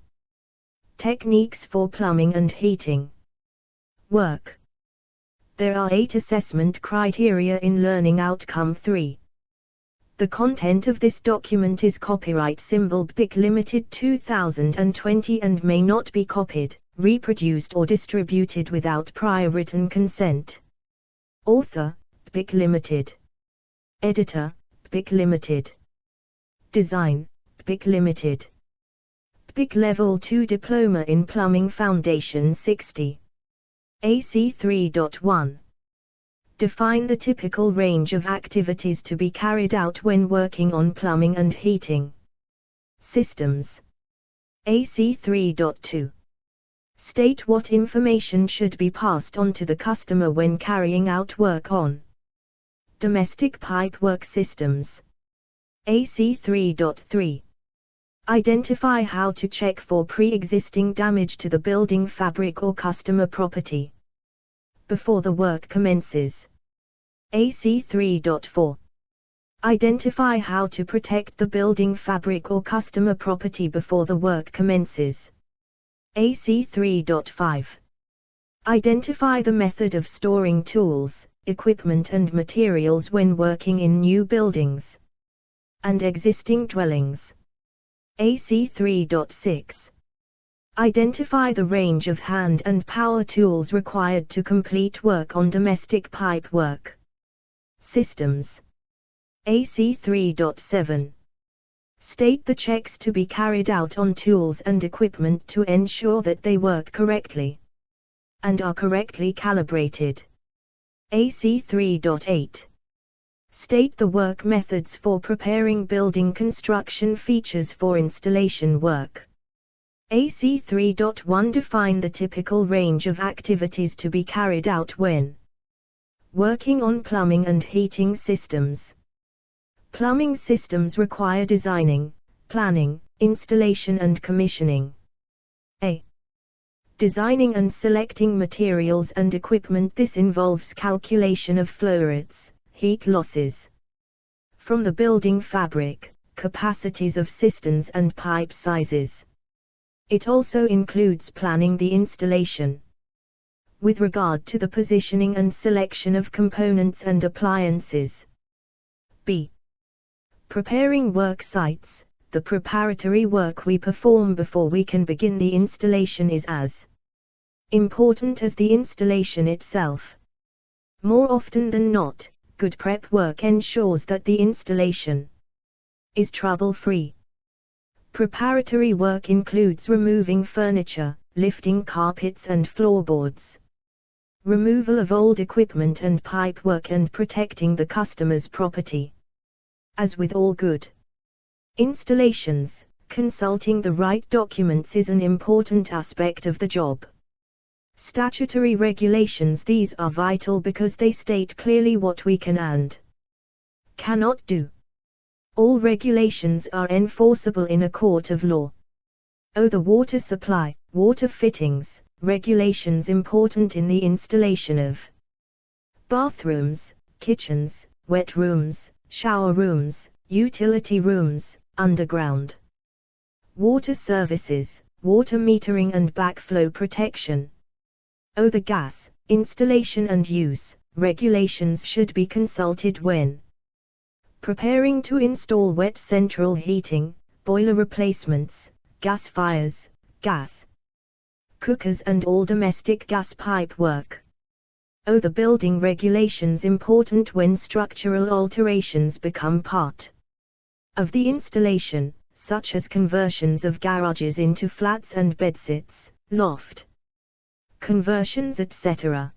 Techniques for plumbing and heating work. There are 8 assessment criteria in Learning Outcome 3. The content of this document is copyright symbol BIC Limited 2020 and may not be copied, reproduced or distributed without prior written consent. Author, BIC Limited. Editor, BIC Limited. Design, BIC Limited. BIC Level 2 Diploma in Plumbing Foundation 60. AC 3.1. Define the typical range of activities to be carried out when working on plumbing and heating systems. AC 3.2. State what information should be passed on to the customer when carrying out work on domestic pipework systems. AC 3.3. Identify how to check for pre-existing damage to the building fabric or customer property before the work commences. AC 3.4. Identify how to protect the building fabric or customer property before the work commences. AC 3.5. Identify the method of storing tools, equipment and materials when working in new buildings and existing dwellings. AC 3.6. Identify the range of hand and power tools required to complete work on domestic pipe work systems. AC 3.7. State the checks to be carried out on tools and equipment to ensure that they work correctly and are correctly calibrated. AC 3.8. State the work methods for preparing building construction features for installation work. AC 3.1. Define the typical range of activities to be carried out when working on plumbing and heating systems. Plumbing systems require designing, planning, installation and commissioning. A. Designing and selecting materials and equipment. This involves calculation of flow rates, heat losses from the building fabric, capacities of cisterns and pipe sizes. It also includes planning the installation with regard to the positioning and selection of components and appliances. B. Preparing work sites. The preparatory work we perform before we can begin the installation is as important as the installation itself. More often than not, good prep work ensures that the installation is trouble-free. Preparatory work includes removing furniture, lifting carpets and floorboards, removal of old equipment and pipe work, and protecting the customer's property. As with all good installations, consulting the right documents is an important aspect of the job. Statutory regulations. These are vital because they state clearly what we can and cannot do. All regulations are enforceable in a court of law. The water supply, water fittings, regulations important in the installation of bathrooms, kitchens, wet rooms, shower rooms, utility rooms, underground water services, water metering and backflow protection. The gas, installation and use, regulations should be consulted when preparing to install wet central heating, boiler replacements, gas fires, gas cookers and all domestic gas pipe work. The building regulations important when structural alterations become part of the installation, such as conversions of garages into flats and bedsits, loft conversions, etc.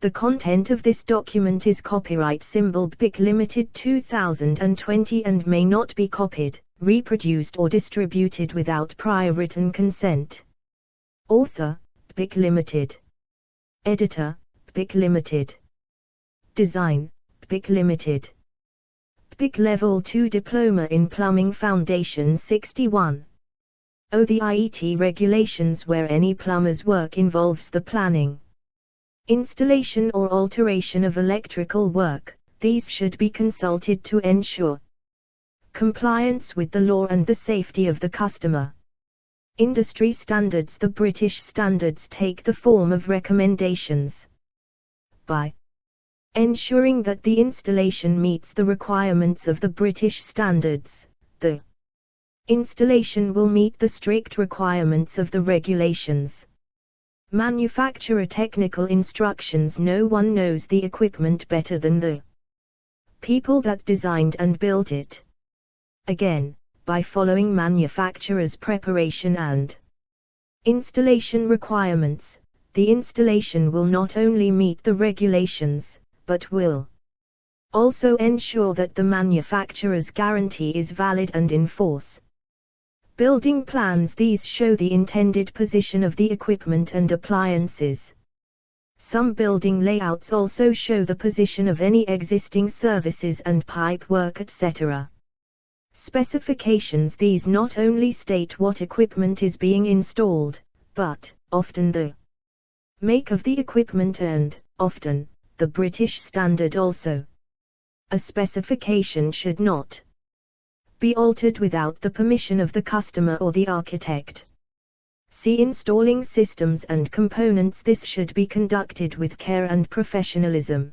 The content of this document is copyright symbol BIC Limited 2020 and may not be copied, reproduced or distributed without prior written consent. Author, BIC Limited. Editor, BIC Limited. Design, BIC Limited. BIC Level 2 Diploma in Plumbing Foundation 61. The IET regulations where any plumber's work involves the planning, installation or alteration of electrical work. These should be consulted to ensure compliance with the law and the safety of the customer. Industry standards. The British standards take the form of recommendations by ensuring that the installation meets the requirements of the British standards. The installation will meet the strict requirements of the regulations. Manufacturer technical instructions. No one knows the equipment better than the people that designed and built it. Again, by following manufacturer's preparation and installation requirements, the installation will not only meet the regulations, but will also ensure that the manufacturer's guarantee is valid and in force. Building plans. These show the intended position of the equipment and appliances. Some building layouts also show the position of any existing services and pipe work, etc. Specifications. These not only state what equipment is being installed, but often the make of the equipment and, often, the British standard also. A specification should not be altered without the permission of the customer or the architect. See installing systems and components. This should be conducted with care and professionalism.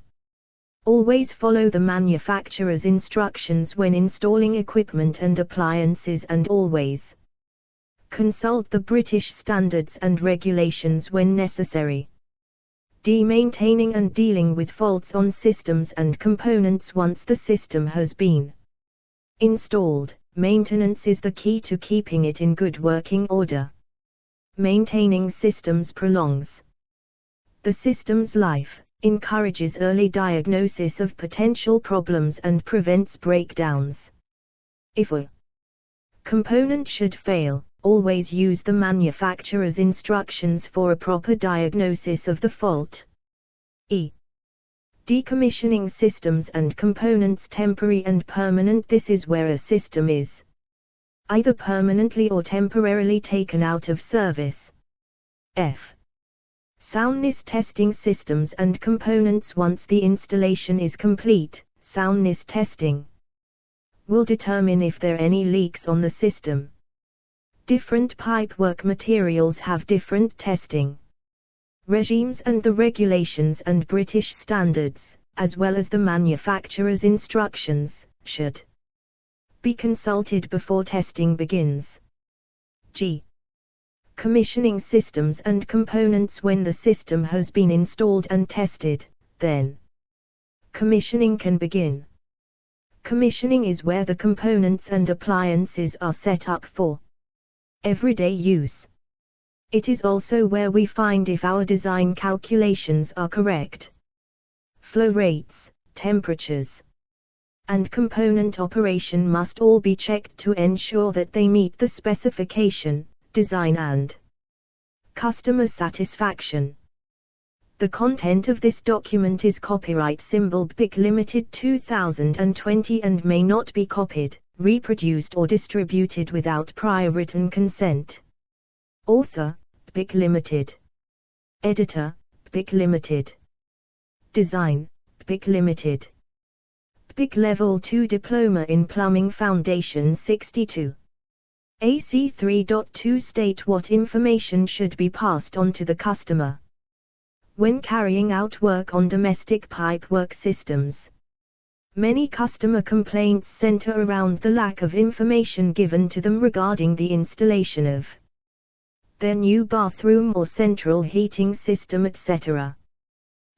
Always follow the manufacturer's instructions when installing equipment and appliances, and always consult the British standards and regulations when necessary. D. Maintaining and dealing with faults on systems and components. Once the system has been installed, maintenance is the key to keeping it in good working order. Maintaining systems prolongs The system's life encourages early diagnosis of potential problems and prevents breakdowns. If a component should fail, always use the manufacturer's instructions for a proper diagnosis of the fault. Decommissioning systems and components temporary and permanent. This is where a system is either permanently or temporarily taken out of service. Soundness testing systems and components. Once the installation is complete, soundness testing will determine if there are any leaks on the system. Different pipework materials have different testing regimes, and the regulations and British standards, as well as the manufacturer's instructions, should be consulted before testing begins. Commissioning systems and components. When the system has been installed and tested, then commissioning can begin. Commissioning is where the components and appliances are set up for everyday use. It is also where we find if our design calculations are correct. Flow rates, temperatures, and component operation must all be checked to ensure that they meet the specification, design and customer satisfaction. The content of this document is copyright symbol BIC Limited 2020 and may not be copied, reproduced or distributed without prior written consent. Author, BIC Limited. Editor, BIC Limited. Design, BIC Limited. BIC Level 2 Diploma in Plumbing Foundation 62. AC 3.2 state what information should be passed on to the customer when carrying out work on domestic pipework systems. Many customer complaints center around the lack of information given to them regarding the installation of their new bathroom or central heating system, etc.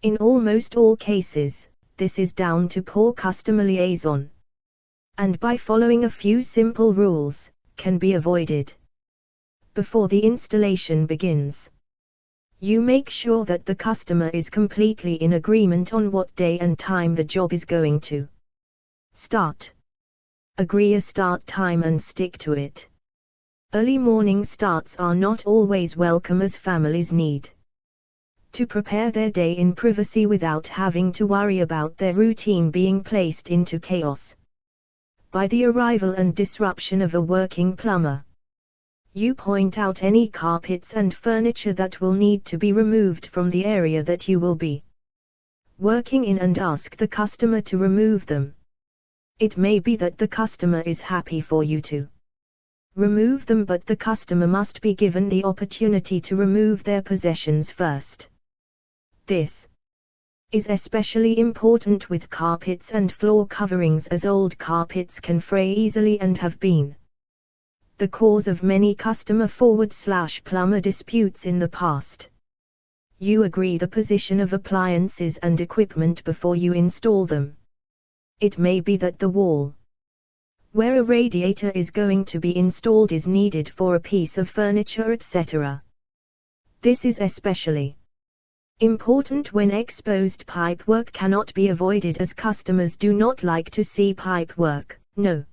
In almost all cases, this is down to poor customer liaison, and by following a few simple rules, can be avoided. Before the installation begins, you make sure that the customer is completely in agreement on what day and time the job is going to start. Agree a start time and stick to it. Early morning starts are not always welcome, as families need to prepare their day in privacy without having to worry about their routine being placed into chaos by the arrival and disruption of a working plumber. You point out any carpets and furniture that will need to be removed from the area that you will be working in and ask the customer to remove them. It may be that the customer is happy for you to remove them, but the customer must be given the opportunity to remove their possessions first. This is especially important with carpets and floor coverings, as old carpets can fray easily and have been the cause of many customer/plumber disputes in the past. You agree the position of appliances and equipment before you install them. It may be that the wall where a radiator is going to be installed is needed for a piece of furniture, etc. This is especially important when exposed pipework cannot be avoided, as customers do not like to see pipework, no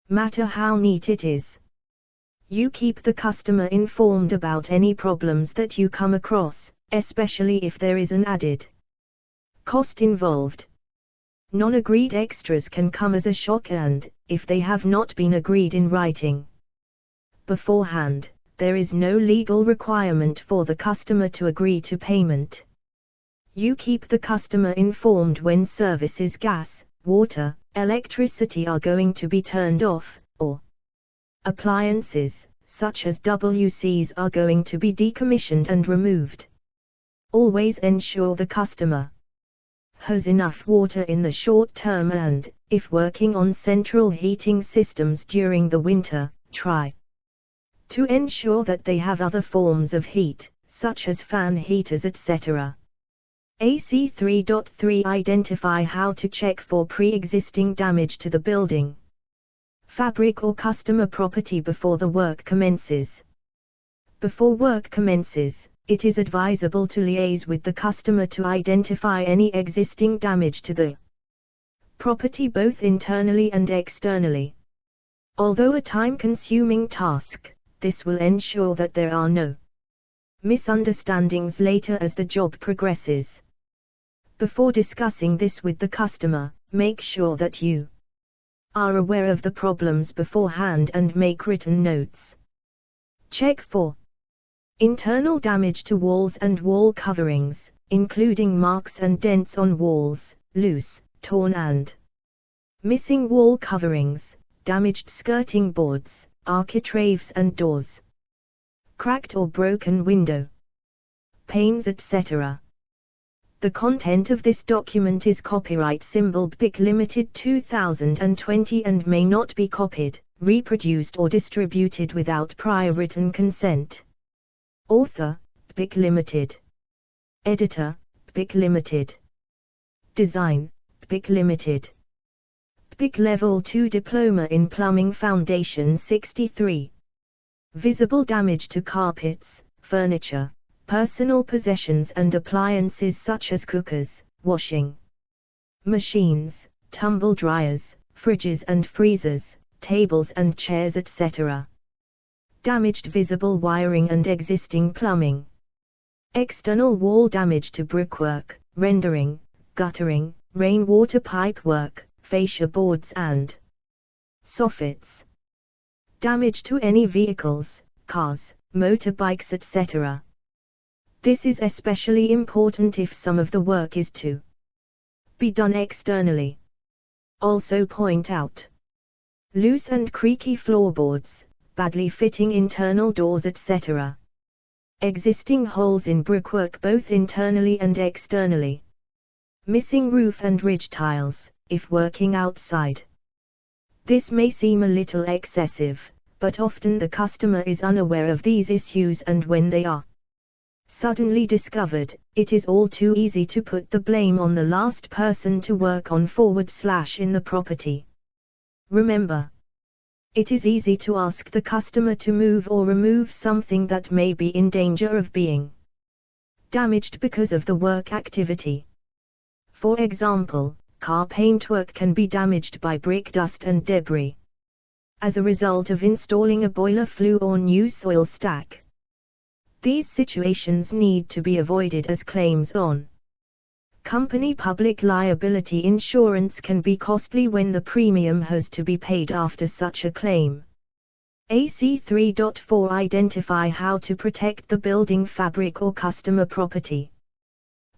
matter how neat it is. You keep the customer informed about any problems that you come across, especially if there is an added cost involved. Non-agreed extras can come as a shock, and, if they have not been agreed in writing beforehand, there is no legal requirement for the customer to agree to payment. You keep the customer informed when services, gas, water, electricity are going to be turned off, or appliances, such as WCs, are going to be decommissioned and removed. Always ensure the customer has enough water in the short term, and, if working on central heating systems during the winter, try to ensure that they have other forms of heat, such as fan heaters, etc. AC 3.3 Identify how to check for pre-existing damage to the building, fabric or customer property before the work commences. Before work commences, it is advisable to liaise with the customer to identify any existing damage to the property both internally and externally. Although a time-consuming task, this will ensure that there are no misunderstandings later as the job progresses. Before discussing this with the customer, make sure that you are aware of the problems beforehand and make written notes. Check for internal damage to walls and wall coverings, including marks and dents on walls, loose, torn and missing wall coverings, damaged skirting boards, architraves and doors, cracked or broken window panes, etc. The content of this document is copyright symbol BIC Limited 2020 and may not be copied, reproduced or distributed without prior written consent. Author, BIC Limited. Editor, BIC Limited. Design, BIC Limited. BIC Level 2 Diploma in Plumbing Foundation 63. Visible damage to carpets, furniture, personal possessions and appliances such as cookers, washing machines, tumble dryers, fridges and freezers, tables and chairs, etc. Damaged visible wiring and existing plumbing. External wall damage to brickwork, rendering, guttering, rainwater pipe work, fascia boards and soffits. Damage to any vehicles, cars, motorbikes, etc. This is especially important if some of the work is to be done externally. Also point out loose and creaky floorboards, badly fitting internal doors, etc. Existing holes in brickwork both internally and externally. Missing roof and ridge tiles, if working outside. This may seem a little excessive, but often the customer is unaware of these issues, and when they are suddenly discovered, it is all too easy to put the blame on the last person to work on / in the property. Remember, it is easy to ask the customer to move or remove something that may be in danger of being damaged because of the work activity. For example, car paintwork can be damaged by brick dust and debris as a result of installing a boiler flue or new soil stack. These situations need to be avoided as claims on company public liability insurance can be costly when the premium has to be paid after such a claim. AC 3.4 Identify how to protect the building fabric or customer property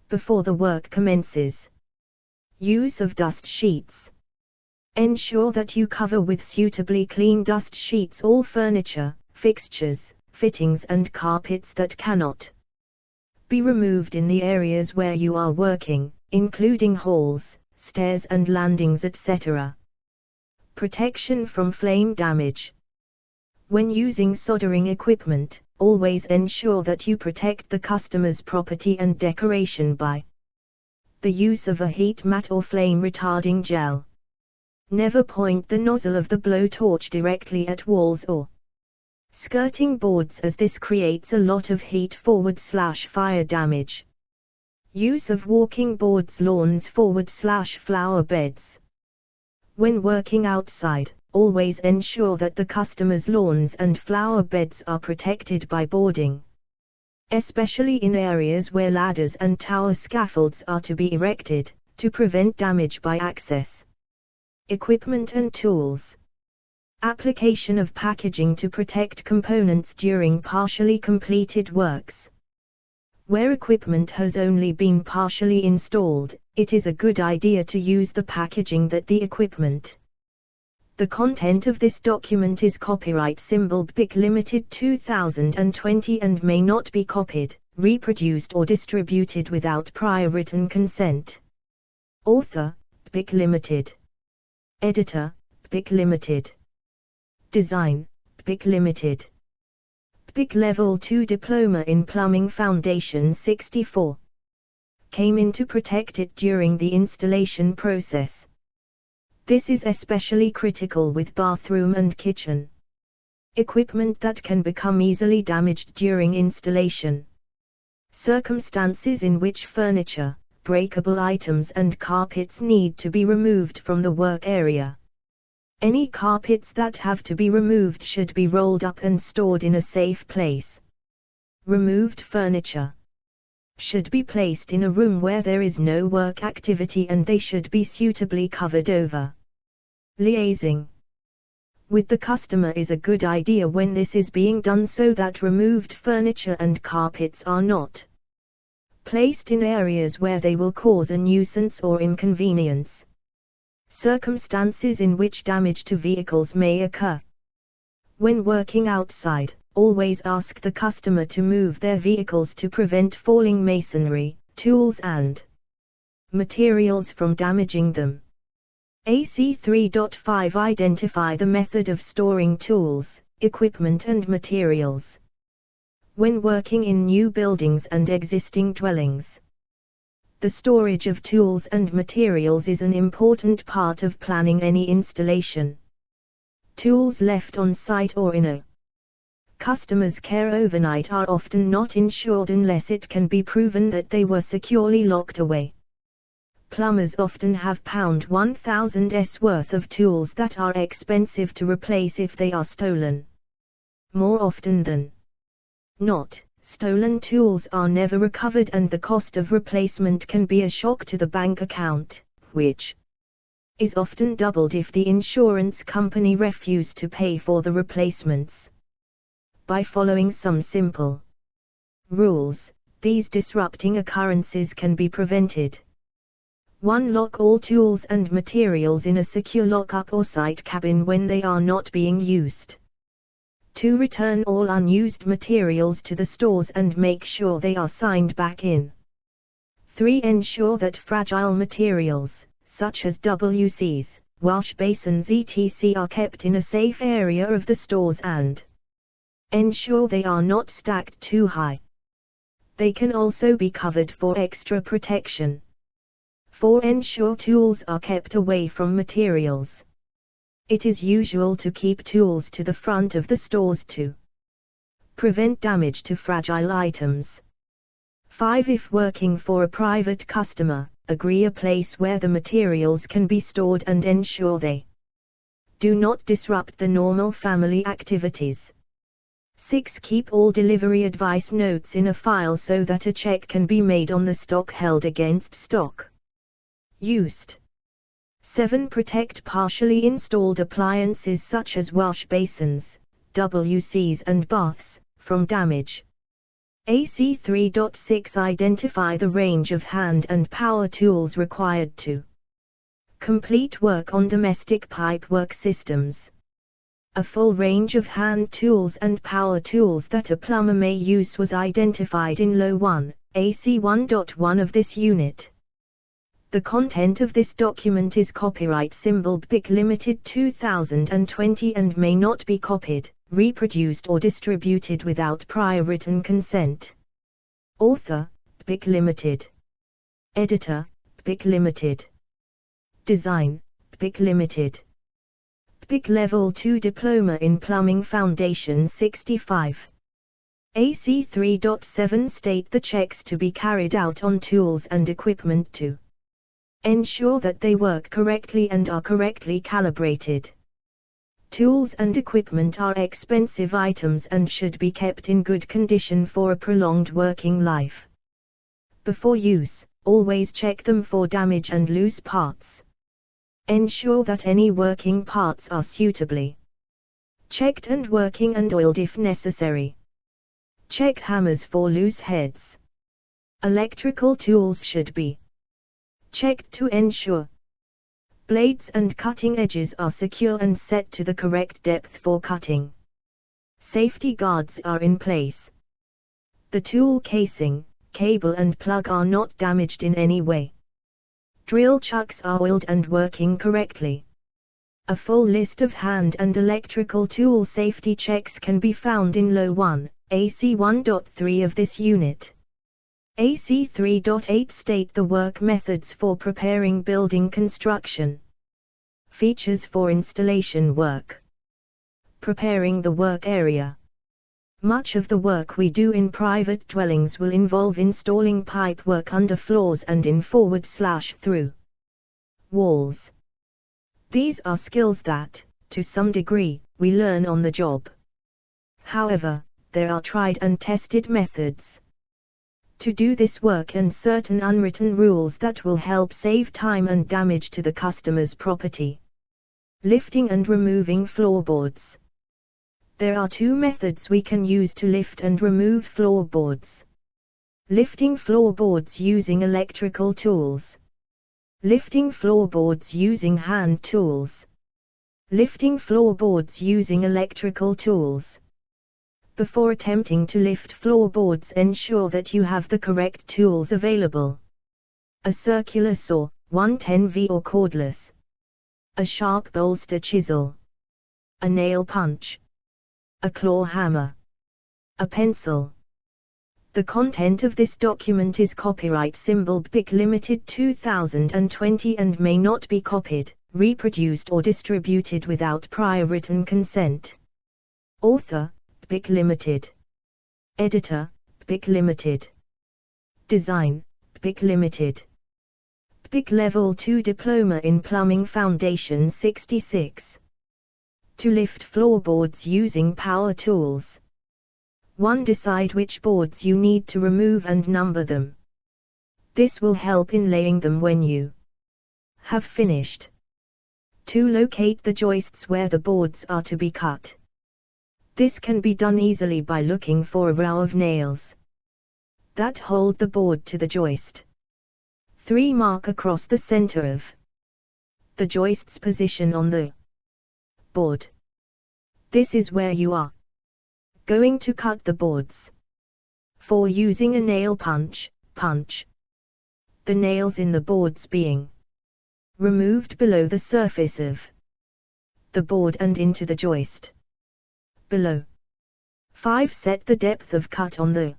before the work commences. Use of dust sheets. Ensure that you cover with suitably clean dust sheets all furniture, fixtures, fittings and carpets that cannot be removed in the areas where you are working, including halls, stairs and landings, etc. Protection from flame damage. When using soldering equipment, always ensure that you protect the customer's property and decoration by the use of a heat mat or flame-retarding gel. Never point the nozzle of the blowtorch directly at walls or skirting boards, as this creates a lot of heat / fire damage. Use of walking boards, lawns / flower beds. When working outside, always ensure that the customer's lawns and flower beds are protected by boarding, especially in areas where ladders and tower scaffolds are to be erected, to prevent damage by access. Equipment and tools. Application of packaging to protect components during partially completed works. Where equipment has only been partially installed, it is a good idea to use the packaging that the equipment. The content of this document is copyright symbol BIC Limited 2020 and may not be copied, reproduced or distributed without prior written consent. Author, BIC Limited. Editor, BIC Limited. Design, BIC Limited. BIC Level 2 Diploma in Plumbing Foundation 64. Came in to protect it during the installation process. This is especially critical with bathroom and kitchen equipment that can become easily damaged during installation. Circumstances in which furniture, breakable items and carpets need to be removed from the work area. Any carpets that have to be removed should be rolled up and stored in a safe place. Removed furniture should be placed in a room where there is no work activity and they should be suitably covered over. Liaising with the customer is a good idea when this is being done so that removed furniture and carpets are not placed in areas where they will cause a nuisance or inconvenience. Circumstances in which damage to vehicles may occur. When working outside, always ask the customer to move their vehicles to prevent falling masonry, tools and materials from damaging them. AC 3.5 Identify the method of storing tools, equipment and materials. When working in new buildings and existing dwellings, the storage of tools and materials is an important part of planning any installation. Tools left on site or in a customer's care overnight are often not insured unless it can be proven that they were securely locked away. Plumbers often have £1,000s worth of tools that are expensive to replace if they are stolen. More often than not, stolen tools are never recovered and the cost of replacement can be a shock to the bank account, which is often doubled if the insurance company refuses to pay for the replacements. By following some simple rules, these disrupting occurrences can be prevented. 1. Lock all tools and materials in a secure lockup or site cabin when they are not being used. 2. Return all unused materials to the stores and make sure they are signed back in. 3. Ensure that fragile materials, such as WCs, wash basins etc. are kept in a safe area of the stores and ensure they are not stacked too high. They can also be covered for extra protection. 4. Ensure tools are kept away from materials. It is usual to keep tools to the front of the stores to prevent damage to fragile items. 5. If working for a private customer, agree a place where the materials can be stored and ensure they do not disrupt the normal family activities. 6. Keep all delivery advice notes in a file so that a check can be made on the stock held against stock used. 7. Protect partially installed appliances such as wash basins, WCs and baths, from damage. AC 3.6 Identify the range of hand and power tools required to complete work on domestic pipework systems. A full range of hand tools and power tools that a plumber may use was identified in Law 1, AC 1.1 of this unit. The content of this document is copyright symbol BIC Limited 2020 and may not be copied, reproduced or distributed without prior written consent. Author, BIC Limited. Editor, BIC Limited. Design, BIC Limited. BIC Level 2 Diploma in Plumbing Foundation 65. AC 3.7 State the checks to be carried out on tools and equipment to ensure that they work correctly and are correctly calibrated. Tools and equipment are expensive items and should be kept in good condition for a prolonged working life. Before use, always check them for damage and loose parts. Ensure that any working parts are suitably checked and working and oiled if necessary. Check hammers for loose heads. Electrical tools should be checked to ensure blades and cutting edges are secure and set to the correct depth for cutting. Safety guards are in place. The tool casing, cable and plug are not damaged in any way. Drill chucks are oiled and working correctly. A full list of hand and electrical tool safety checks can be found in Law 1, AC 1.3 of this unit. AC 3.8 State the work methods for preparing building construction. Features for installation work. Preparing the work area. Much of the work we do in private dwellings will involve installing pipework under floors and in /through walls. These are skills that, to some degree, we learn on the job. However, there are tried and tested methods to do this work and certain unwritten rules that will help save time and damage to the customer's property. Lifting and removing floorboards. There are two methods we can use to lift and remove floorboards. Lifting floorboards using electrical tools. Lifting floorboards using hand tools. Lifting floorboards using electrical tools. Before attempting to lift floorboards, ensure that you have the correct tools available. A circular saw, 110V or cordless. A sharp bolster chisel. A nail punch. A claw hammer. A pencil. The content of this document is copyright symbol BIC Limited 2020 and may not be copied, reproduced or distributed without prior written consent. Author, BIC Limited. Editor, BIC Limited. Design, BIC Limited. BIC Level 2 Diploma in Plumbing Foundation 66. To lift floorboards using power tools. 1. Decide which boards you need to remove and number them. This will help in laying them when you have finished. 2. Locate the joists where the boards are to be cut. This can be done easily by looking for a row of nails that hold the board to the joist. 3. Mark across the center of the joist's position on the board. This is where you are going to cut the boards. 4. Using a nail punch, punch the nails in the boards being removed below the surface of the board and into the joist below. 5. Set the depth of cut on the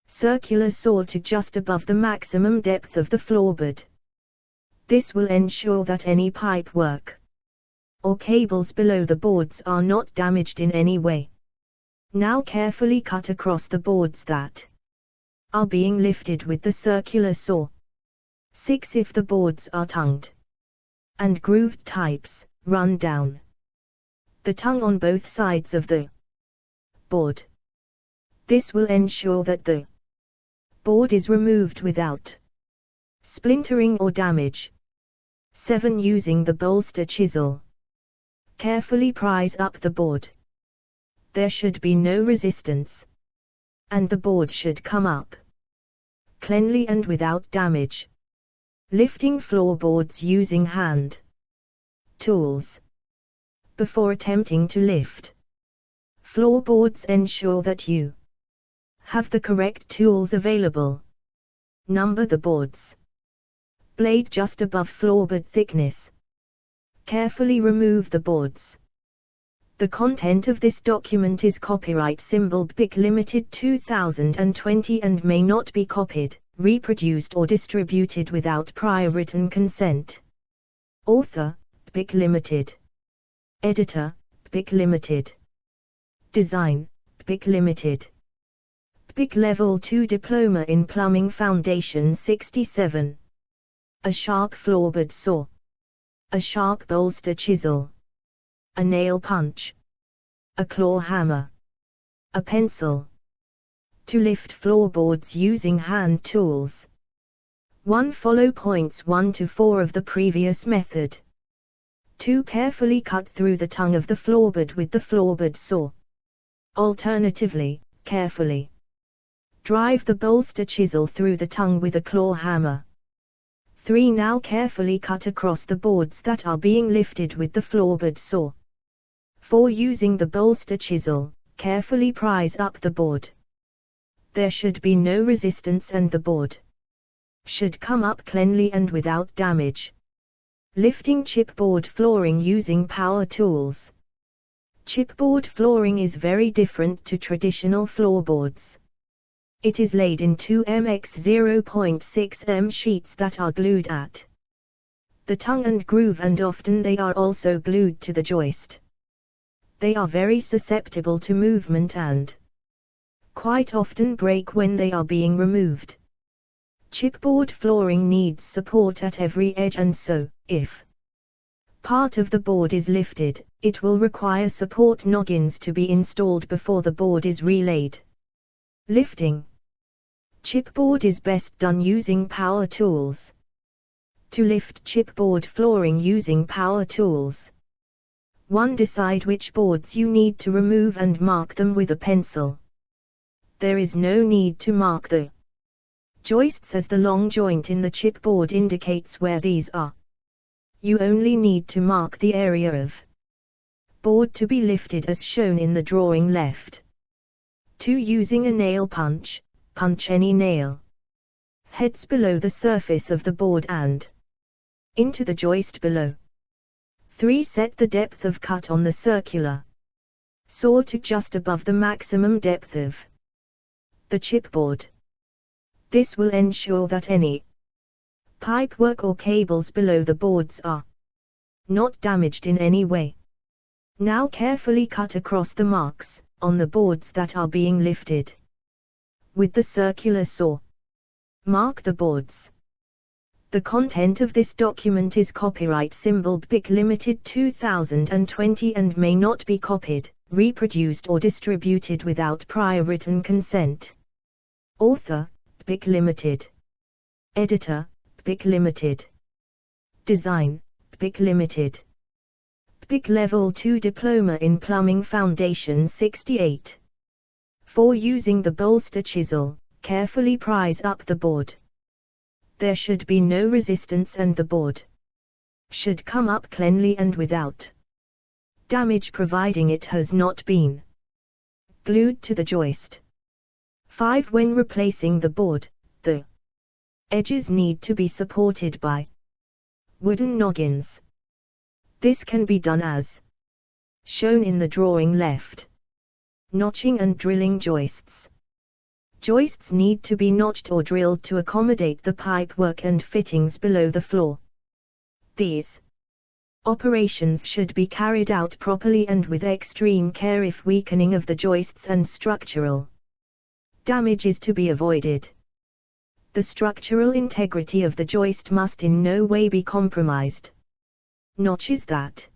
circular saw to just above the maximum depth of the floorboard. This will ensure that any pipe work or cables below the boards are not damaged in any way. Now carefully cut across the boards that are being lifted with the circular saw. 6. If the boards are tongued and grooved types, run down the tongue on both sides of the board. This will ensure that the board is removed without splintering or damage. 7. Using the bolster chisel. Carefully prise up the board. There should be no resistance, and the board should come up cleanly and without damage. Lifting floorboards using hand tools. Before attempting to lift floorboards, ensure that you have the correct tools available. Number the boards. Blade just above floorboard thickness. Carefully remove the boards. The content of this document is copyright symbol BIC Limited 2020 and may not be copied, reproduced or distributed without prior written consent. Author, BIC Limited. Editor, BIC Limited. Design, BIC Limited. BIC Level 2 Diploma in Plumbing Foundation 67. A sharp floorboard saw. A sharp bolster chisel. A nail punch. A claw hammer. A pencil. To lift floorboards using hand tools. 1. Follow points 1 to 4 of the previous method. 2. Carefully cut through the tongue of the floorboard with the floorboard saw. Alternatively, carefully drive the bolster chisel through the tongue with a claw hammer. 3. Now carefully cut across the boards that are being lifted with the floorboard saw. 4. Using the bolster chisel, carefully prise up the board. There should be no resistance and the board should come up cleanly and without damage. Lifting chipboard flooring using power tools. Chipboard flooring is very different to traditional floorboards. It is laid in 2mm 0.6mm sheets that are glued at the tongue and groove, and often they are also glued to the joist. They are very susceptible to movement and quite often break when they are being removed. Chipboard flooring needs support at every edge, and so, if part of the board is lifted, it will require support noggins to be installed before the board is relaid. Lifting chipboard is best done using power tools. To lift chipboard flooring using power tools: 1. Decide which boards you need to remove and mark them with a pencil. There is no need to mark the joists, as the long joint in the chipboard indicates where these are. You only need to mark the area of board to be lifted as shown in the drawing left. 2. Using a nail punch, punch any nail heads below the surface of the board and into the joist below. 3. Set the depth of cut on the circular saw to just above the maximum depth of the chipboard. This will ensure that any pipework or cables below the boards are not damaged in any way. Now carefully cut across the marks on the boards that are being lifted with the circular saw. Mark the boards. The content of this document is copyright symbol BIC Limited 2020 and may not be copied, reproduced or distributed without prior written consent. Author, BIC Limited. Editor, BIC Limited. Design, BIC Limited. BIC Level 2 Diploma in Plumbing Foundation 68. 4. Using the bolster chisel, carefully prise up the board. There should be no resistance and the board should come up cleanly and without damage, providing it has not been glued to the joist. 5. When replacing the board, the edges need to be supported by wooden noggins. This can be done as shown in the drawing left. Notching and drilling joists. Joists need to be notched or drilled to accommodate the pipework and fittings below the floor. These operations should be carried out properly and with extreme care if weakening of the joists and structural damage is to be avoided. The structural integrity of the joist must in no way be compromised. Notches that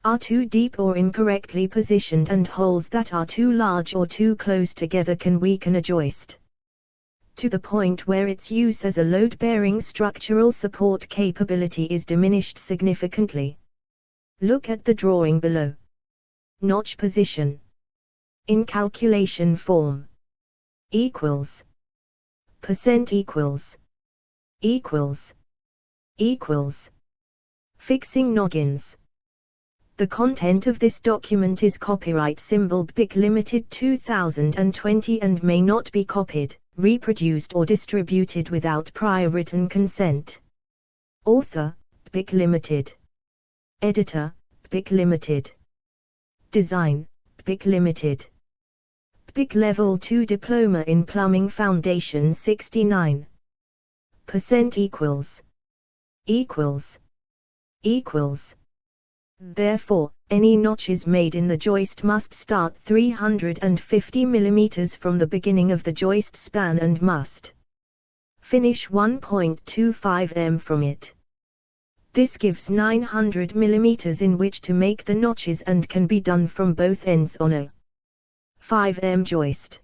are too deep or incorrectly positioned and holes that are too large or too close together can weaken a joist to the point where its use as a load-bearing structural support capability is diminished significantly. Look at the drawing below. Notch position in calculation form equals percent equals fixing noggins. The content of this document is copyright symbol BIC Limited 2020 and may not be copied, reproduced or distributed without prior written consent. Author, BIC Limited. Editor, BIC Limited. Design, BIC Limited. BIC Level 2 Diploma in Plumbing Foundation 69. Percent equals. Therefore, any notches made in the joist must start 350 mm from the beginning of the joist span and must finish 1.25 m from it. This gives 900 mm in which to make the notches and can be done from both ends on a 5 m joist.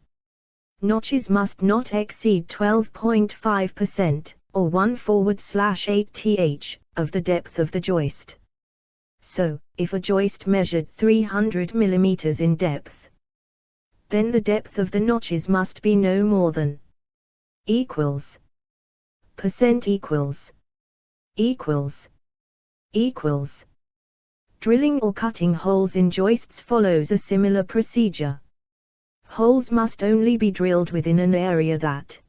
Notches must not exceed 12.5%, or 1/8th of the depth of the joist. So, if a joist measured 300 mm in depth, then the depth of the notches must be no more than percent equals. Drilling or cutting holes in joists follows a similar procedure. Holes must only be drilled within an area that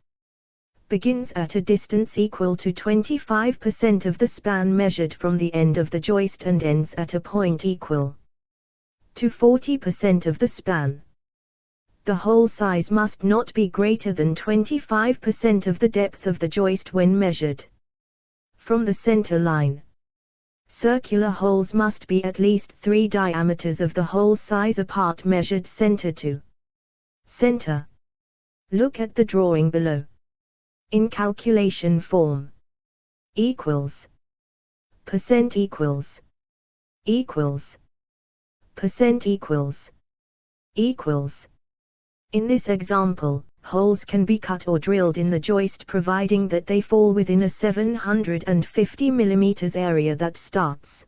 begins at a distance equal to 25% of the span measured from the end of the joist and ends at a point equal to 40% of the span. The hole size must not be greater than 25% of the depth of the joist when measured from the center line. Circular holes must be at least 3 diameters of the hole size apart measured center to center. Look at the drawing below. In calculation form. Equals. Percent equals. Equals. Percent equals. Equals. In this example, holes can be cut or drilled in the joist providing that they fall within a 750 mm area that starts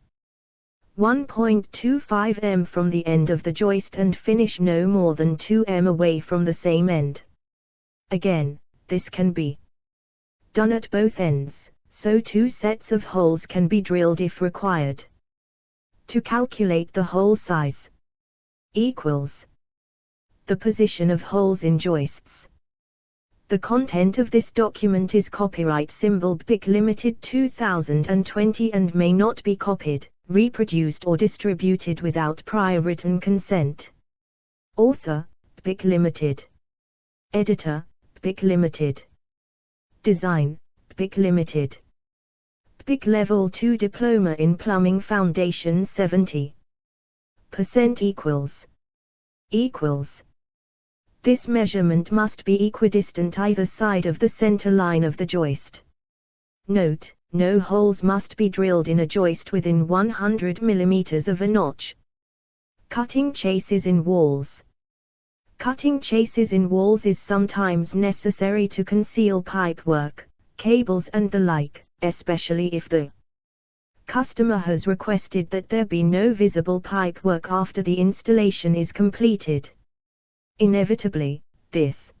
1.25 m from the end of the joist and finish no more than 2 m away from the same end. Again, this can be done at both ends, so 2 sets of holes can be drilled if required. To calculate the hole size. Equals. The position of holes in joists. The content of this document is copyright symbol BIC Limited 2020 and may not be copied, reproduced or distributed without prior written consent. Author, BIC Limited. Editor, BIC Limited. Design, BIC Limited. BIC Level 2 Diploma in Plumbing Foundation 70%. Equals. Equals. This measurement must be equidistant either side of the center line of the joist. Note, no holes must be drilled in a joist within 100 mm of a notch. Cutting chases in walls. Cutting chases in walls is sometimes necessary to conceal pipework, cables and the like, especially if the customer has requested that there be no visible pipework after the installation is completed. Inevitably, this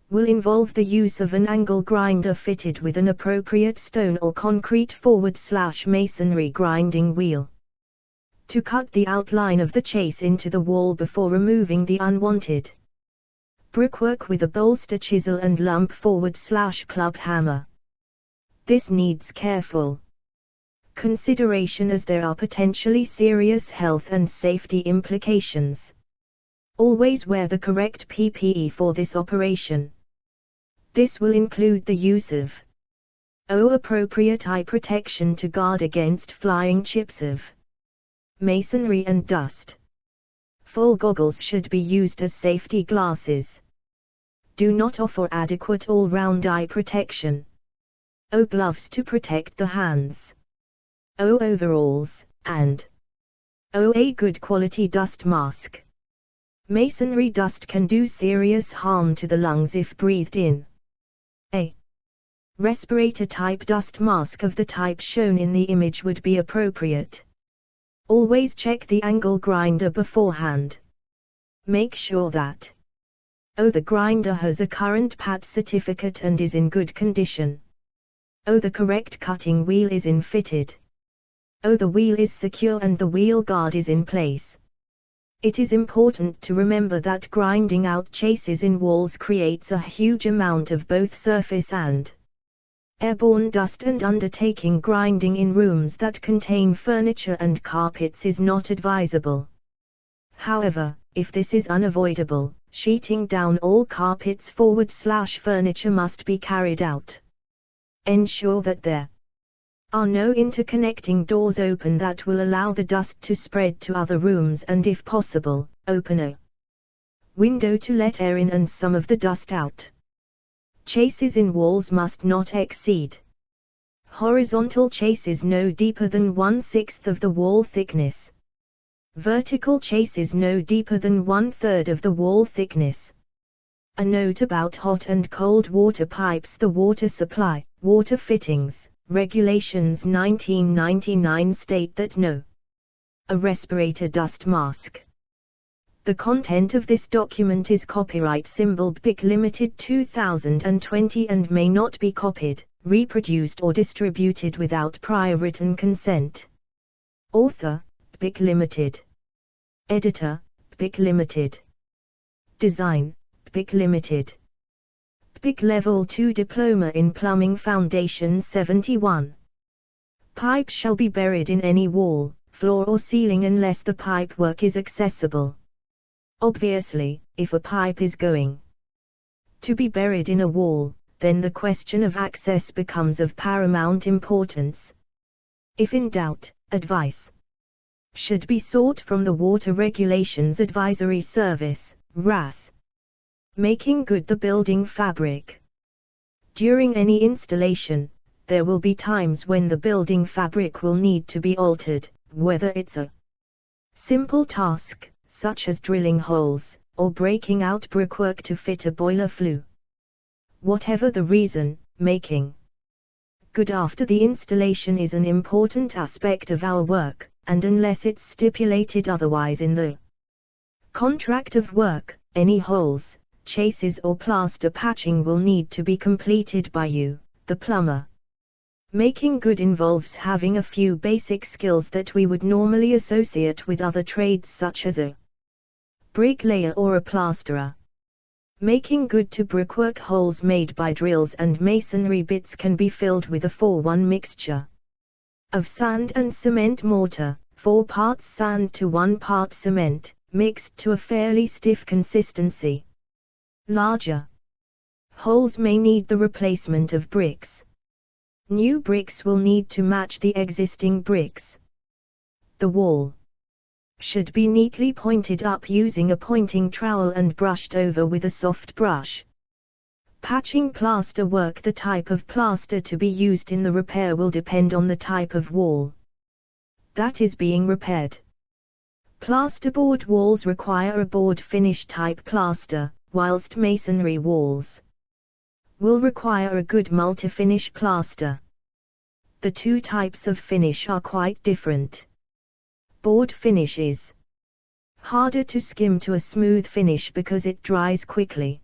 will involve the use of an angle grinder fitted with an appropriate stone or concrete /masonry grinding wheel. To cut the outline of the chase into the wall before removing the unwanted brickwork with a bolster chisel and lump /club hammer. This needs careful consideration as there are potentially serious health and safety implications. Always wear the correct PPE for this operation. This will include the use of appropriate eye protection to guard against flying chips of masonry and dust. Full goggles should be used as safety glasses. Do not offer adequate all-round eye protection. Gloves to protect the hands. Overalls, and a good quality dust mask. Masonry dust can do serious harm to the lungs if breathed in. A respirator-type dust mask of the type shown in the image would be appropriate. Always check the angle grinder beforehand. Make sure that the grinder has a current PAT certificate and is in good condition. The correct cutting wheel is fitted. The wheel is secure and the wheel guard is in place. It is important to remember that grinding out chases in walls creates a huge amount of both surface and airborne dust, and undertaking grinding in rooms that contain furniture and carpets is not advisable. However, if this is unavoidable, sheeting down all carpets /furniture must be carried out. Ensure that there are no interconnecting doors open that will allow the dust to spread to other rooms, and if possible, open a window to let air in and some of the dust out. Chases in walls must not exceed horizontal chases no deeper than 1/6 of the wall thickness. Vertical chases no deeper than 1/3 of the wall thickness. A note about hot and cold water pipes. The water supply, water fittings, Regulations 1999 state that no respirator dust mask. The content of this document is copyright symbol BIC Limited 2020 and may not be copied, reproduced or distributed without prior written consent. Author, BIC Limited. Editor, BIC Limited. Design, BIC Limited. BIC Level 2 Diploma in Plumbing Foundation 71. Pipes shall be buried in any wall, floor or ceiling unless the pipework is accessible. Obviously, if a pipe is going to be buried in a wall, then the question of access becomes of paramount importance. If in doubt, advice should be sought from the Water Regulations Advisory Service, RAS. Making good the building fabric. During any installation, there will be times when the building fabric will need to be altered, whether it's a simple task, such as drilling holes, or breaking out brickwork to fit a boiler flue. Whatever the reason, making good after the installation is an important aspect of our work, and unless it's stipulated otherwise in the contract of work, any holes, chases or plaster patching will need to be completed by you, the plumber. Making good involves having a few basic skills that we would normally associate with other trades such as a bricklayer or a plasterer. Making good to brickwork holes made by drills and masonry bits can be filled with a 4:1 mixture of sand and cement mortar, 4 parts sand to 1 part cement, mixed to a fairly stiff consistency. Larger holes may need the replacement of bricks. New bricks will need to match the existing bricks. The wall should be neatly pointed up using a pointing trowel and brushed over with a soft brush. Patching plaster work. The type of plaster to be used in the repair will depend on the type of wall that is being repaired. Plasterboard walls require a board finish type plaster, whilst masonry walls will require a good multi-finish plaster. The two types of finish are quite different. Board finish is harder to skim to a smooth finish because it dries quickly.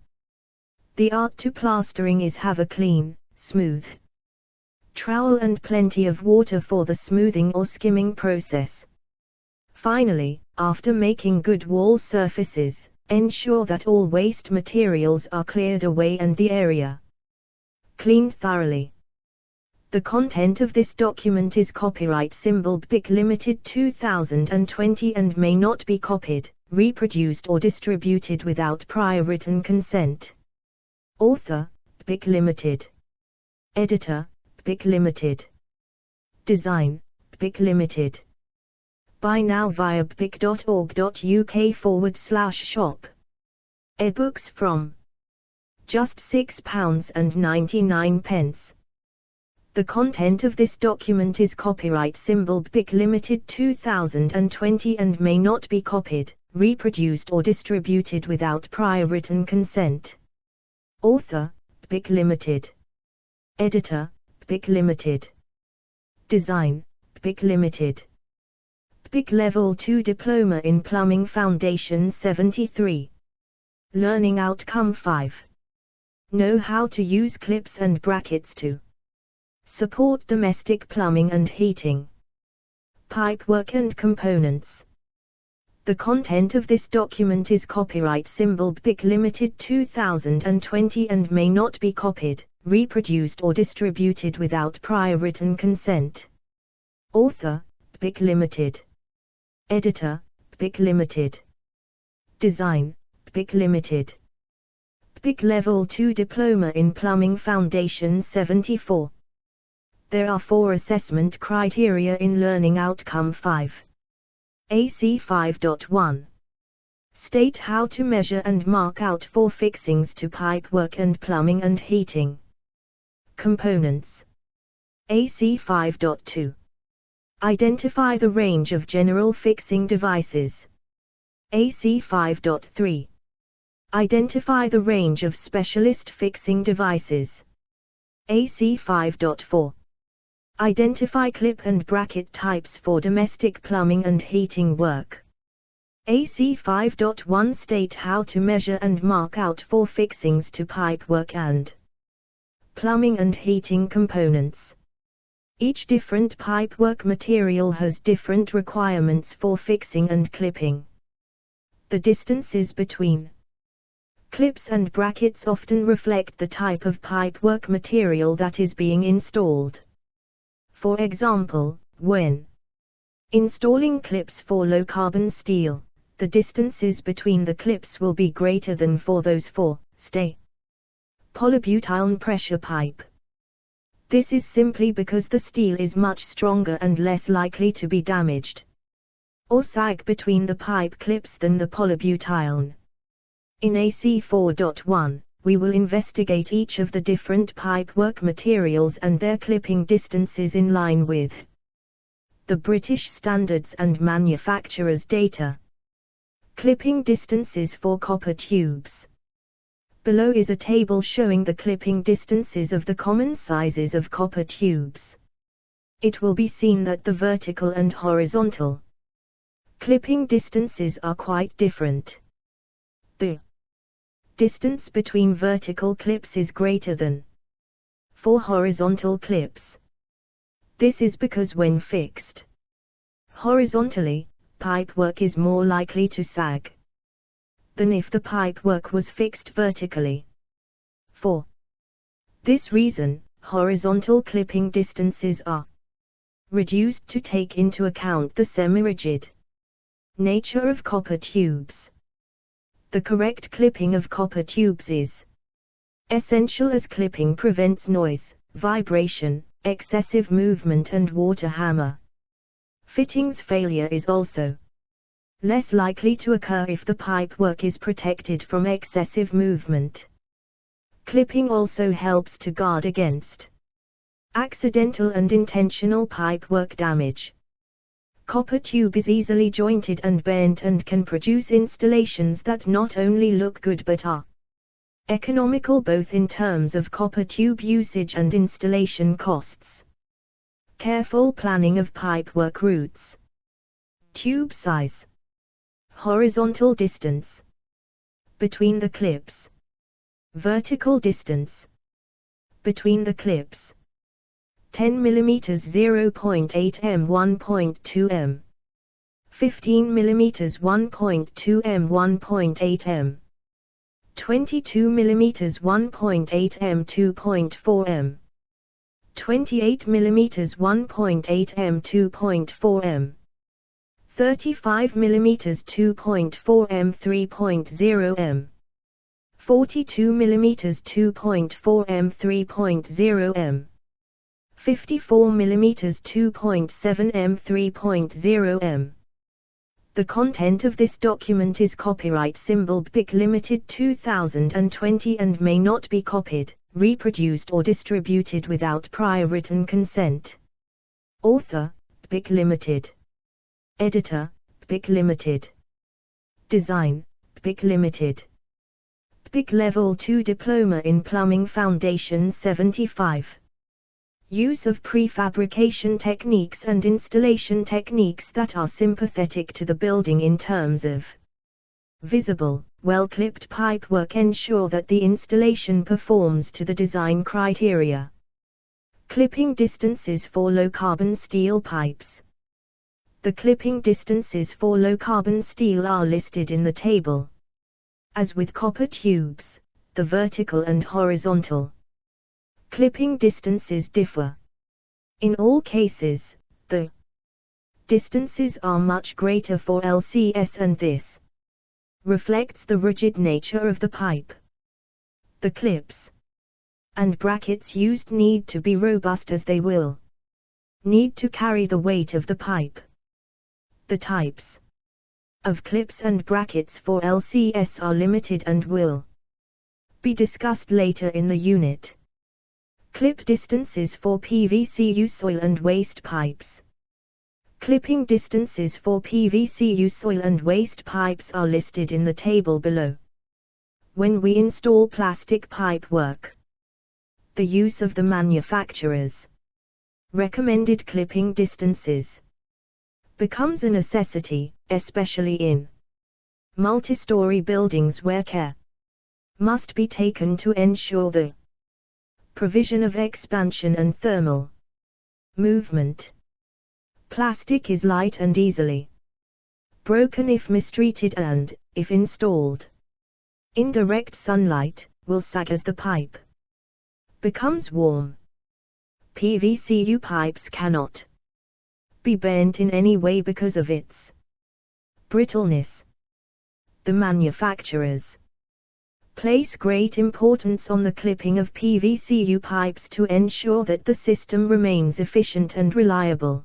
The art to plastering is have a clean, smooth trowel and plenty of water for the smoothing or skimming process. Finally, after making good wall surfaces, ensure that all waste materials are cleared away and the area cleaned thoroughly. The content of this document is copyright symbol BIC Limited 2020 and may not be copied, reproduced or distributed without prior written consent. Author, BIC Limited. Editor, BIC Limited. Design, BIC Limited. Buy now via bic.org.uk/shop. Ebooks from just £6.99. The content of this document is copyright symbol BIC Limited 2020 and may not be copied, reproduced or distributed without prior written consent. Author, BIC Limited. Editor, BIC Limited. Design, BIC Limited. BIC Level 2 Diploma in Plumbing Foundation 73. Learning Outcome 5. Know how to use clips and brackets to support domestic plumbing and heating. Pipework and components. The content of this document is copyright symbol BIC Limited 2020 and may not be copied, reproduced or distributed without prior written consent. Author, BIC Limited. Editor, BIC Limited. Design, BIC Limited. BIC Level 2 Diploma in Plumbing Foundation 74. There are 4 assessment criteria in Learning Outcome 5. AC 5.1. State how to measure and mark out 4 fixings to pipework and plumbing and heating. Components. AC 5.2. Identify the range of general fixing devices. AC 5.3. Identify the range of specialist fixing devices. AC 5.4. Identify clip and bracket types for domestic plumbing and heating work. AC 5.1 State how to measure and mark out 4 fixings to pipework and plumbing and heating components. Each different pipework material has different requirements for fixing and clipping. The distances between clips and brackets often reflect the type of pipework material that is being installed. For example, when installing clips for low-carbon steel, the distances between the clips will be greater than for those for, say, polybutylene pressure pipe. This is simply because the steel is much stronger and less likely to be damaged or sag between the pipe clips than the polybutylene. In AC4.1, we will investigate each of the different pipework materials and their clipping distances in line with the British standards and manufacturers' data. Clipping distances for copper tubes. Below is a table showing the clipping distances of the common sizes of copper tubes. It will be seen that the vertical and horizontal clipping distances are quite different. The distance between vertical clips is greater than for horizontal clips. This is because when fixed horizontally, pipework is more likely to sag than if the pipework was fixed vertically. For this reason, horizontal clipping distances are reduced to take into account the semi-rigid nature of copper tubes. The correct clipping of copper tubes is essential as clipping prevents noise, vibration, excessive movement and water hammer. Fittings failure is also less likely to occur if the pipework is protected from excessive movement. Clipping also helps to guard against accidental and intentional pipework damage. Copper tube is easily jointed and bent and can produce installations that not only look good but are economical both in terms of copper tube usage and installation costs. Careful planning of pipework routes. Tube size. Horizontal distance between the clips. Vertical distance between the clips. 10 mm 0.8 m 1.2 m. 15 mm 1.2 m 1.8 m. 22 mm 1.8 m 2.4 m. 28 mm 1.8 m 2.4 m. 35 mm 2.4 m 3.0 m. 42 mm 2.4 m 3.0 m. 54 mm 2.7 m 3.0 m. The content of this document is copyright symbol BPIC Limited 2020 and may not be copied, reproduced or distributed without prior written consent. Author, BPIC Limited. Editor, BPIC Limited. Design, BPIC Limited. BPIC Level 2 Diploma in Plumbing Foundation 75. Use of prefabrication techniques and installation techniques that are sympathetic to the building in terms of visible, well-clipped pipework ensure that the installation performs to the design criteria. Clipping distances for low-carbon steel pipes. The clipping distances for low-carbon steel are listed in the table. As with copper tubes, the vertical and horizontal clipping distances differ. In all cases, the distances are much greater for LCS and this reflects the rigid nature of the pipe. The clips and brackets used need to be robust as they will need to carry the weight of the pipe. The types of clips and brackets for LCS are limited and will be discussed later in the unit. Clip distances for PVCU soil and waste pipes. Clipping distances for PVCU soil and waste pipes are listed in the table below. When we install plastic pipe work, the use of the manufacturer's recommended clipping distances becomes a necessity, especially in multi-story buildings where care must be taken to ensure the provision of expansion and thermal movement. Plastic is light and easily broken if mistreated and, if installed in direct sunlight, will sag as the pipe becomes warm. PVCU pipes cannot be bent in any way because of its brittleness. The manufacturers place great importance on the clipping of PVCU pipes to ensure that the system remains efficient and reliable.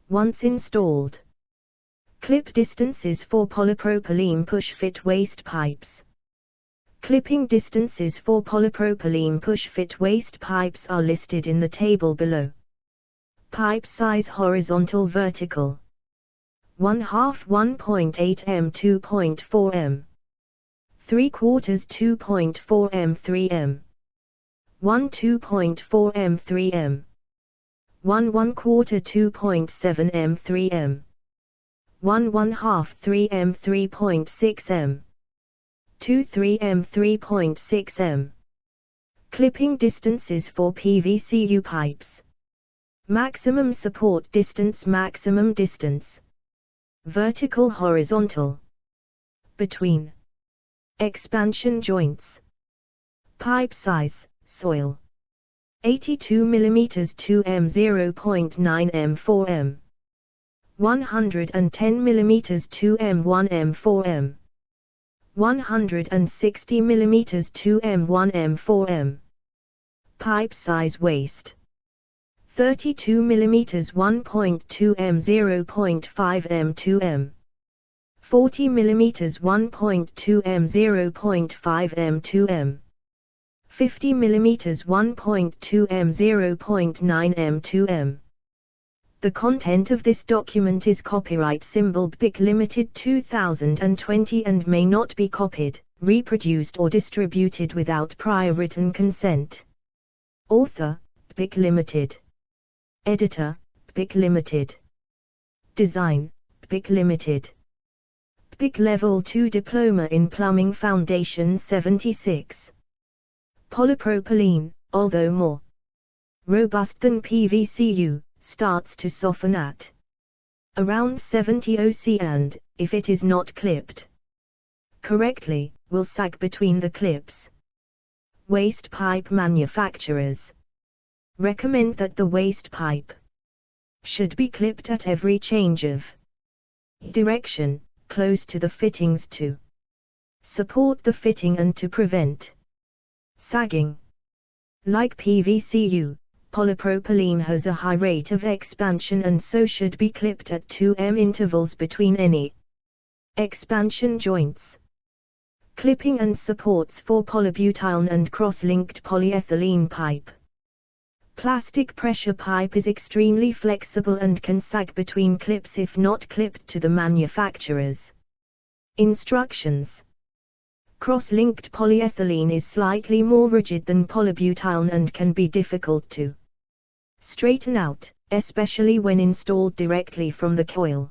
Once installed, clip distances for polypropylene push-fit waste pipes. Clipping distances for polypropylene push-fit waste pipes are listed in the table below. Pipe size horizontal vertical 1/2 1.8 m 2.4 m 3/4 2.4 m 3 m 1 2.4 m 3 m 1 1/4 2.7 m 3 m 1 1/2 3 m 3.6 m 2 3 m 3.6 m. Clipping distances for PVCU pipes. Maximum support distance, maximum distance. Vertical, horizontal. Between. Expansion joints. Pipe size, soil. 82 mm 2 m 0.9 m 4 m. 110 mm 2 m 1 m 4 m. 160 mm 2 m 1 m 4 m. Pipe size waste. 32 mm 1.2 m 0.5 m 2 m. 40 mm 1.2 m 0.5 m 2 m. 50 mm 1.2 m 0.9 m 2 m. The content of this document is copyright symbol BIC Limited 2020 and may not be copied, reproduced or distributed without prior written consent. Author, BIC Limited. Editor, BIC Limited. Design, BIC Limited. BIC Level 2 Diploma in Plumbing Foundation 76. Polypropylene, although more robust than PVCU, starts to soften at around 70 OC and, if it is not clipped correctly, will sag between the clips. Waste pipe manufacturers recommend that the waste pipe should be clipped at every change of direction, close to the fittings to support the fitting and to prevent sagging. Like PVCU, polypropylene has a high rate of expansion and so should be clipped at 2 m intervals between any expansion joints. Clipping and supports for polybutylene and cross-linked polyethylene pipe. Plastic pressure pipe is extremely flexible and can sag between clips if not clipped to the manufacturer's instructions. Cross-linked polyethylene is slightly more rigid than polybutylene and can be difficult to straighten out, especially when installed directly from the coil.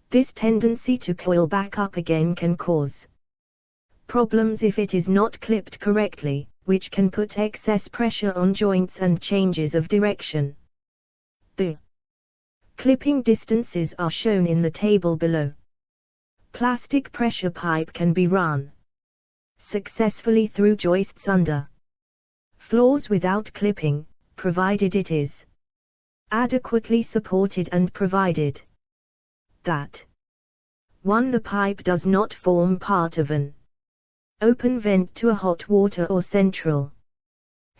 This tendency to coil back up again can cause problems if it is not clipped correctly, which can put excess pressure on joints and changes of direction. The clipping distances are shown in the table below. Plastic pressure pipe can be run successfully through joists under floors without clipping, provided it is adequately supported and provided that 1. The pipe does not form part of an open vent to a hot water or central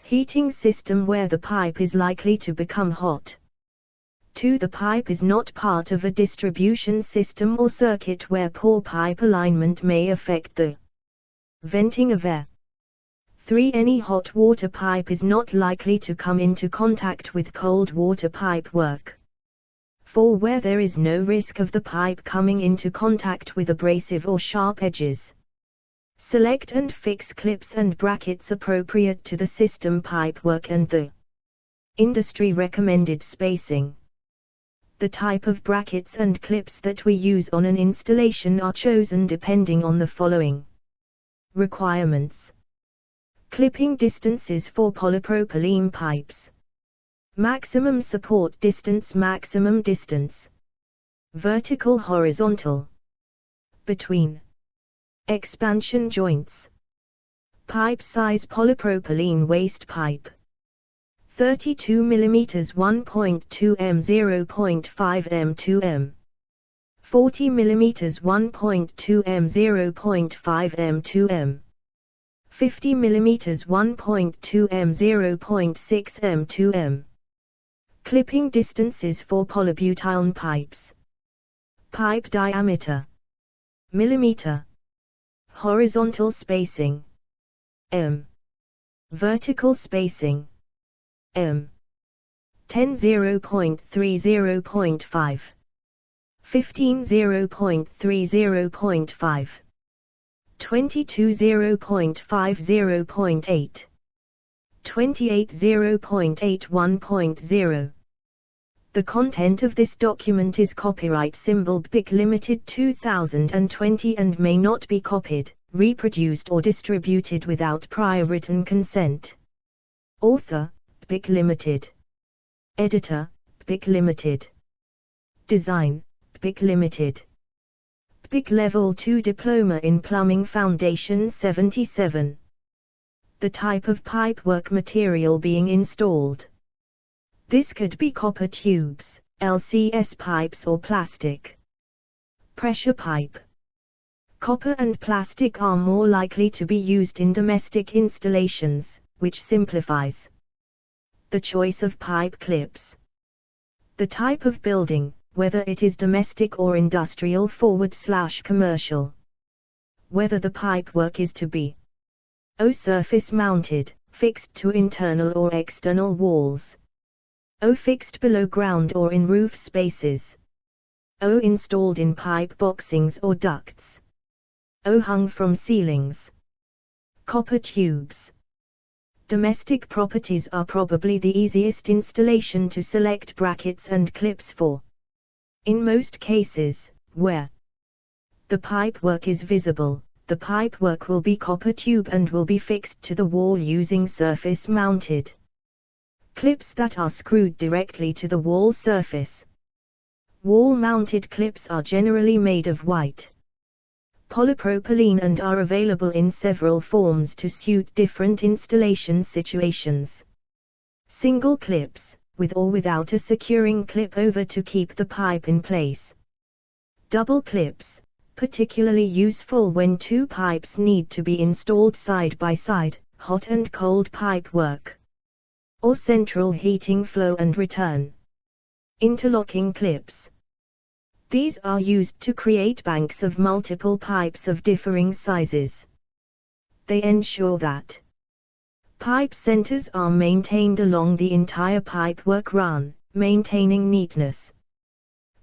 heating system where the pipe is likely to become hot. 2. The pipe is not part of a distribution system or circuit where poor pipe alignment may affect the venting of air. 3. Any hot water pipe is not likely to come into contact with cold water pipe work. 4. Where there is no risk of the pipe coming into contact with abrasive or sharp edges. Select and fix clips and brackets appropriate to the system pipe work and the industry recommended spacing. The type of brackets and clips that we use on an installation are chosen depending on the following requirements. Clipping distances for polypropylene pipes. Maximum support distance, maximum distance. Vertical, horizontal. Between expansion joints. Pipe size, polypropylene waste pipe. 32 mm 1.2 m 0.5 m 2 m. 40 mm 1.2 m 0.5 m 2 m. 50 mm 1.2 m 0.6 m 2 m. Clipping distances for polybutylene pipes. Pipe diameter. Millimeter. Horizontal spacing. m. Vertical spacing m. 10 0.30.5, 15 0.30.5, 22 0.50.8, 28 0.81.0. The content of this document is copyright symbol BIC Limited 2020 and may not be copied, reproduced or distributed without prior written consent. Author, BIC Limited. Editor, BIC Limited. Design, BIC Limited. BIC Level 2 Diploma in Plumbing Foundation 77. The type of pipework material being installed. This could be copper tubes, LCS pipes or plastic. Pressure pipe. Copper and plastic are more likely to be used in domestic installations, which simplifies the choice of pipe clips. The type of building, whether it is domestic or industrial / commercial. Whether the pipework is to be O surface mounted, fixed to internal or external walls. O fixed below ground or in roof spaces. O installed in pipe boxings or ducts. O hung from ceilings. Copper tubes. Domestic properties are probably the easiest installation to select brackets and clips for. In most cases, where the pipework is visible, the pipework will be copper tube and will be fixed to the wall using surface-mounted clips that are screwed directly to the wall surface. Wall-mounted clips are generally made of white polypropylene and are available in several forms to suit different installation situations. Single clips, with or without a securing clip over to keep the pipe in place. Double clips, particularly useful when two pipes need to be installed side by side, hot and cold pipe work. Or central heating flow and return. Interlocking clips. These are used to create banks of multiple pipes of differing sizes. They ensure that pipe centers are maintained along the entire pipework run, maintaining neatness.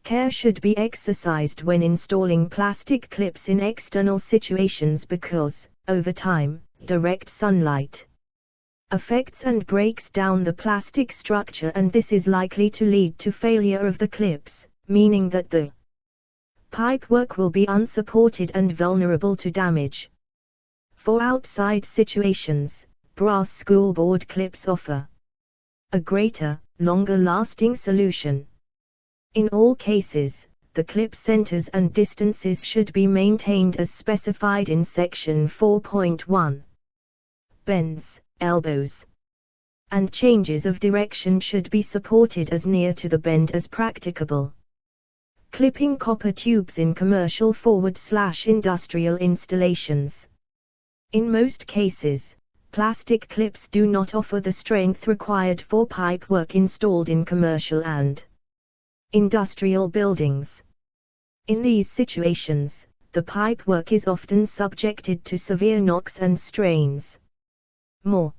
Care should be exercised when installing plastic clips in external situations because, over time, direct sunlight affects and breaks down the plastic structure, and this is likely to lead to failure of the clips, meaning that the pipework will be unsupported and vulnerable to damage. For outside situations, brass school board clips offer a greater, longer-lasting solution. In all cases, the clip centers and distances should be maintained as specified in Section 4.1. Bends, elbows, and changes of direction should be supported as near to the bend as practicable. Clipping copper tubes in commercial / industrial installations. In most cases, plastic clips do not offer the strength required for pipework installed in commercial and industrial buildings. In these situations, the pipework is often subjected to severe knocks and strains. More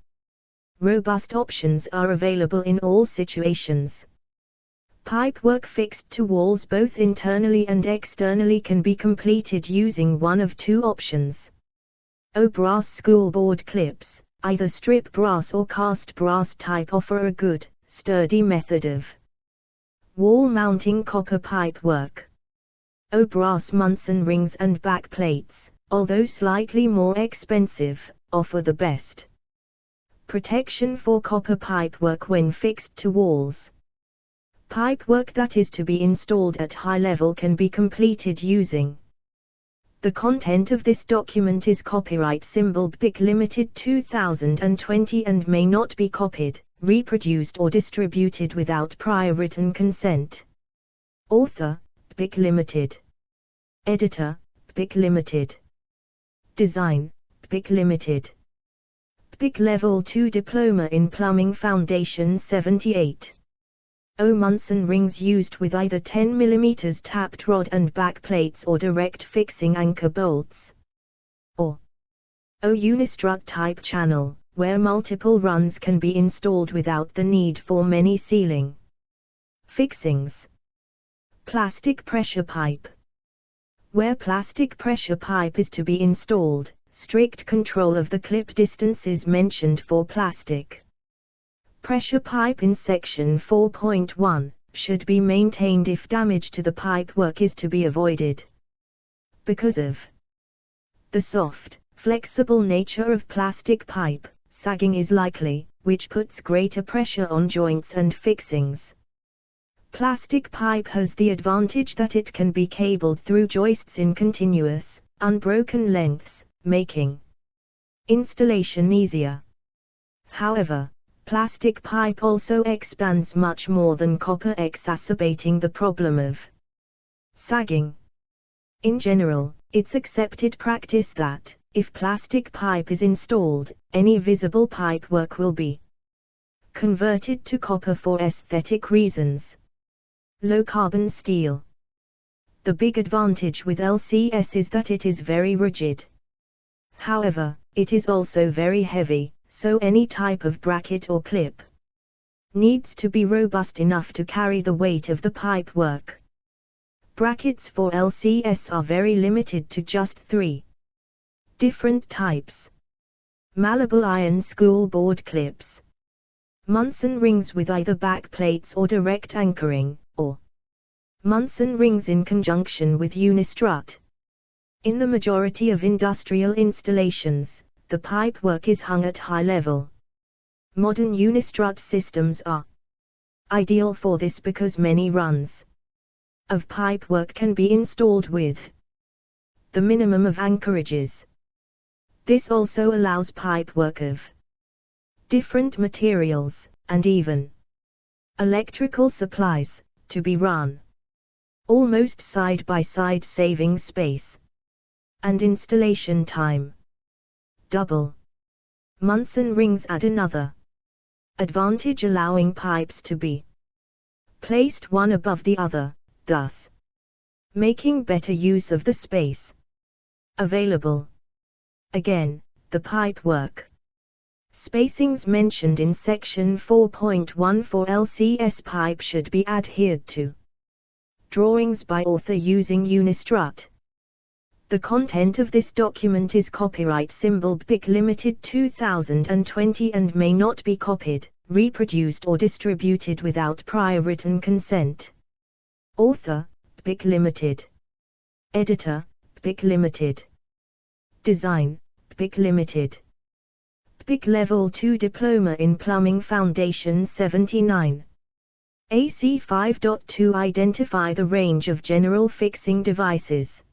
robust options are available in all situations. Pipework fixed to walls both internally and externally can be completed using one of two options. O brass school board clips, either strip brass or cast brass type, offer a good, sturdy method of wall mounting copper pipework. O brass Munson rings and back plates, although slightly more expensive, offer the best protection for copper pipework when fixed to walls. Pipework that is to be installed at high level can be completed using. The content of this document is copyright symbol BIC Limited 2020 and may not be copied, reproduced or distributed without prior written consent. Author, BIC Limited. Editor, BIC Limited. Design, BIC Limited. BIC Level 2 Diploma in Plumbing Foundation 78. O Munson rings used with either 10 mm tapped rod and back plates or direct fixing anchor bolts. Or A unistrut type channel, where multiple runs can be installed without the need for many sealing fixings. Plastic pressure pipe. Where plastic pressure pipe is to be installed, strict control of the clip distances mentioned for plastic pressure pipe in section 4.1 should be maintained if damage to the pipe work is to be avoided. Because of the soft, flexible nature of plastic pipe, sagging is likely, which puts greater pressure on joints and fixings. Plastic pipe has the advantage that it can be cabled through joists in continuous, unbroken lengths, making installation easier. However, plastic pipe also expands much more than copper, exacerbating the problem of sagging. In general, it's accepted practice that, if plastic pipe is installed, any visible pipe work will be converted to copper for aesthetic reasons. Low-carbon steel. The big advantage with LCS is that it is very rigid. However, it is also very heavy, so any type of bracket or clip needs to be robust enough to carry the weight of the pipe work. Brackets for LCS are very limited to just 3 different types. Malleable iron spool board clips. Munson rings with either back plates or direct anchoring, or Munson rings in conjunction with unistrut. In the majority of industrial installations, the pipework is hung at high level. Modern unistrut systems are ideal for this because many runs of pipework can be installed with the minimum of anchorages. This also allows pipework of different materials, and even electrical supplies, to be run almost side by side, saving space and installation time. Double Munson rings add another advantage, allowing pipes to be placed one above the other, thus making better use of the space available. Again, the pipework spacings mentioned in section 4.1 for LCS pipe should be adhered to. Drawings by author using unistrut. The content of this document is copyright symbol BIC Limited 2020 and may not be copied, reproduced or distributed without prior written consent. Author, BIC Limited. Editor, BIC Limited. Design, BIC Limited. BIC Level 2 Diploma in Plumbing Foundation 79. AC 5.2 Identify the range of general fixing devices.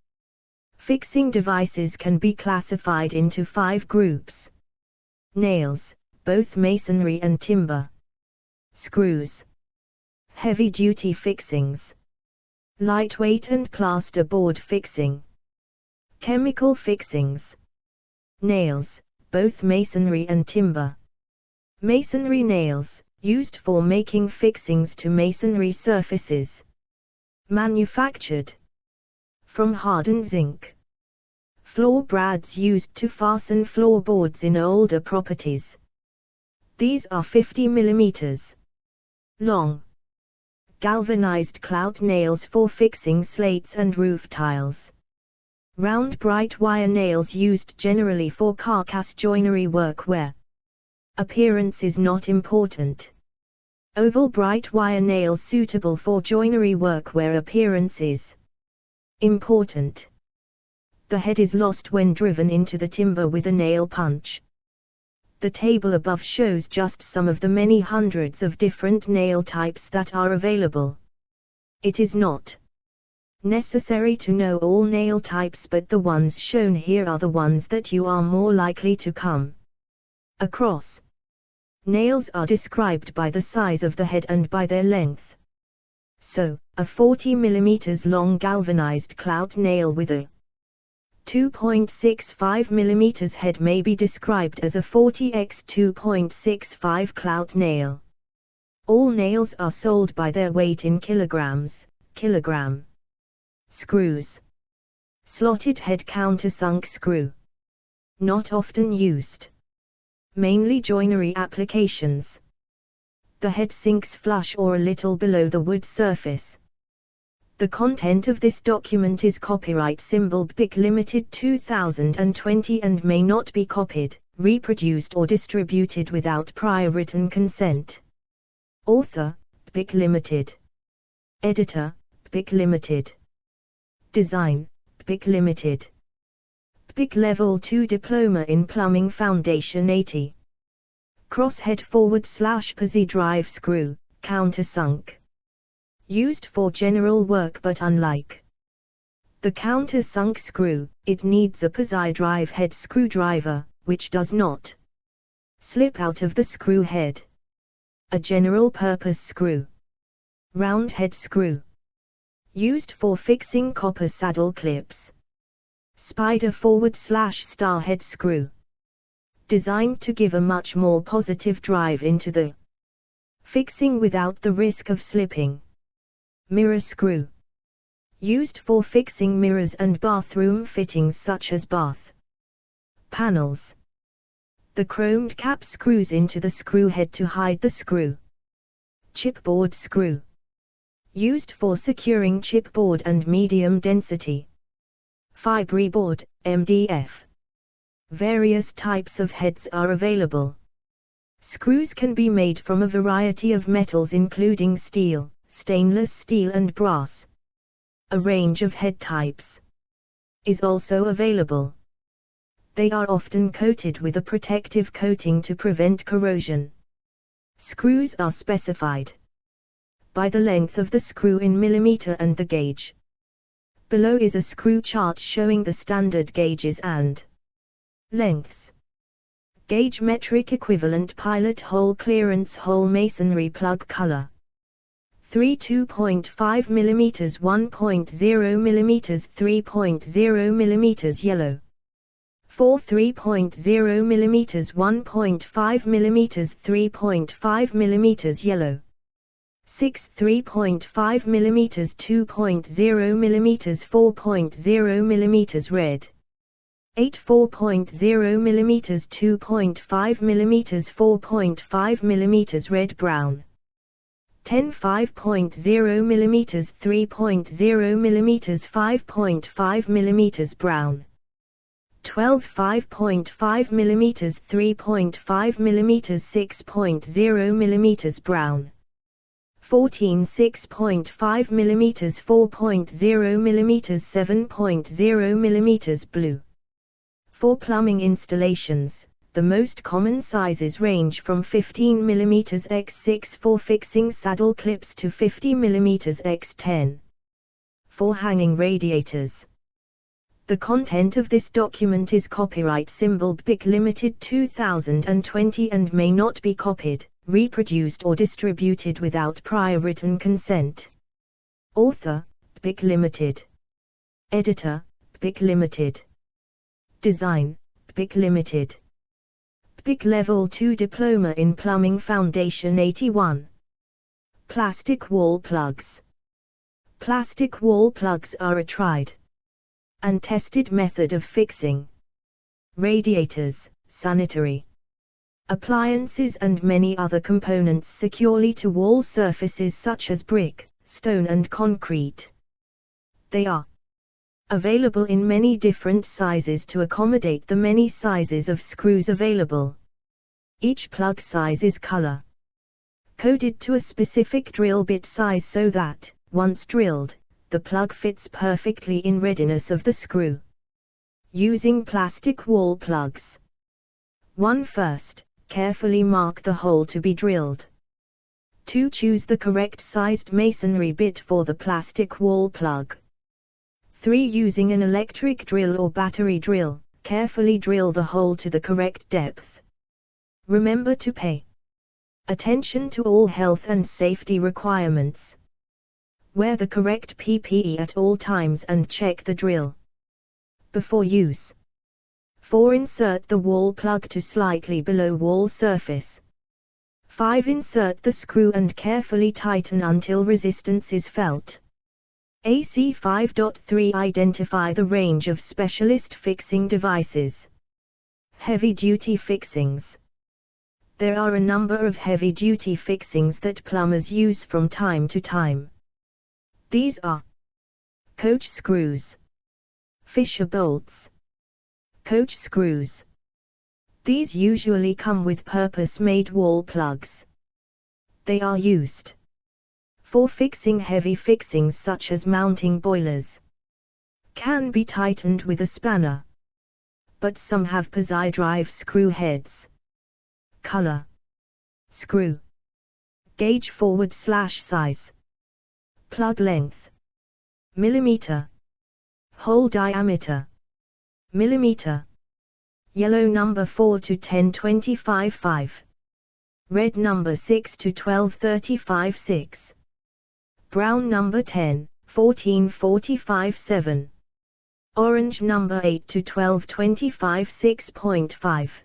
Fixing devices can be classified into 5 groups. Nails, both masonry and timber. Screws. Heavy-duty fixings. Lightweight and plasterboard fixing. Chemical fixings. Nails, both masonry and timber. Masonry nails, used for making fixings to masonry surfaces. Manufactured from hardened zinc. Floor brads used to fasten floorboards in older properties. These are 50 mm long. Galvanized clout nails for fixing slates and roof tiles. Round bright wire nails used generally for carcass joinery work where appearance is not important. Oval bright wire nails suitable for joinery work where appearance is important. The head is lost when driven into the timber with a nail punch. The table above shows just some of the many hundreds of different nail types that are available. It is not necessary to know all nail types, but the ones shown here are the ones that you are more likely to come across. Nails are described by the size of the head and by their length. So, a 40 mm long galvanized clout nail with a 2.65 mm head may be described as a 40 x 2.65 clout nail. All nails are sold by their weight in kilograms, kilogram. Screws. Slotted head countersunk screw. Not often used. Mainly joinery applications. The head sinks flush or a little below the wood surface. The content of this document is copyright symbol BIC Limited 2020 and may not be copied, reproduced or distributed without prior written consent. Author, BIC Limited. Editor, BIC Limited. Design, BIC Limited. BIC Level 2 Diploma in Plumbing Foundation 80. Crosshead /Pazzi drive screw, countersunk. Used for general work but unlike the countersunk screw, it needs a Pazzi drive head screwdriver, which does not slip out of the screw head. A general purpose screw. Round head screw. Used for fixing copper saddle clips. Spider /star head screw. Designed to give a much more positive drive into the fixing without the risk of slipping. Mirror screw. Used for fixing mirrors and bathroom fittings such as bath panels. The chromed cap screws into the screw head to hide the screw. Chipboard screw. Used for securing chipboard and medium density fiberboard, MDF. Various types of heads are available. Screws can be made from a variety of metals including steel, stainless steel and brass. A range of head types is also available. They are often coated with a protective coating to prevent corrosion. Screws are specified by the length of the screw in millimeter and the gauge. Below is a screw chart showing the standard gauges and lengths. Gauge metric equivalent pilot hole clearance hole masonry plug color. 3 2.5 mm 1.0 mm 3.0 mm yellow. 4 3.0 mm 1.5 mm 3.5 mm yellow. 6 3.5 mm 2.0 mm 4.0 mm red. 8 4.0 mm 2.5 mm 4.5 mm red brown. 10 5.0 mm 3.0 mm 5.5 mm brown. 12 5.5 mm 3.5 mm 6.0 mm brown. 14 6.5 mm 4.0 mm 7.0 mm blue. For plumbing installations, the most common sizes range from 15 mm x 6 for fixing saddle clips to 50 mm x 10 for hanging radiators. The content of this document is copyright symbol BIC Limited 2020 and may not be copied, reproduced or distributed without prior written consent. Author, BIC Limited. Editor, BIC Limited. Design, BIC Limited. BIC Level 2 Diploma in Plumbing Foundation 81. Plastic wall plugs. Plastic wall plugs are a tried and tested method of fixing radiators, sanitary appliances and many other components securely to wall surfaces such as brick, stone and concrete. They are available in many different sizes to accommodate the many sizes of screws available. Each plug size is color coded to a specific drill bit size so that, once drilled, the plug fits perfectly in readiness of the screw. Using plastic wall plugs. 1. First, carefully mark the hole to be drilled. 2. Choose the correct sized masonry bit for the plastic wall plug. 3. Using an electric drill or battery drill, carefully drill the hole to the correct depth. Remember to pay attention to all health and safety requirements. Wear the correct PPE at all times and check the drill before use. 4. Insert the wall plug to slightly below wall surface. 5. Insert the screw and carefully tighten until resistance is felt. AC 5.3 Identify the range of specialist fixing devices. Heavy-duty fixings. There are a number of heavy-duty fixings that plumbers use from time to time. These are coach screws, Fisher bolts, coach screws. These usually come with purpose-made wall plugs. They are used for fixing heavy fixings such as mounting boilers. Can be tightened with a spanner, but some have posi-drive screw heads. Color, screw, gauge forward/size, plug length, millimeter, hole diameter, millimeter. Yellow number 4 to 1025 5. Red number 6 to 1235 6. Brown number 10, 1445 7. Orange number 8 to 1225 6.5.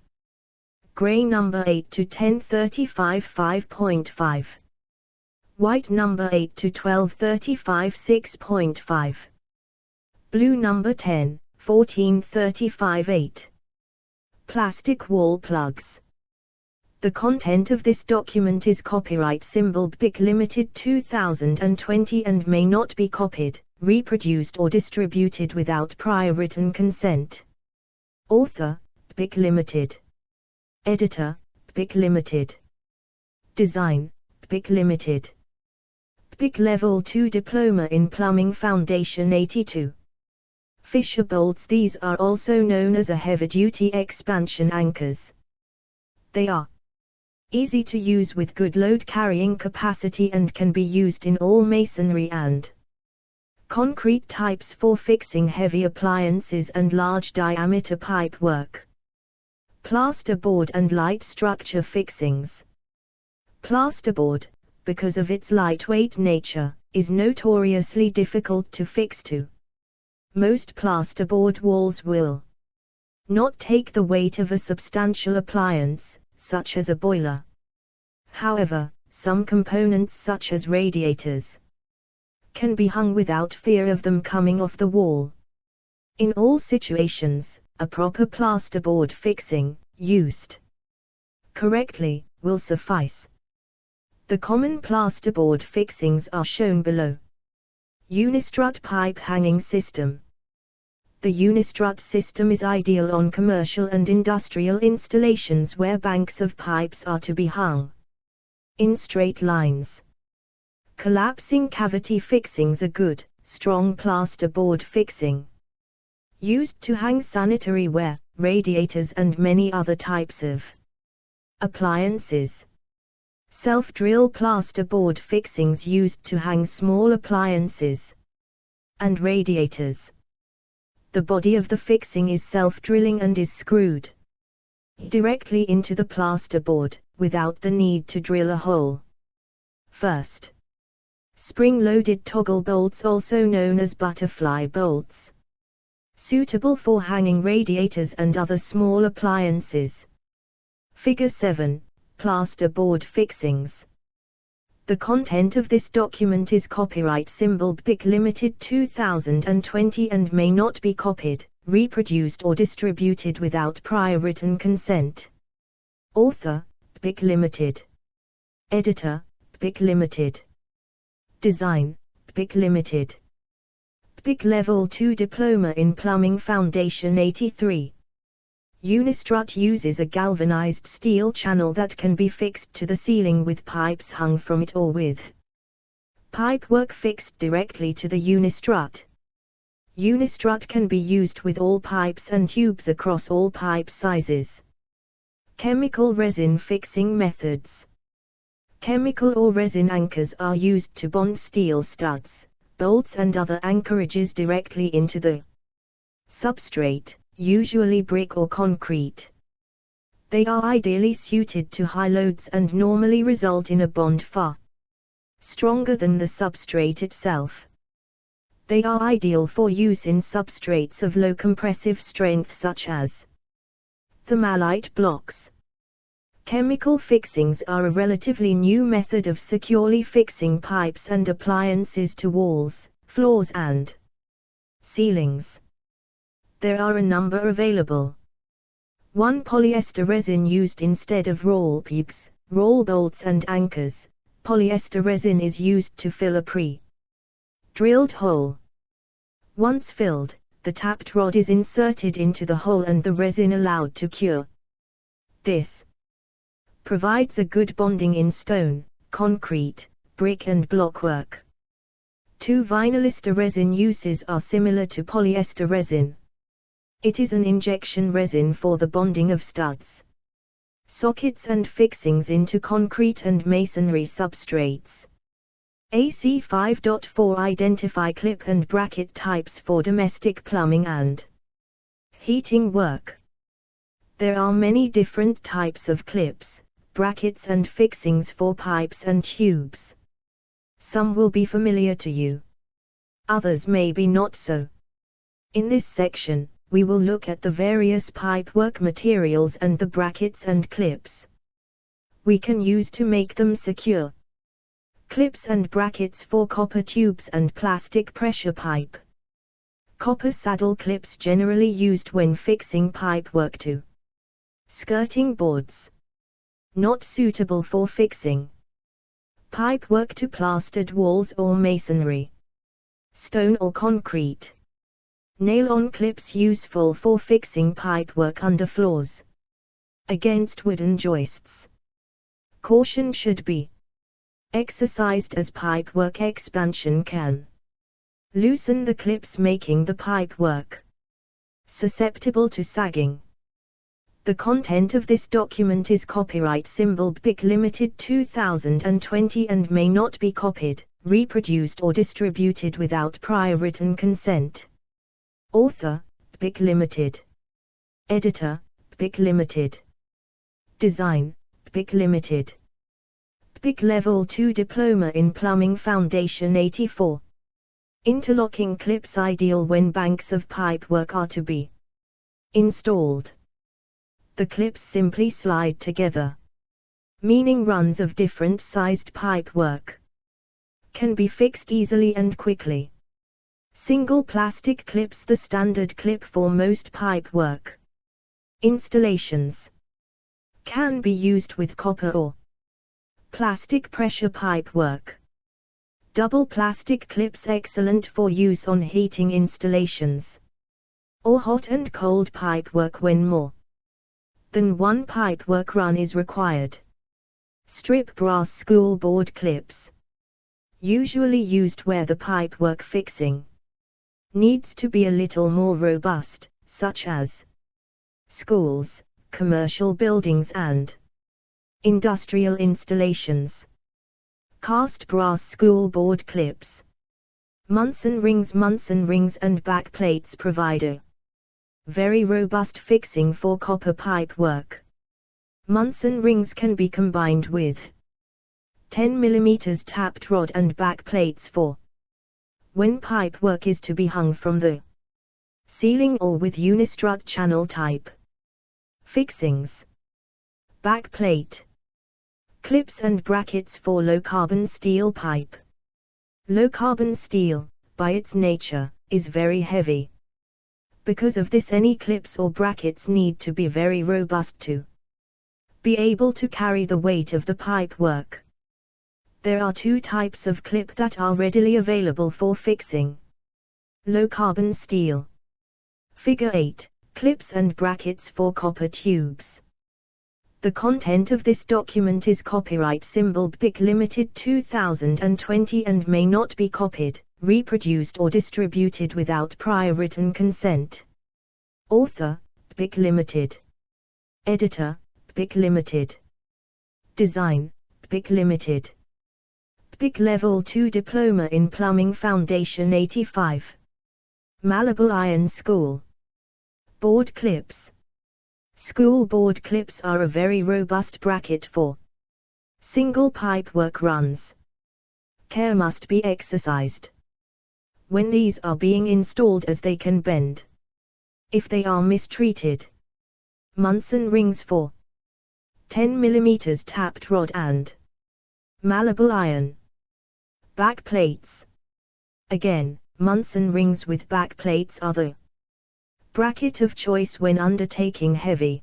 Gray number 8 to 1035 5.5. White number 8 to 1235 6.5. Blue number 10, 1435 8. Plastic wall plugs. The content of this document is copyright symbol BIC Limited 2020 and may not be copied, reproduced or distributed without prior written consent. Author, BIC Limited. Editor, BIC Limited. Design, BIC Limited. BIC Level 2 Diploma in Plumbing Foundation 82. Fisher bolts. These are also known as a heavy-duty expansion anchors. They are easy to use with good load carrying capacity and can be used in all masonry and concrete types for fixing heavy appliances and large diameter pipe work. Plasterboard and light structure fixings. Plasterboard, because of its lightweight nature, is notoriously difficult to fix to. Most plasterboard walls will not take the weight of a substantial appliance, such as a boiler. However, some components such as radiators can be hung without fear of them coming off the wall. In all situations, a proper plasterboard fixing, used correctly, will suffice. The common plasterboard fixings are shown below. Unistrut pipe hanging system. The unistrut system is ideal on commercial and industrial installations where banks of pipes are to be hung in straight lines. Collapsing cavity fixings are good, strong plasterboard fixing, used to hang sanitary ware, radiators and many other types of appliances. Self-drill plasterboard fixings used to hang small appliances and radiators. The body of the fixing is self-drilling and is screwed directly into the plasterboard, without the need to drill a hole. First, spring-loaded toggle bolts, also known as butterfly bolts, suitable for hanging radiators and other small appliances. Figure 7. Plasterboard fixings. The content of this document is copyright symbol BIC Limited 2020 and may not be copied, reproduced or distributed without prior written consent. Author, BIC Limited. Editor, BIC Limited. Design, BIC Limited. BIC Level 2 Diploma in Plumbing Foundation 83. Unistrut uses a galvanized steel channel that can be fixed to the ceiling with pipes hung from it or with pipework fixed directly to the unistrut. Unistrut can be used with all pipes and tubes across all pipe sizes. Chemical resin fixing methods. Chemical or resin anchors are used to bond steel studs, bolts and other anchorages directly into the substrate, usually brick or concrete. They are ideally suited to high loads and normally result in a bond far stronger than the substrate itself. They are ideal for use in substrates of low compressive strength such as thermalite blocks. Chemical fixings are a relatively new method of securely fixing pipes and appliances to walls, floors and ceilings. There are a number available. 1 Polyester resin used instead of roll pegs, roll bolts and anchors. Polyester resin is used to fill a pre-drilled hole. Once filled, the tapped rod is inserted into the hole and the resin allowed to cure. This provides a good bonding in stone, concrete, brick and blockwork. 2 Vinyl resin uses are similar to polyester resin. It is an injection resin for the bonding of studs, sockets and fixings into concrete and masonry substrates. AC 5.4 Identify clip and bracket types for domestic plumbing and heating work. There are many different types of clips, brackets and fixings for pipes and tubes. Some will be familiar to you. Others may be not so. In this section, we will look at the various pipework materials and the brackets and clips we can use to make them secure. Clips and brackets for copper tubes and plastic pressure pipe. Copper saddle clips generally used when fixing pipework to skirting boards. Not suitable for fixing pipework to plastered walls or masonry, stone or concrete. Nail-on clips useful for fixing pipework under floors, against wooden joists. Caution should be exercised as pipework expansion can loosen the clips, making the pipework susceptible to sagging. The content of this document is copyright symbol BIC Limited 2020 and may not be copied, reproduced or distributed without prior written consent. Author, BIC Limited. Editor, BIC Limited. Design, BIC Limited. BIC Level 2 Diploma in Plumbing Foundation 84. Interlocking clips ideal when banks of pipework are to be installed. The clips simply slide together, meaning runs of different sized pipework can be fixed easily and quickly. Single plastic clips, the standard clip for most pipework installations, can be used with copper or plastic pressure pipework. Double plastic clips excellent for use on heating installations or hot and cold pipework when more than one pipework run is required. Strip brass school board clips, usually used where the pipework fixing needs to be a little more robust, such as schools, commercial buildings and industrial installations. Cast brass school board clips. Munson rings and back plates provide a very robust fixing for copper pipework. Munson rings can be combined with 10 mm tapped rod and back plates for when pipework is to be hung from the ceiling or with unistrut channel type fixings. Back plate. Clips and brackets for low-carbon steel pipe. Low-carbon steel, by its nature, is very heavy. Because of this, any clips or brackets need to be very robust to be able to carry the weight of the pipework. There are 2 types of clip that are readily available for fixing low-carbon steel. Figure 8, clips and brackets for copper tubes. The content of this document is copyright symbol BIC Limited 2020 and may not be copied, reproduced or distributed without prior written consent. Author, BIC Limited. Editor, BIC Limited. Design, BIC Limited. BIC Level 2 Diploma in Plumbing Foundation 85. Malleable iron school board clips. School board clips are a very robust bracket for single pipework runs. Care must be exercised when these are being installed, as they can bend if they are mistreated. Munson rings for 10 mm tapped rod and malleable iron. Back plates. Again, Munson rings with back plates are the bracket of choice when undertaking heavy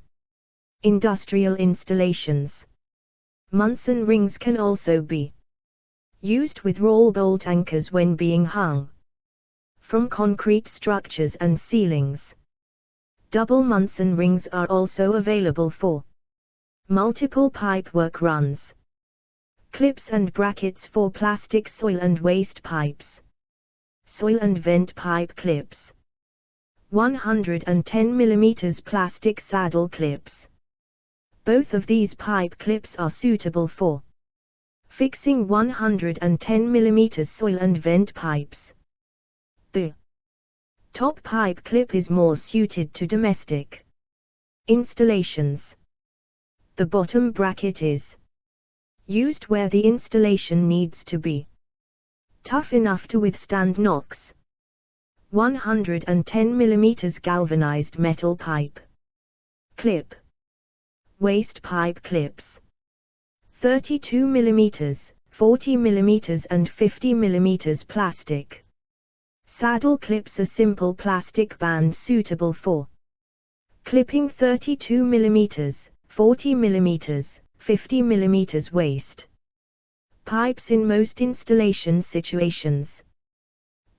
Industrial installations. Munson rings can also be used with roll bolt anchors when being hung from concrete structures and ceilings. Double Munson rings are also available for multiple pipework runs. Clips and brackets for plastic soil and waste pipes. Soil and vent pipe clips. 110 mm plastic saddle clips. Both of these pipe clips are suitable for fixing 110 mm soil and vent pipes. The top pipe clip is more suited to domestic installations. The bottom bracket is used where the installation needs to be tough enough to withstand knocks. 110 mm galvanized metal pipe clip. Waste pipe clips. 32 mm, 40 mm and 50 mm plastic. Saddle clips, a simple plastic band suitable for clipping 32 mm, 40 mm, 50 mm waste pipes in most installation situations.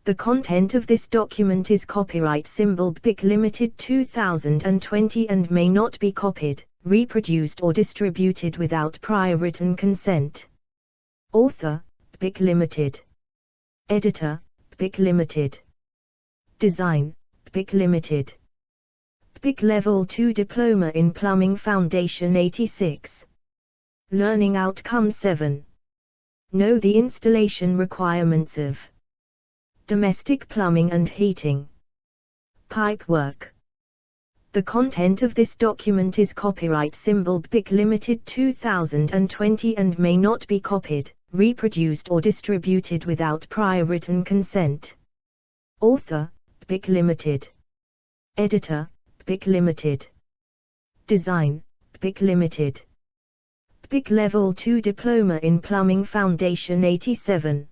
The content of this document is copyright symbol BIC Limited 2020 and may not be copied, reproduced or distributed without prior written consent. Author, BIC Limited. Editor, BIC Limited. Design, BIC Limited. BIC Level 2 Diploma in Plumbing Foundation 86. Learning Outcome 7. Know the installation requirements of domestic plumbing and heating pipework. The content of this document is copyright symbol BIC Limited 2020 and may not be copied, reproduced or distributed without prior written consent. Author, BIC Limited. Editor, BIC Limited. Design, BIC Limited. BIC Level 2 Diploma in Plumbing Foundation 87.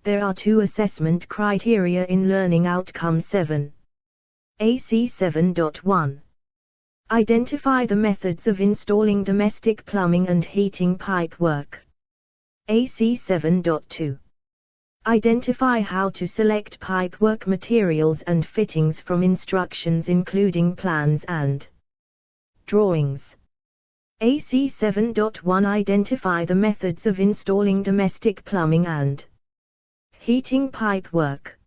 There are two assessment criteria in Learning Outcome 7. AC 7.1. Identify the methods of installing domestic plumbing and heating pipework. AC 7.2. Identify how to select pipework materials and fittings from instructions including plans and drawings. AC 7.1. Identify the methods of installing domestic plumbing and heating pipework.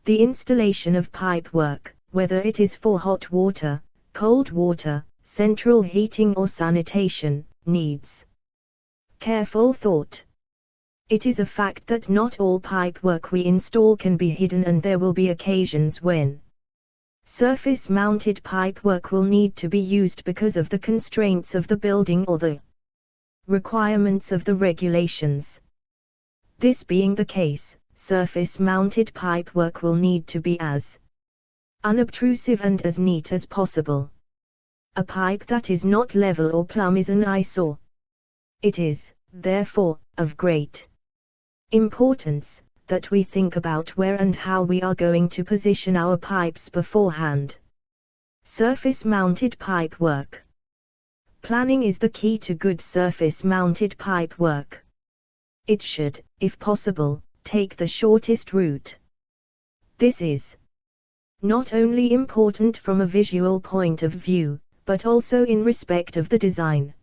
The installation of pipework, whether it is for hot water, cold water, central heating or sanitation, needs careful thought. It is a fact that not all pipework we install can be hidden, and there will be occasions when surface-mounted pipework will need to be used because of the constraints of the building or the requirements of the regulations. This being the case, surface-mounted pipework will need to be as unobtrusive and as neat as possible. A pipe that is not level or plumb is an eyesore. It is, therefore, of great importance that we think about where and how we are going to position our pipes beforehand. Surface-mounted pipework. Planning is the key to good surface-mounted pipework. It should, if possible, take the shortest route. This is not only important from a visual point of view, but also in respect of the design.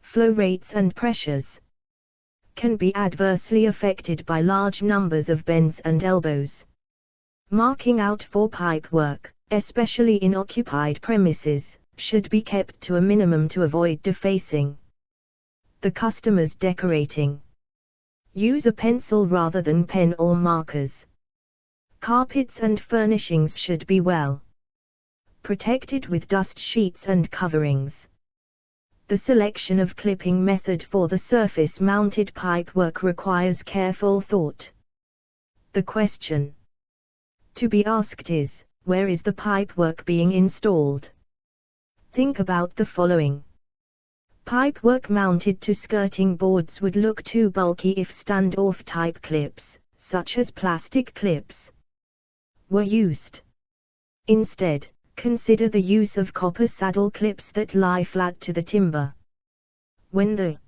Flow rates and pressures can be adversely affected by large numbers of bends and elbows. Marking out for pipework, especially in occupied premises, should be kept to a minimum to avoid defacing the customer's decorating. Use a pencil rather than pen or markers. Carpets and furnishings should be well protected with dust sheets and coverings. The selection of clipping method for the surface-mounted pipework requires careful thought. The question to be asked is, where is the pipework being installed? Think about the following. Pipework mounted to skirting boards would look too bulky if standoff type clips, such as plastic clips, were used. Instead, Consider the use of copper saddle clips that lie flat to the timber. When the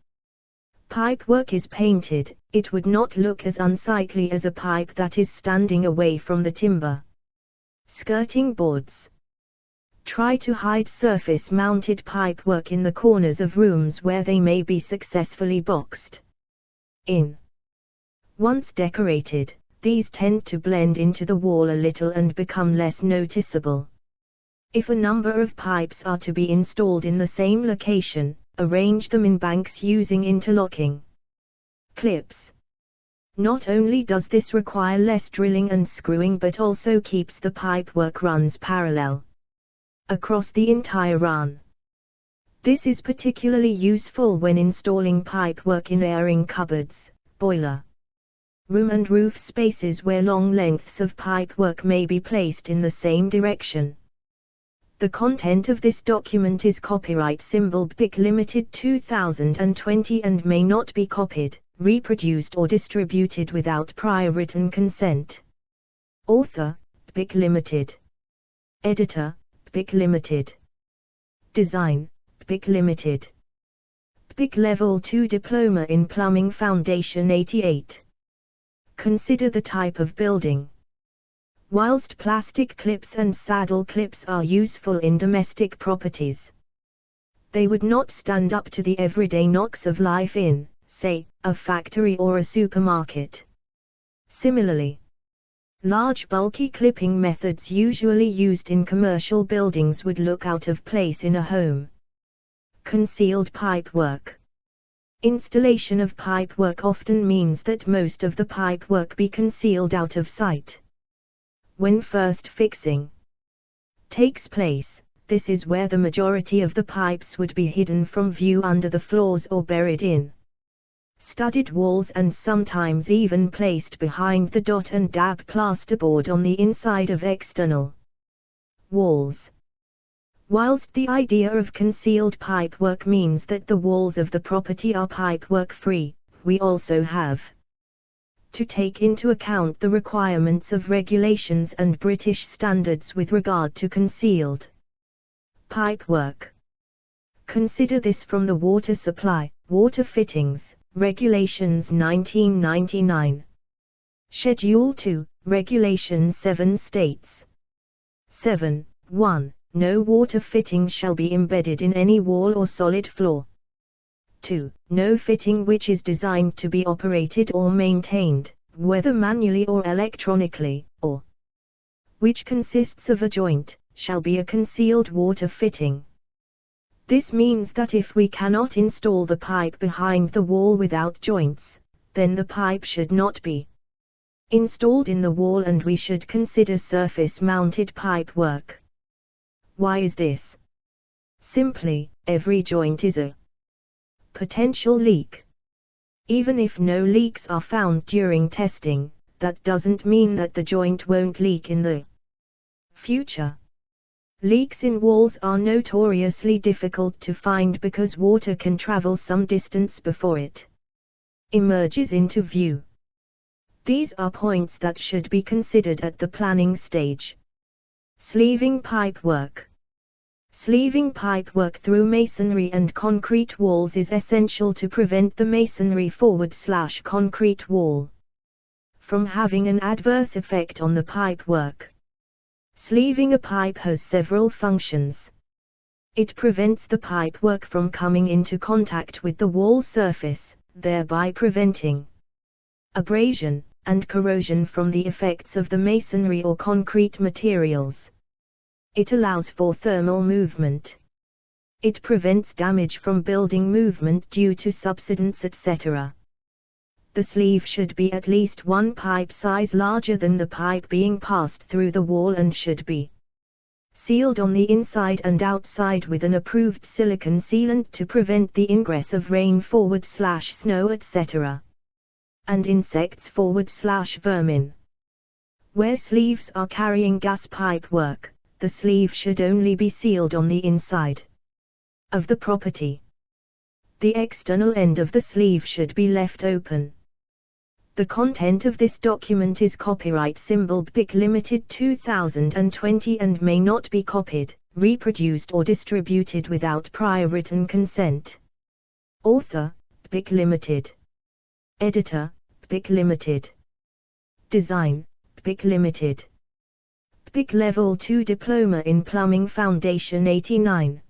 pipework is painted, it would not look as unsightly as a pipe that is standing away from the timber. Skirting boards. Try to hide surface-mounted pipework in the corners of rooms where they may be successfully boxed in. Once decorated, these tend to blend into the wall a little and become less noticeable. If a number of pipes are to be installed in the same location, arrange them in banks using interlocking clips. Not only does this require less drilling and screwing but also keeps the pipework runs parallel across the entire run. This is particularly useful when installing pipework in airing cupboards, boiler room and roof spaces where long lengths of pipework may be placed in the same direction. The content of this document is copyright symbol BPIC Limited 2020 and may not be copied, reproduced or distributed without prior written consent. Author, BPIC Limited. Editor, BPIC Limited. Design, BPIC Limited. BPIC Level 2 Diploma in Plumbing Foundation 88. Consider the type of building. Whilst plastic clips and saddle clips are useful in domestic properties, they would not stand up to the everyday knocks of life in, say, a factory or a supermarket. Similarly, large bulky clipping methods usually used in commercial buildings would look out of place in a home. Concealed pipework. Installation of pipework often means that most of the pipework be concealed out of sight. When first fixing takes place, this is where the majority of the pipes would be hidden from view under the floors or buried in studded walls and sometimes even placed behind the dot and dab plasterboard on the inside of external walls. Whilst the idea of concealed pipework means that the walls of the property are pipework free, we also have to take into account the requirements of regulations and British standards with regard to concealed pipework. Consider this from the Water Supply, Water Fittings, Regulations 1999. Schedule 2, Regulation 7 states 7.1. No water fitting shall be embedded in any wall or solid floor. 2. No fitting which is designed to be operated or maintained, whether manually or electronically, or which consists of a joint, shall be a concealed water fitting. This means that if we cannot install the pipe behind the wall without joints, then the pipe should not be installed in the wall and we should consider surface-mounted pipe work. Why is this? Simply, every joint is a potential leak. Even if no leaks are found during testing, that doesn't mean that the joint won't leak in the future. Leaks in walls are notoriously difficult to find because water can travel some distance before it emerges into view. These are points that should be considered at the planning stage. Sleeving pipework. Sleeving pipework through masonry and concrete walls is essential to prevent the masonry /concrete wall from having an adverse effect on the pipework. Sleeving a pipe has several functions. It prevents the pipework from coming into contact with the wall surface, thereby preventing abrasion and corrosion from the effects of the masonry or concrete materials. It allows for thermal movement. It prevents damage from building movement due to subsidence, etc. The sleeve should be at least one pipe size larger than the pipe being passed through the wall and should be sealed on the inside and outside with an approved silicone sealant to prevent the ingress of rain /snow, etc. and insects /vermin. Where sleeves are carrying gas pipe work, the sleeve should only be sealed on the inside of the property. The external end of the sleeve should be left open. The content of this document is copyright symbol BIC Limited 2020 and may not be copied, reproduced or distributed without prior written consent. Author, BIC Limited. Editor, BIC Limited. Design, BIC Limited. BIC Level 2 Diploma in Plumbing Foundation 89.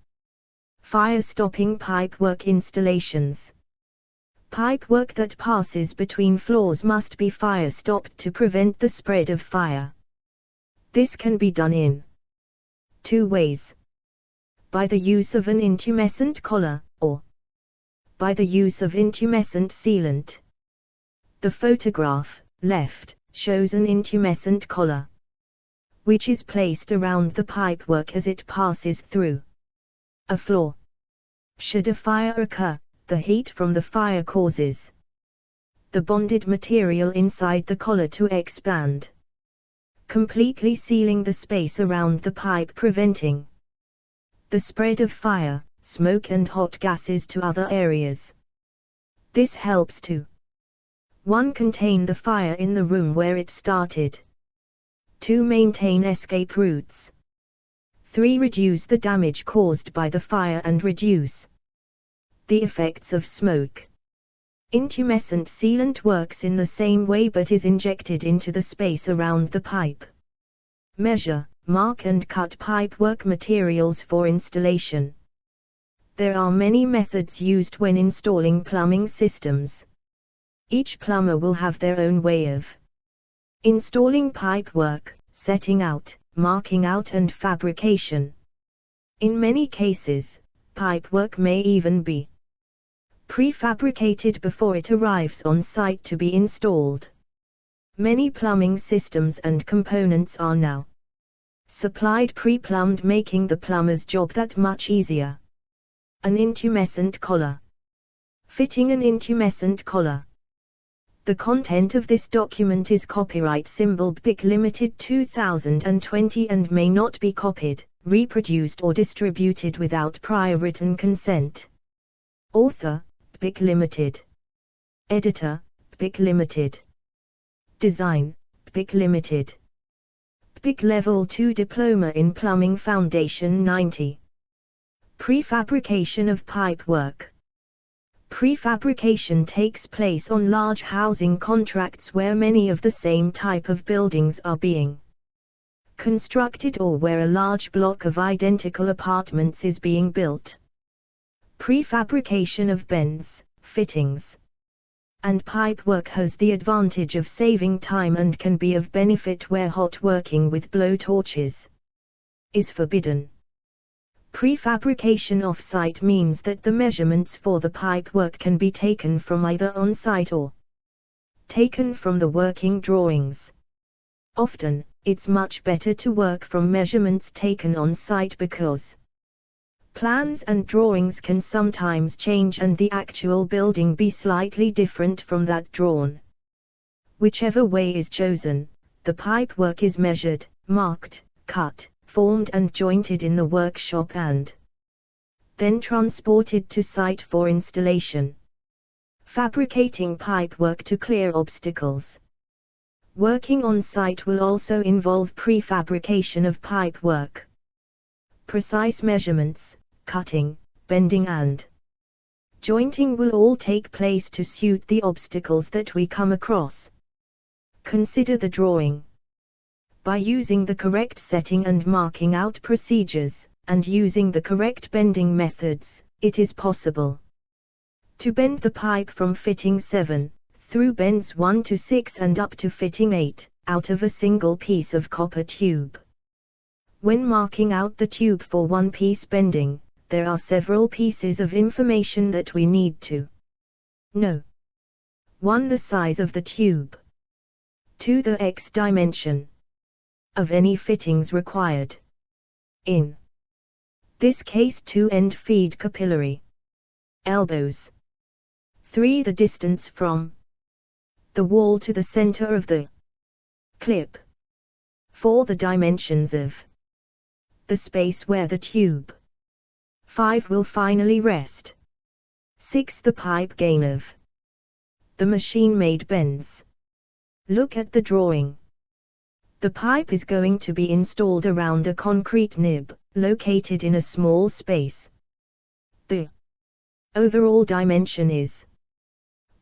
Fire stopping pipework installations. Pipework that passes between floors must be fire stopped to prevent the spread of fire. This can be done in 2 ways. By the use of an intumescent collar, or by the use of intumescent sealant. The photograph, left, shows an intumescent collar, which is placed around the pipework as it passes through a floor. Should a fire occur, the heat from the fire causes the bonded material inside the collar to expand, completely sealing the space around the pipe, preventing the spread of fire, smoke and hot gases to other areas. This helps to 1. Contain the fire in the room where it started. 2. Maintain escape routes. 3. Reduce the damage caused by the fire and reduce the effects of smoke. Intumescent sealant works in the same way but is injected into the space around the pipe. Measure, mark and cut pipework materials for installation. There are many methods used when installing plumbing systems. Each plumber will have their own way of installing pipework, setting out, marking out and fabrication. In many cases, pipework may even be prefabricated before it arrives on site to be installed. Many plumbing systems and components are now supplied pre-plumbed, making the plumber's job that much easier. An intumescent collar. Fitting an intumescent collar. The content of this document is copyright symbol BIC Limited 2020 and may not be copied, reproduced or distributed without prior written consent. Author, BIC Limited. Editor, BIC Limited. Design, BIC Limited. BIC Level 2 Diploma in Plumbing Foundation 90. Prefabrication of pipework. Prefabrication takes place on large housing contracts where many of the same type of buildings are being constructed or where a large block of identical apartments is being built. Prefabrication of bends, fittings, and pipework has the advantage of saving time and can be of benefit where hot working with blowtorches is forbidden. Prefabrication off-site means that the measurements for the pipework can be taken from either on-site or taken from the working drawings. Often, it's much better to work from measurements taken on-site because plans and drawings can sometimes change and the actual building be slightly different from that drawn. Whichever way is chosen, the pipework is measured, marked, cut, formed and jointed in the workshop and then transported to site for installation. Fabricating pipework to clear obstacles. Working on site will also involve prefabrication of pipework. Precise measurements, cutting, bending and jointing will all take place to suit the obstacles that we come across. Consider the drawing. By using the correct setting and marking out procedures, and using the correct bending methods, it is possible to bend the pipe from fitting 7, through bends 1 to 6 and up to fitting 8, out of a single piece of copper tube. When marking out the tube for one piece bending, there are several pieces of information that we need to know. 1. The size of the tube. 2. The X dimension of any fittings required. In this case 2 end feed capillary elbows. 3. The distance from the wall to the center of the clip. 4. The dimensions of the space where the tube 5 will finally rest. 6. The pipe gain of the machine-made bends. Look at the drawing. The pipe is going to be installed around a concrete nib, located in a small space. The overall dimension is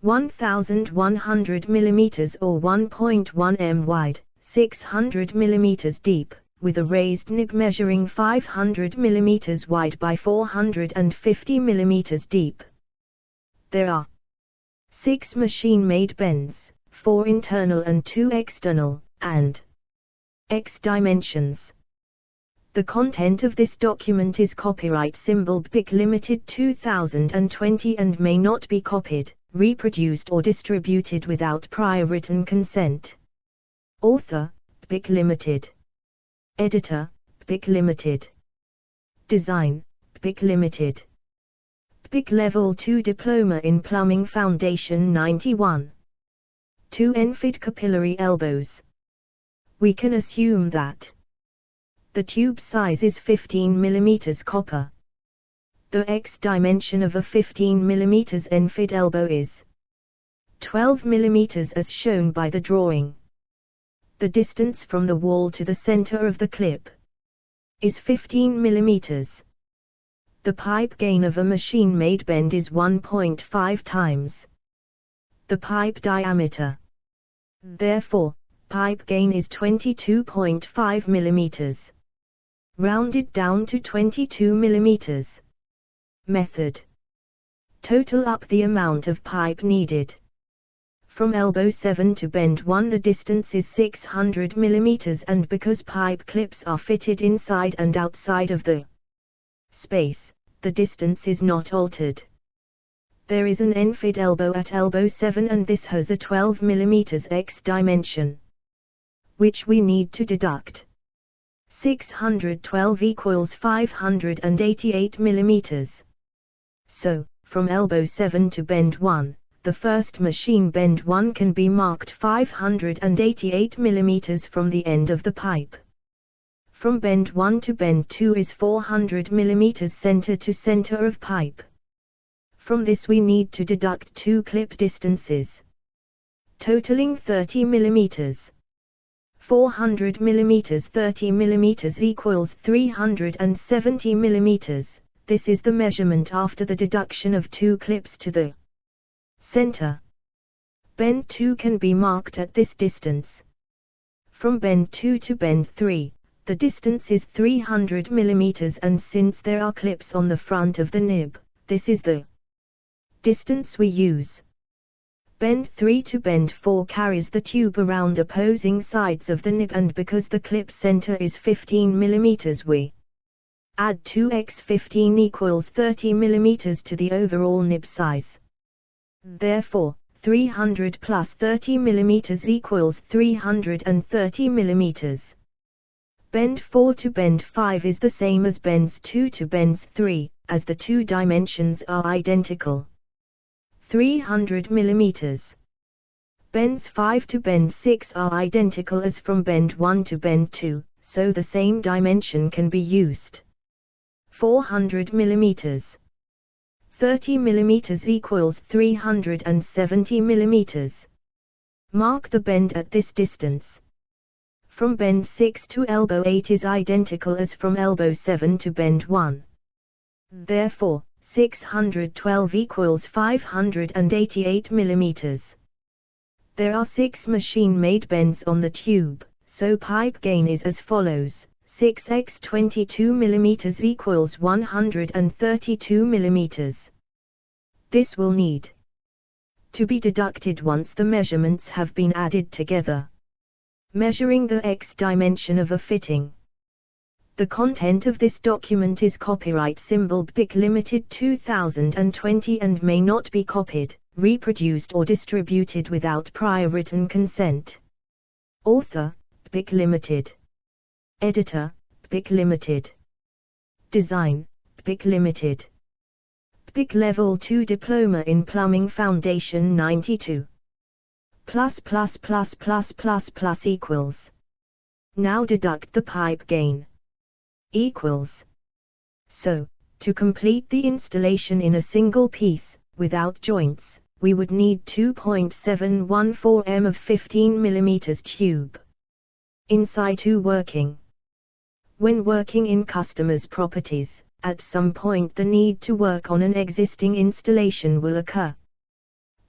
1100 mm or 1.1 m wide, 600 mm deep, with a raised nib measuring 500 mm wide by 450 mm deep. There are 6 machine-made bends, 4 internal and 2 external, and X dimensions. The content of this document is copyright symbol BIC Limited 2020 and may not be copied, reproduced or distributed without prior written consent. Author, BIC Limited. Editor, BIC Limited. Design, BIC Limited. BIC Level 2 Diploma in Plumbing Foundation 91. 2 Enfid capillary elbows. We can assume that the tube size is 15 mm copper. The X dimension of a 15 mm Enfid elbow is 12 mm as shown by the drawing. The distance from the wall to the center of the clip is 15 mm. The pipe gain of a machine-made bend is 1.5 times the pipe diameter. Therefore, pipe gain is 22.5 mm. Rounded down to 22 mm. Method. Total up the amount of pipe needed. From elbow 7 to bend 1 the distance is 600 mm, and because pipe clips are fitted inside and outside of the space, the distance is not altered. There is an Enfid elbow at elbow 7 and this has a 12 mm X dimension, which we need to deduct. 612 equals 588 mm. So, from elbow 7 to bend 1, the first machine bend 1 can be marked 588 mm from the end of the pipe. From bend 1 to bend 2 is 400 mm center to center of pipe. From this we need to deduct 2 clip distances, totaling 30 mm. 400 mm 30 mm equals 370 mm. This is the measurement after the deduction of 2 clips to the center. Bend 2 can be marked at this distance. From bend 2 to bend 3, the distance is 300 mm, and since there are clips on the front of the nib, this is the distance we use. Bend 3 to bend 4 carries the tube around opposing sides of the nib, and because the clip center is 15 mm we add 2x 15 equals 30 mm to the overall nib size. Therefore, 300 plus 30 mm equals 330 mm. Bend 4 to bend 5 is the same as bends 2 to bends 3, as the 2 dimensions are identical. 300 mm. Bends 5 to bend 6 are identical as from bend 1 to bend 2, so the same dimension can be used. 400 mm. 30 mm equals 370 mm. Mark the bend at this distance. From bend 6 to elbow 8 is identical as from elbow 7 to bend 1. Therefore, 612 equals 588 mm. There are 6 machine-made bends on the tube, so pipe gain is as follows: 6x 22 mm equals 132 mm. This will need to be deducted once the measurements have been added together. Measuring the X dimension of a fitting. The content of this document is copyright symbol BIC Limited 2020 and may not be copied, reproduced or distributed without prior written consent. Author, BIC Limited. Editor, BIC Limited. Design, BIC Limited. BIC Level 2 Diploma in Plumbing Foundation 92. Equals. Now deduct the pipe gain. Equals. So, to complete the installation in a single piece, without joints, we would need 2.714 m of 15 mm tube. In situ working. When working in customers' properties, at some point the need to work on an existing installation will occur.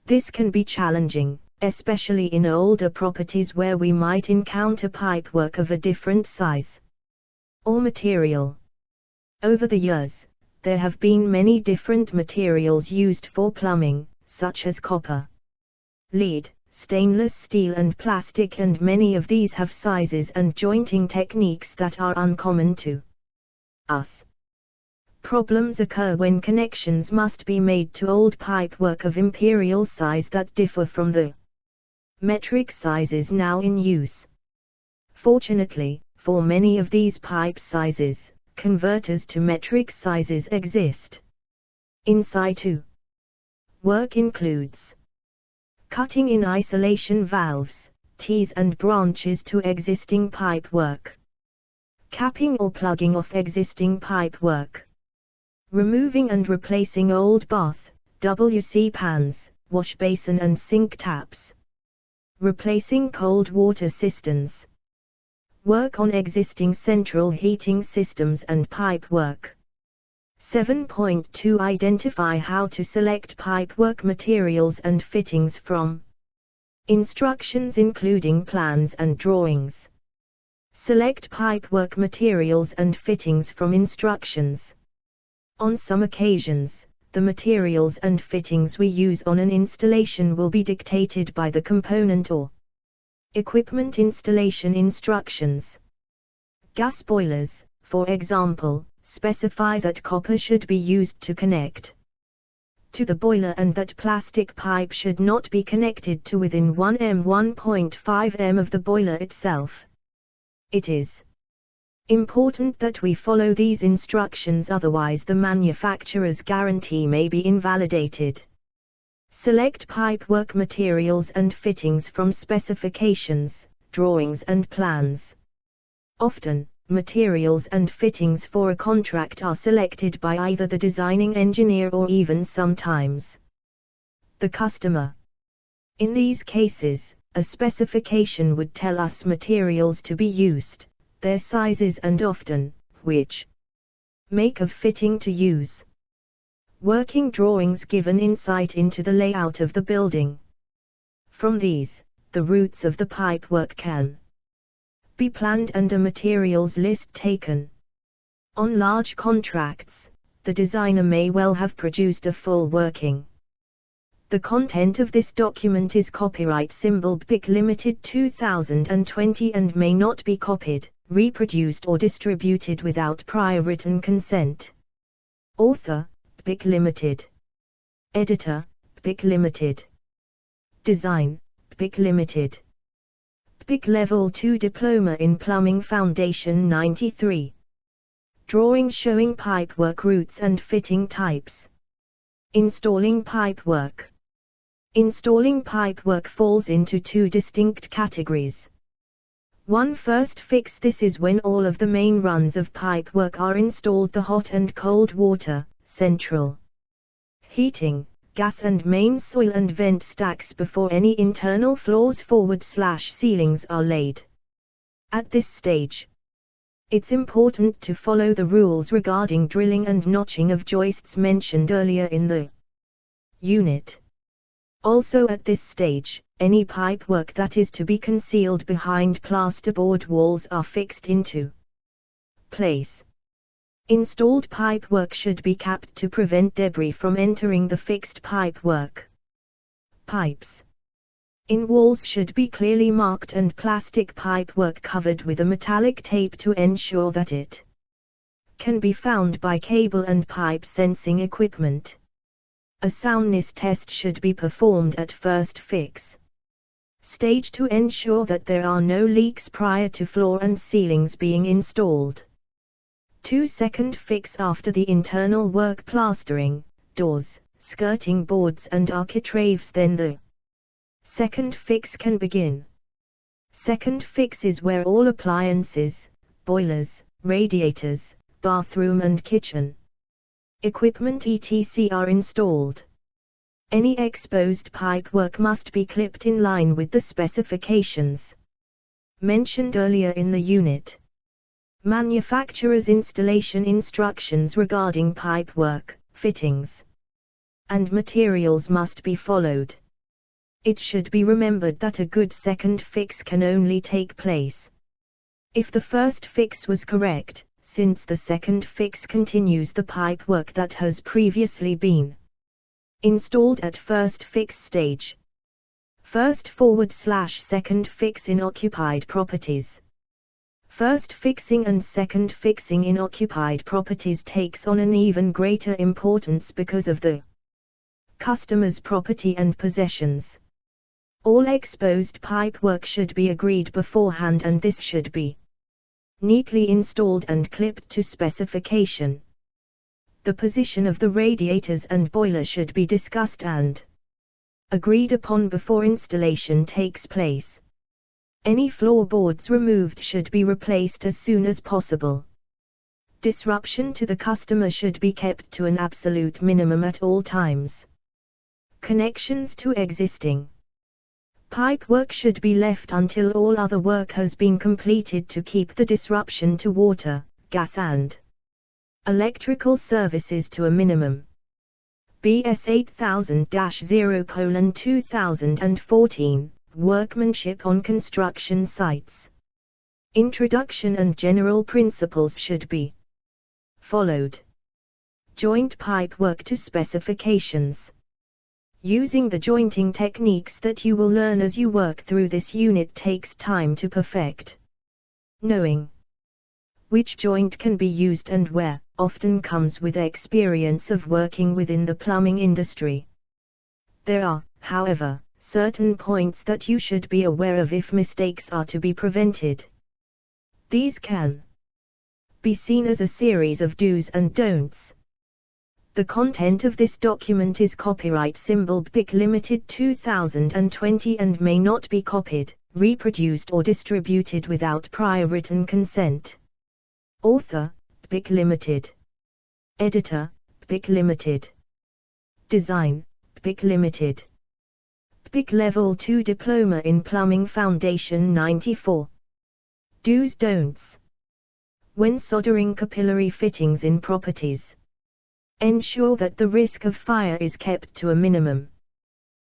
This can be challenging, especially in older properties where we might encounter pipework of a different size or material. Over the years, there have been many different materials used for plumbing, such as copper, lead, stainless steel and plastic, and many of these have sizes and jointing techniques that are uncommon to us. Problems occur when connections must be made to old pipework of imperial size that differ from the metric sizes now in use. Fortunately, for many of these pipe sizes, converters to metric sizes exist. In situ work includes cutting in isolation valves, tees and branches to existing pipework, capping or plugging off existing pipework, removing and replacing old bath, WC pans, wash basin and sink taps, replacing cold water cisterns, work on existing central heating systems and pipework. 7.2 Identify how to select pipework materials and fittings from instructions including plans and drawings. Select pipework materials and fittings from instructions. On some occasions, the materials and fittings we use on an installation will be dictated by the component or equipment installation instructions. Gas boilers, for example, specify that copper should be used to connect to the boiler and that plastic pipe should not be connected to within 1.5 m of the boiler itself. It is important that we follow these instructions, otherwise the manufacturer's guarantee may be invalidated. Select pipework materials and fittings from specifications, drawings and plans. Often, materials and fittings for a contract are selected by either the designing engineer or even sometimes the customer. In these cases, a specification would tell us materials to be used, their sizes and often, which make of fitting to use. Working drawings give an insight into the layout of the building. From these, the routes of the pipework can be planned and a materials list taken. On large contracts, the designer may well have produced a full working. The content of this document is copyright symbol BPIC Limited 2020 and may not be copied, reproduced or distributed without prior written consent. Author, BPIC Limited. Editor, BPIC Limited. Design, BPIC Limited. BPIC Level 2 Diploma in Plumbing Foundation 93. Drawing showing pipework routes and fitting types. Installing pipework. Installing pipework falls into two distinct categories. 1. First fix. This is when all of the main runs of pipework are installed, the hot and cold water, central heating, gas and main soil and vent stacks before any internal floors /ceilings are laid. At this stage, it's important to follow the rules regarding drilling and notching of joists mentioned earlier in the unit. Also at this stage, any pipework that is to be concealed behind plasterboard walls are fixed into place. Installed pipework should be capped to prevent debris from entering the fixed pipework. Pipes in walls should be clearly marked and plastic pipework covered with a metallic tape to ensure that it can be found by cable and pipe sensing equipment. A soundness test should be performed at first fix stage to ensure that there are no leaks prior to floor and ceilings being installed. 2. Second fix after the internal work, plastering, doors, skirting boards and architraves. Then the second fix can begin. Second fix is where all appliances, boilers, radiators, bathroom and kitchen equipment etc. are installed. Any exposed pipework must be clipped in line with the specifications mentioned earlier in the unit. Manufacturer's installation instructions regarding pipework, fittings, and materials must be followed. It should be remembered that a good second fix can only take place if the first fix was correct, since the second fix continues the pipework that has previously been installed at first fix stage. First/second fix in occupied properties. First fixing and second fixing in occupied properties takes on an even greater importance because of the customer's property and possessions. All exposed pipework should be agreed beforehand, and this should be neatly installed and clipped to specification. The position of the radiators and boiler should be discussed and agreed upon before installation takes place. Any floorboards removed should be replaced as soon as possible. Disruption to the customer should be kept to an absolute minimum at all times. Connections to existing pipework should be left until all other work has been completed to keep the disruption to water, gas and electrical services to a minimum. BS 8000-0:2014, Workmanship on Construction Sites. Introduction and general principles should be followed. Joint pipework to specifications. Using the jointing techniques that you will learn as you work through this unit takes time to perfect. Knowing which joint can be used and where often comes with experience of working within the plumbing industry. There are, however, certain points that you should be aware of if mistakes are to be prevented. These can be seen as a series of do's and don'ts. The content of this document is copyright symbol BPIC Limited 2020 and may not be copied, reproduced or distributed without prior written consent. Author, BPIC Limited. Editor, BPIC Limited. Design, BPIC Limited. BPIC Level 2 Diploma in Plumbing Foundation 94. Do's Don'ts. When soldering capillary fittings in properties, ensure that the risk of fire is kept to a minimum.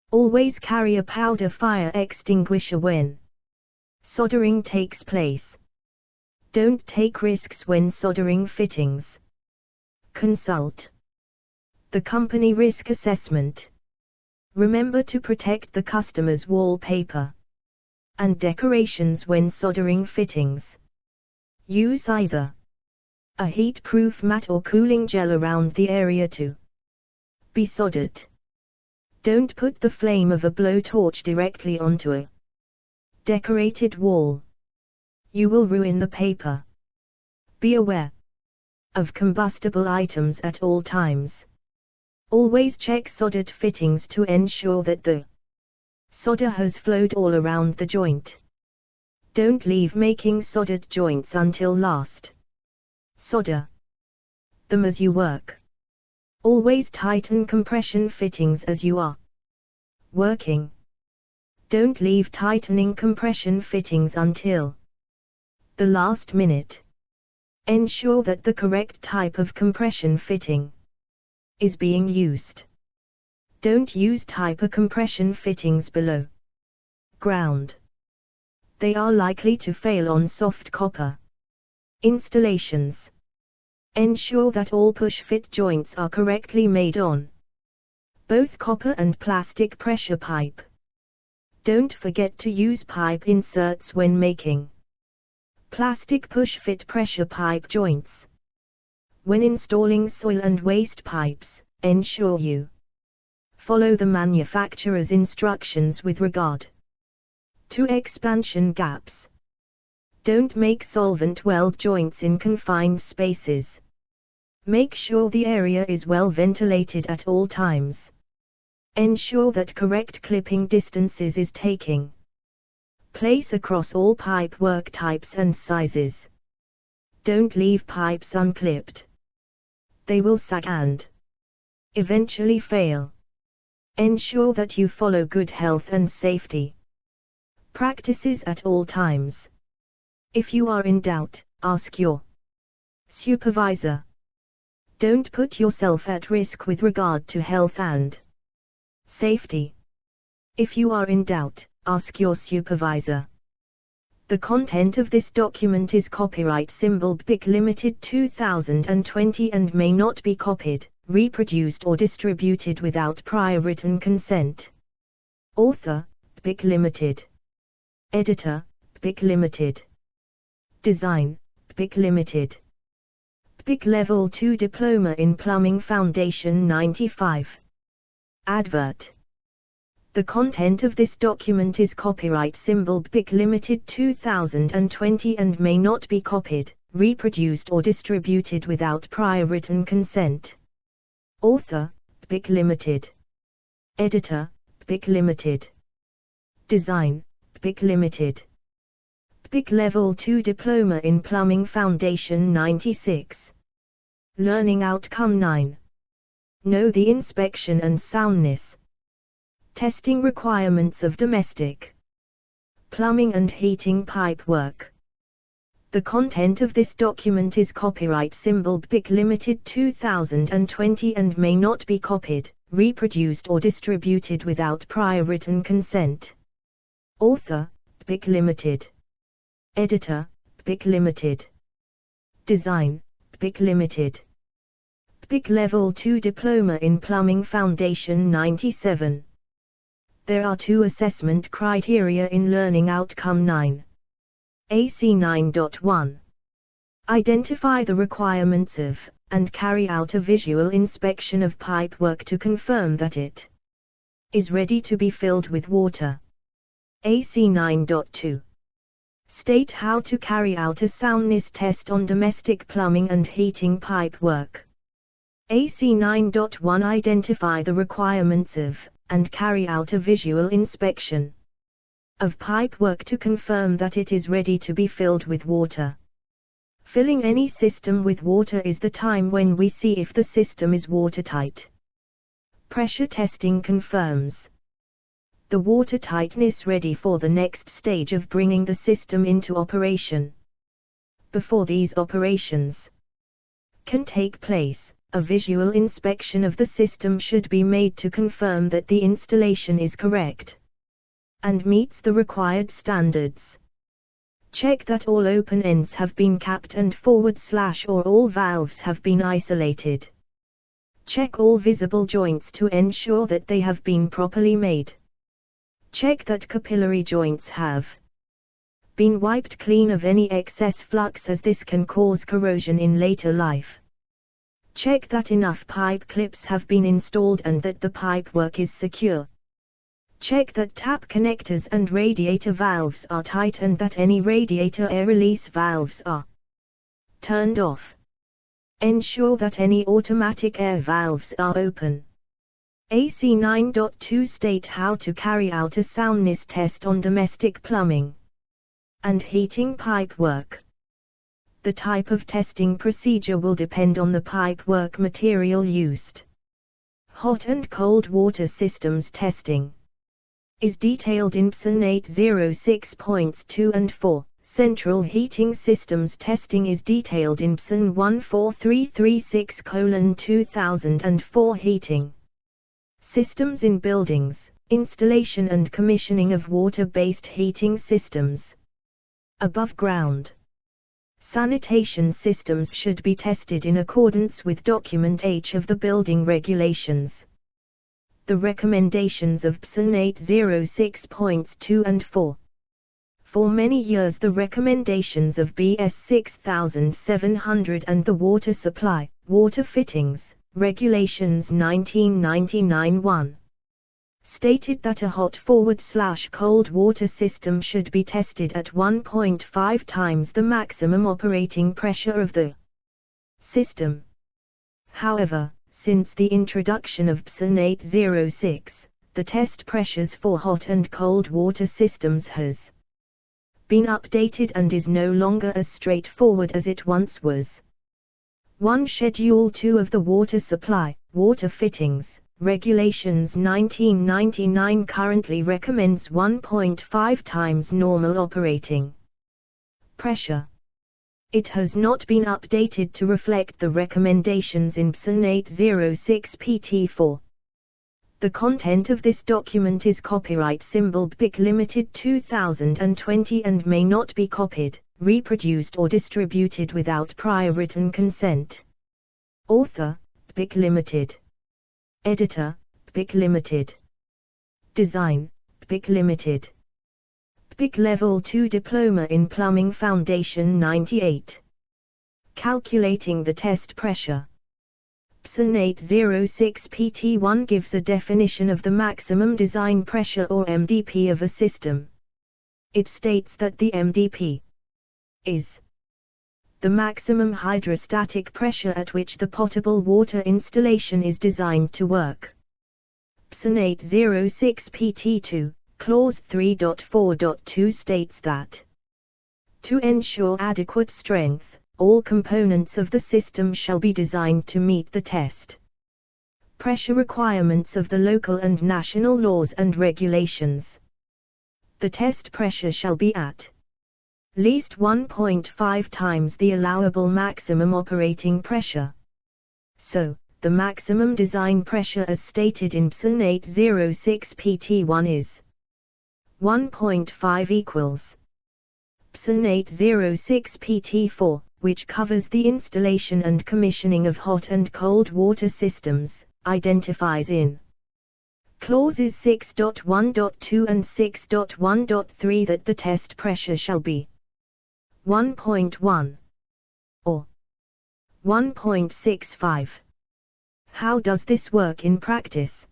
Always carry a powder fire extinguisher when soldering takes place. Don't take risks when soldering fittings. Consult the company risk assessment. Remember to protect the customer's wallpaper and decorations when soldering fittings. Use either a heat-proof mat or cooling gel around the area to be soldered. Don't put the flame of a blowtorch directly onto a decorated wall. You will ruin the paper. Be aware of combustible items at all times. Always check soldered fittings to ensure that the solder has flowed all around the joint. Don't leave making soldered joints until last. Solder them as you work. Always tighten compression fittings as you are working. Don't leave tightening compression fittings until the last minute. Ensure that the correct type of compression fitting is being used. Don't use type A compression fittings below ground. They are likely to fail on soft copper installations. Ensure that all push-fit joints are correctly made on both copper and plastic pressure pipe. Don't forget to use pipe inserts when making plastic push-fit pressure pipe joints. When installing soil and waste pipes, ensure you follow the manufacturer's instructions with regard to expansion gaps. Don't make solvent weld joints in confined spaces. Make sure the area is well ventilated at all times. Ensure that correct clipping distances is taking place across all pipe work types and sizes. Don't leave pipes unclipped. They will sag and eventually fail. Ensure that you follow good health and safety practices at all times. If you are in doubt, ask your supervisor. Don't put yourself at risk with regard to health and safety. If you are in doubt, ask your supervisor. The content of this document is copyright symbol BIC Limited 2020 and may not be copied, reproduced or distributed without prior written consent. Author, BIC Limited. Editor, BIC Limited. Design, BIC Limited. BIC Level 2 Diploma in Plumbing Foundation 95. Advert. The content of this document is copyright symbol BIC Limited 2020 and may not be copied, reproduced or distributed without prior written consent. Author, BIC Limited. Editor, BIC Limited. Design, BIC Limited. BIC Level 2 Diploma in Plumbing Foundation 96. Learning Outcome 9. Know the inspection and soundness testing requirements of domestic plumbing and heating pipe work. The content of this document is copyright symbol BIC Limited 2020 and may not be copied, reproduced or distributed without prior written consent. Author, BIC Limited. Editor, BIC Limited. Design, BIC Limited. BIC Level 2 Diploma in Plumbing Foundation 97. There are two assessment criteria in Learning Outcome 9. AC 9.1. Identify the requirements of, and carry out a visual inspection of pipe work to confirm that it is ready to be filled with water. AC 9.2. State how to carry out a soundness test on domestic plumbing and heating pipe work. AC 9.1 Identify the requirements of, and carry out a visual inspection of pipe work to confirm that it is ready to be filled with water. Filling any system with water is the time when we see if the system is watertight. Pressure testing confirms the water tightness ready for the next stage of bringing the system into operation. Before these operations can take place, a visual inspection of the system should be made to confirm that the installation is correct and meets the required standards. Check that all open ends have been capped and / or all valves have been isolated. Check all visible joints to ensure that they have been properly made. Check that capillary joints have been wiped clean of any excess flux, as this can cause corrosion in later life. Check that enough pipe clips have been installed and that the pipe work is secure. Check that tap connectors and radiator valves are tight and that any radiator air release valves are turned off. Ensure that any automatic air valves are open. AC 9.2 State how to carry out a soundness test on domestic plumbing and heating pipe work. The type of testing procedure will depend on the pipe work material used. Hot and cold water systems testing is detailed in PSN 806.2 and 4. Central heating systems testing is detailed in PSN 14336:2004. Heating systems in buildings, installation and commissioning of water-based heating systems. Above ground sanitation systems should be tested in accordance with Document H of the Building Regulations. The recommendations of PSN 806.2 and 4. For many years the recommendations of BS 6700 and the Water Supply, Water Fittings, Regulations 1999-1 stated that a hot/cold water system should be tested at 1.5 times the maximum operating pressure of the system. However, since the introduction of PSN 806, the test pressures for hot and cold water systems has been updated and is no longer as straightforward as it once was. 1 Schedule 2 of the Water Supply, Water Fittings, Regulations 1999 currently recommends 1.5 times normal operating pressure. It has not been updated to reflect the recommendations in PSN 806 PT4. The content of this document is copyright symbol BIC Limited 2020 and may not be copied, reproduced or distributed without prior written consent. Author, BIC Limited. Editor, BIC Limited. Design, BIC Limited. BIC Level 2 Diploma in Plumbing Foundation 98. Calculating the test pressure. PSN 806 PT1 gives a definition of the maximum design pressure or MDP of a system. It states that the MDP is the maximum hydrostatic pressure at which the potable water installation is designed to work. PSN 806 PT2, Clause 3.4.2 states that to ensure adequate strength, all components of the system shall be designed to meet the test pressure requirements of the local and national laws and regulations. The test pressure shall be at least 1.5 times the allowable maximum operating pressure. So, the maximum design pressure as stated in PSN 806 PT1 is 1.5 equals PSN 806 PT4, which covers the installation and commissioning of hot and cold water systems, identifies in clauses 6.1.2 and 6.1.3 that the test pressure shall be 1.1 or 1.65. How does this work in practice?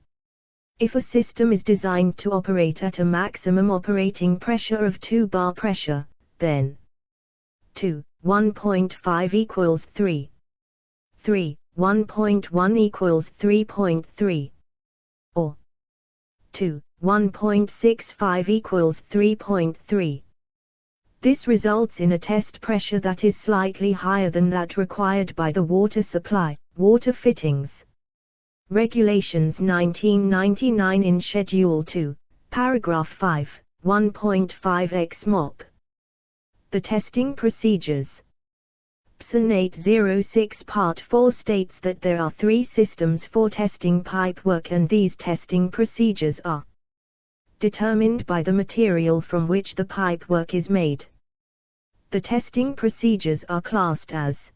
If a system is designed to operate at a maximum operating pressure of 2 bar pressure, then 1.5 equals 3. 1.1 equals 3.3. Or 1.65 equals 3.3. This results in a test pressure that is slightly higher than that required by the water supply, water fittings. Regulations 1999 in Schedule 2, Paragraph 5, 1.5x MOP. The testing procedures. PSN 806 Part 4 states that there are 3 systems for testing pipework and these testing procedures are determined by the material from which the pipework is made. The testing procedures are classed as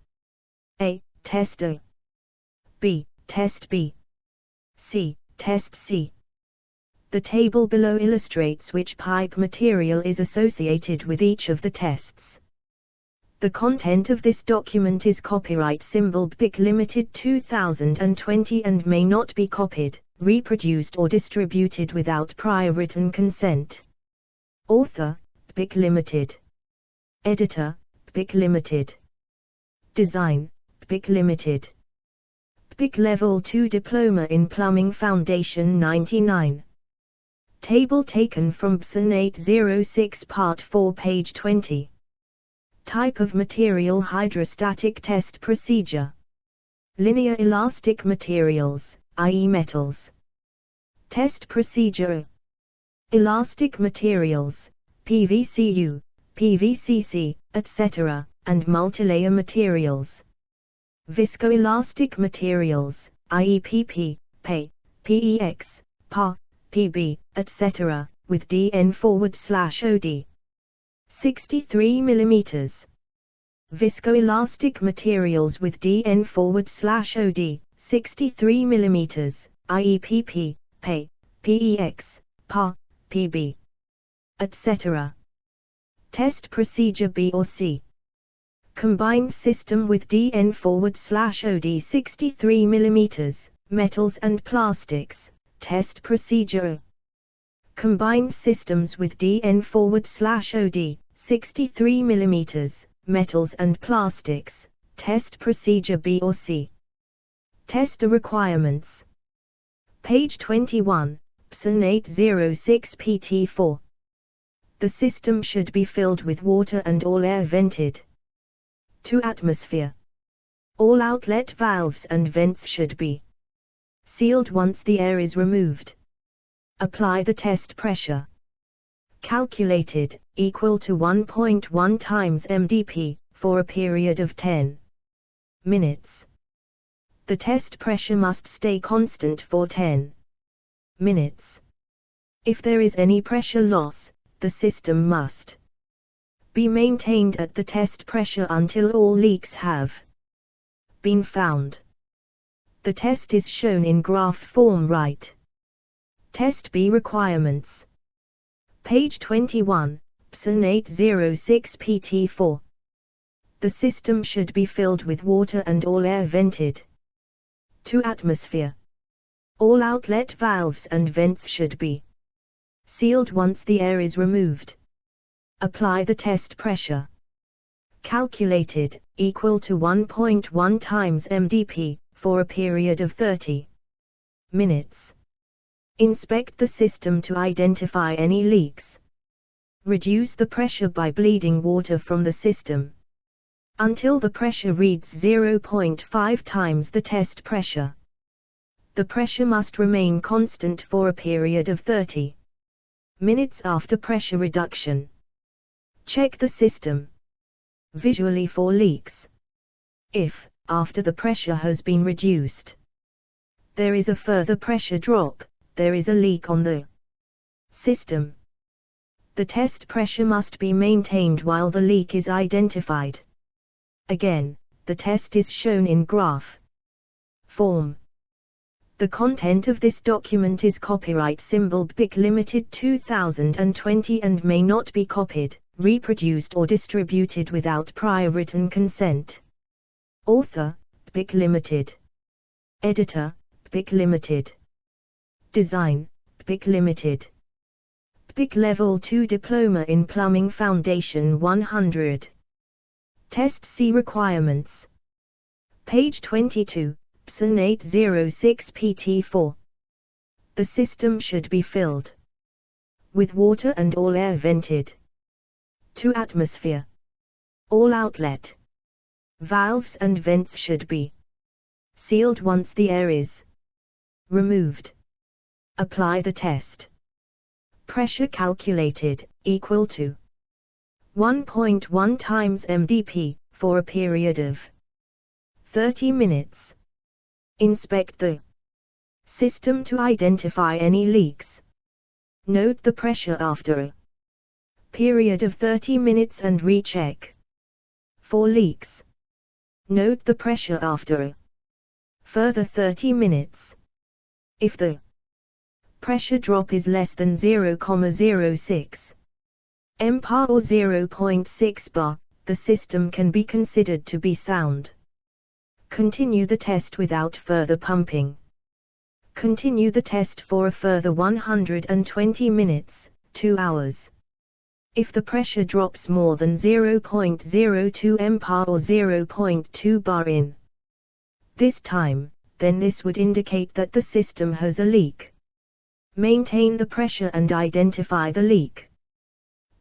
A. Test A, B. Test B, C. Test C. The table below illustrates which pipe material is associated with each of the tests. The content of this document is copyright symbol BIC Limited 2020 and may not be copied, reproduced or distributed without prior written consent. Author, BIC Limited. Editor, BIC Limited. Design, BIC Limited. BIC Level 2 Diploma in Plumbing Foundation 99. Table taken from PSN 806 Part 4 page 20. Type of material hydrostatic test procedure. Linear elastic materials, i.e. metals. Test procedure. Elastic materials, PVCU, PVCC, etc., and multilayer materials. Viscoelastic materials, i.e. PP, PE, PEX, PA, PB, etc., with DN/OD. 63 mm. Viscoelastic materials with DN/OD, 63 mm, i.e. PP, PE, PEX, PA, PB, etc. Test procedure B or C. Combined system with DN/OD 63 mm, metals and plastics, test procedure A. Combined systems with DN/OD 63 mm, metals and plastics, test procedure B or C. Tester requirements. Page 21, PSN 806 PT4. The system should be filled with water and all air vented to atmosphere. All outlet valves and vents should be Sealed once the air is removed. Apply the test pressure. Calculated, equal to 1.1 times MDP, for a period of 10 minutes. The test pressure must stay constant for 10 minutes. If there is any pressure loss, the system must be maintained at the test pressure until all leaks have been found. The test is shown in graph form right. Test B requirements. Page 21, PSN 806 PT4. The system should be filled with water and all air vented to atmosphere. All outlet valves and vents should be sealed once the air is removed. Apply the test pressure. Calculated, equal to 1.1 times MDP, for a period of 30 minutes. Inspect the system to identify any leaks. Reduce the pressure by bleeding water from the system until the pressure reads 0.5 times the test pressure. The pressure must remain constant for a period of 30 minutes after pressure reduction. Check the system visually for leaks. If, after the pressure has been reduced, there is a further pressure drop, there is a leak on the system. The test pressure must be maintained while the leak is identified. Again, the test is shown in graph form. The content of this document is copyright symbol BIC Limited 2020 and may not be copied, reproduced or distributed without prior written consent. Author, BIC Limited. Editor, BIC Limited. Design, BIC Limited. BIC Level 2 Diploma in Plumbing Foundation 100. Test C requirements. Page 22. PSN 806 PT4. The system should be filled with water and all air vented to atmosphere. All outlet valves and vents should be sealed once the air is removed. Apply the test pressure calculated, equal to 1.1 times MDP, for a period of 30 minutes. Inspect the system to identify any leaks. Note the pressure after a period of 30 minutes and recheck for leaks. Note the pressure after a further 30 minutes. If the pressure drop is less than 0,06 MPa or 0.6 bar, the system can be considered to be sound. Continue the test without further pumping. Continue the test for a further 120 minutes, 2 hours. If the pressure drops more than 0.02 MPa or 0.2 bar in this time, then this would indicate that the system has a leak. Maintain the pressure and identify the leak.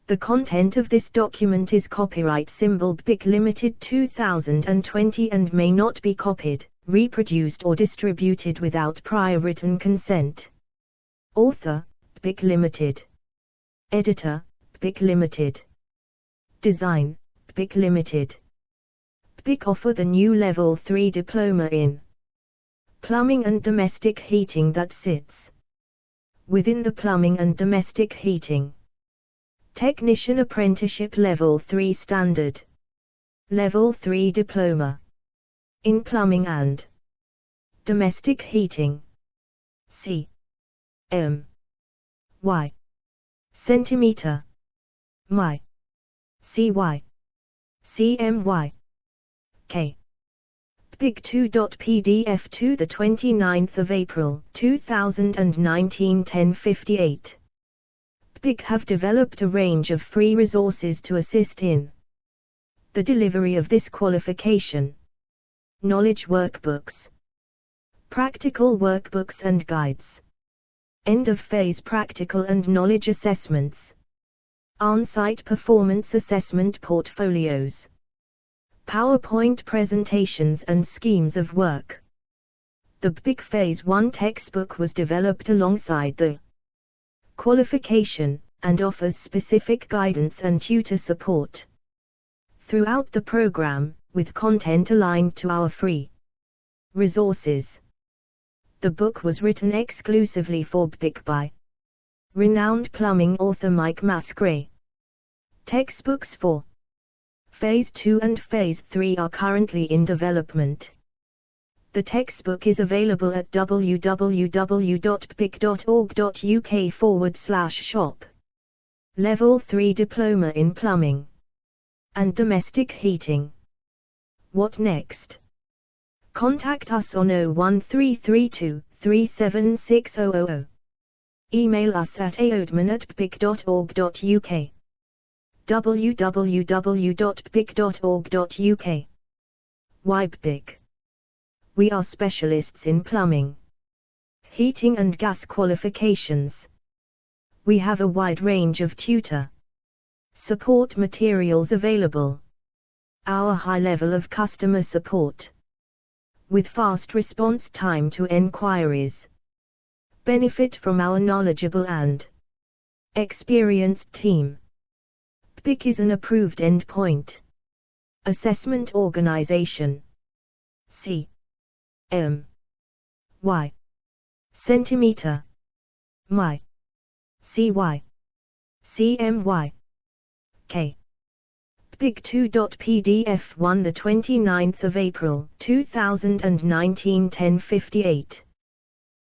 The content of this document is copyright symbol BIC Limited 2020 and may not be copied, reproduced or distributed without prior written consent. Author, BIC Limited. Editor, BIC Limited. Design, BIC Limited. BIC offer the new Level 3 Diploma in Plumbing and Domestic Heating that sits within the Plumbing and Domestic Heating Technician Apprenticeship Level 3 Standard. Level 3 Diploma in Plumbing and Domestic Heating. C. M. Y. Centimeter. My. CY. CMY. K. BIC 2.pdf to the 29th of April 2019 10:58. BIC have developed a range of free resources to assist in the delivery of this qualification. Knowledge workbooks, practical workbooks and guides, end-of-phase practical and knowledge assessments, on-site performance assessment portfolios, PowerPoint presentations and schemes of work. The BPIC Phase 1 textbook was developed alongside the qualification, and offers specific guidance and tutor support throughout the program, with content aligned to our free resources. The book was written exclusively for BPIC by renowned plumbing author Mike Mascray. Textbooks for Phase 2 and Phase 3 are currently in development. The textbook is available at www.bpic.org.uk/shop. Level 3 Diploma in Plumbing and Domestic Heating. What next? Contact us on 01332 376000. Email us at aodman@bpic.org.uk. www.bpic.org.uk. Why BPIC? We are specialists in plumbing, heating and gas qualifications. We have a wide range of tutor support materials available. Our high level of customer support, with fast response time to enquiries, benefit from our knowledgeable and experienced team. BPIC is an approved endpoint assessment organization. C.M.Y. Centimeter. My. C.Y. C.M.Y. K. BPIC2.pdf 1 the 29th of April 2019 10:58.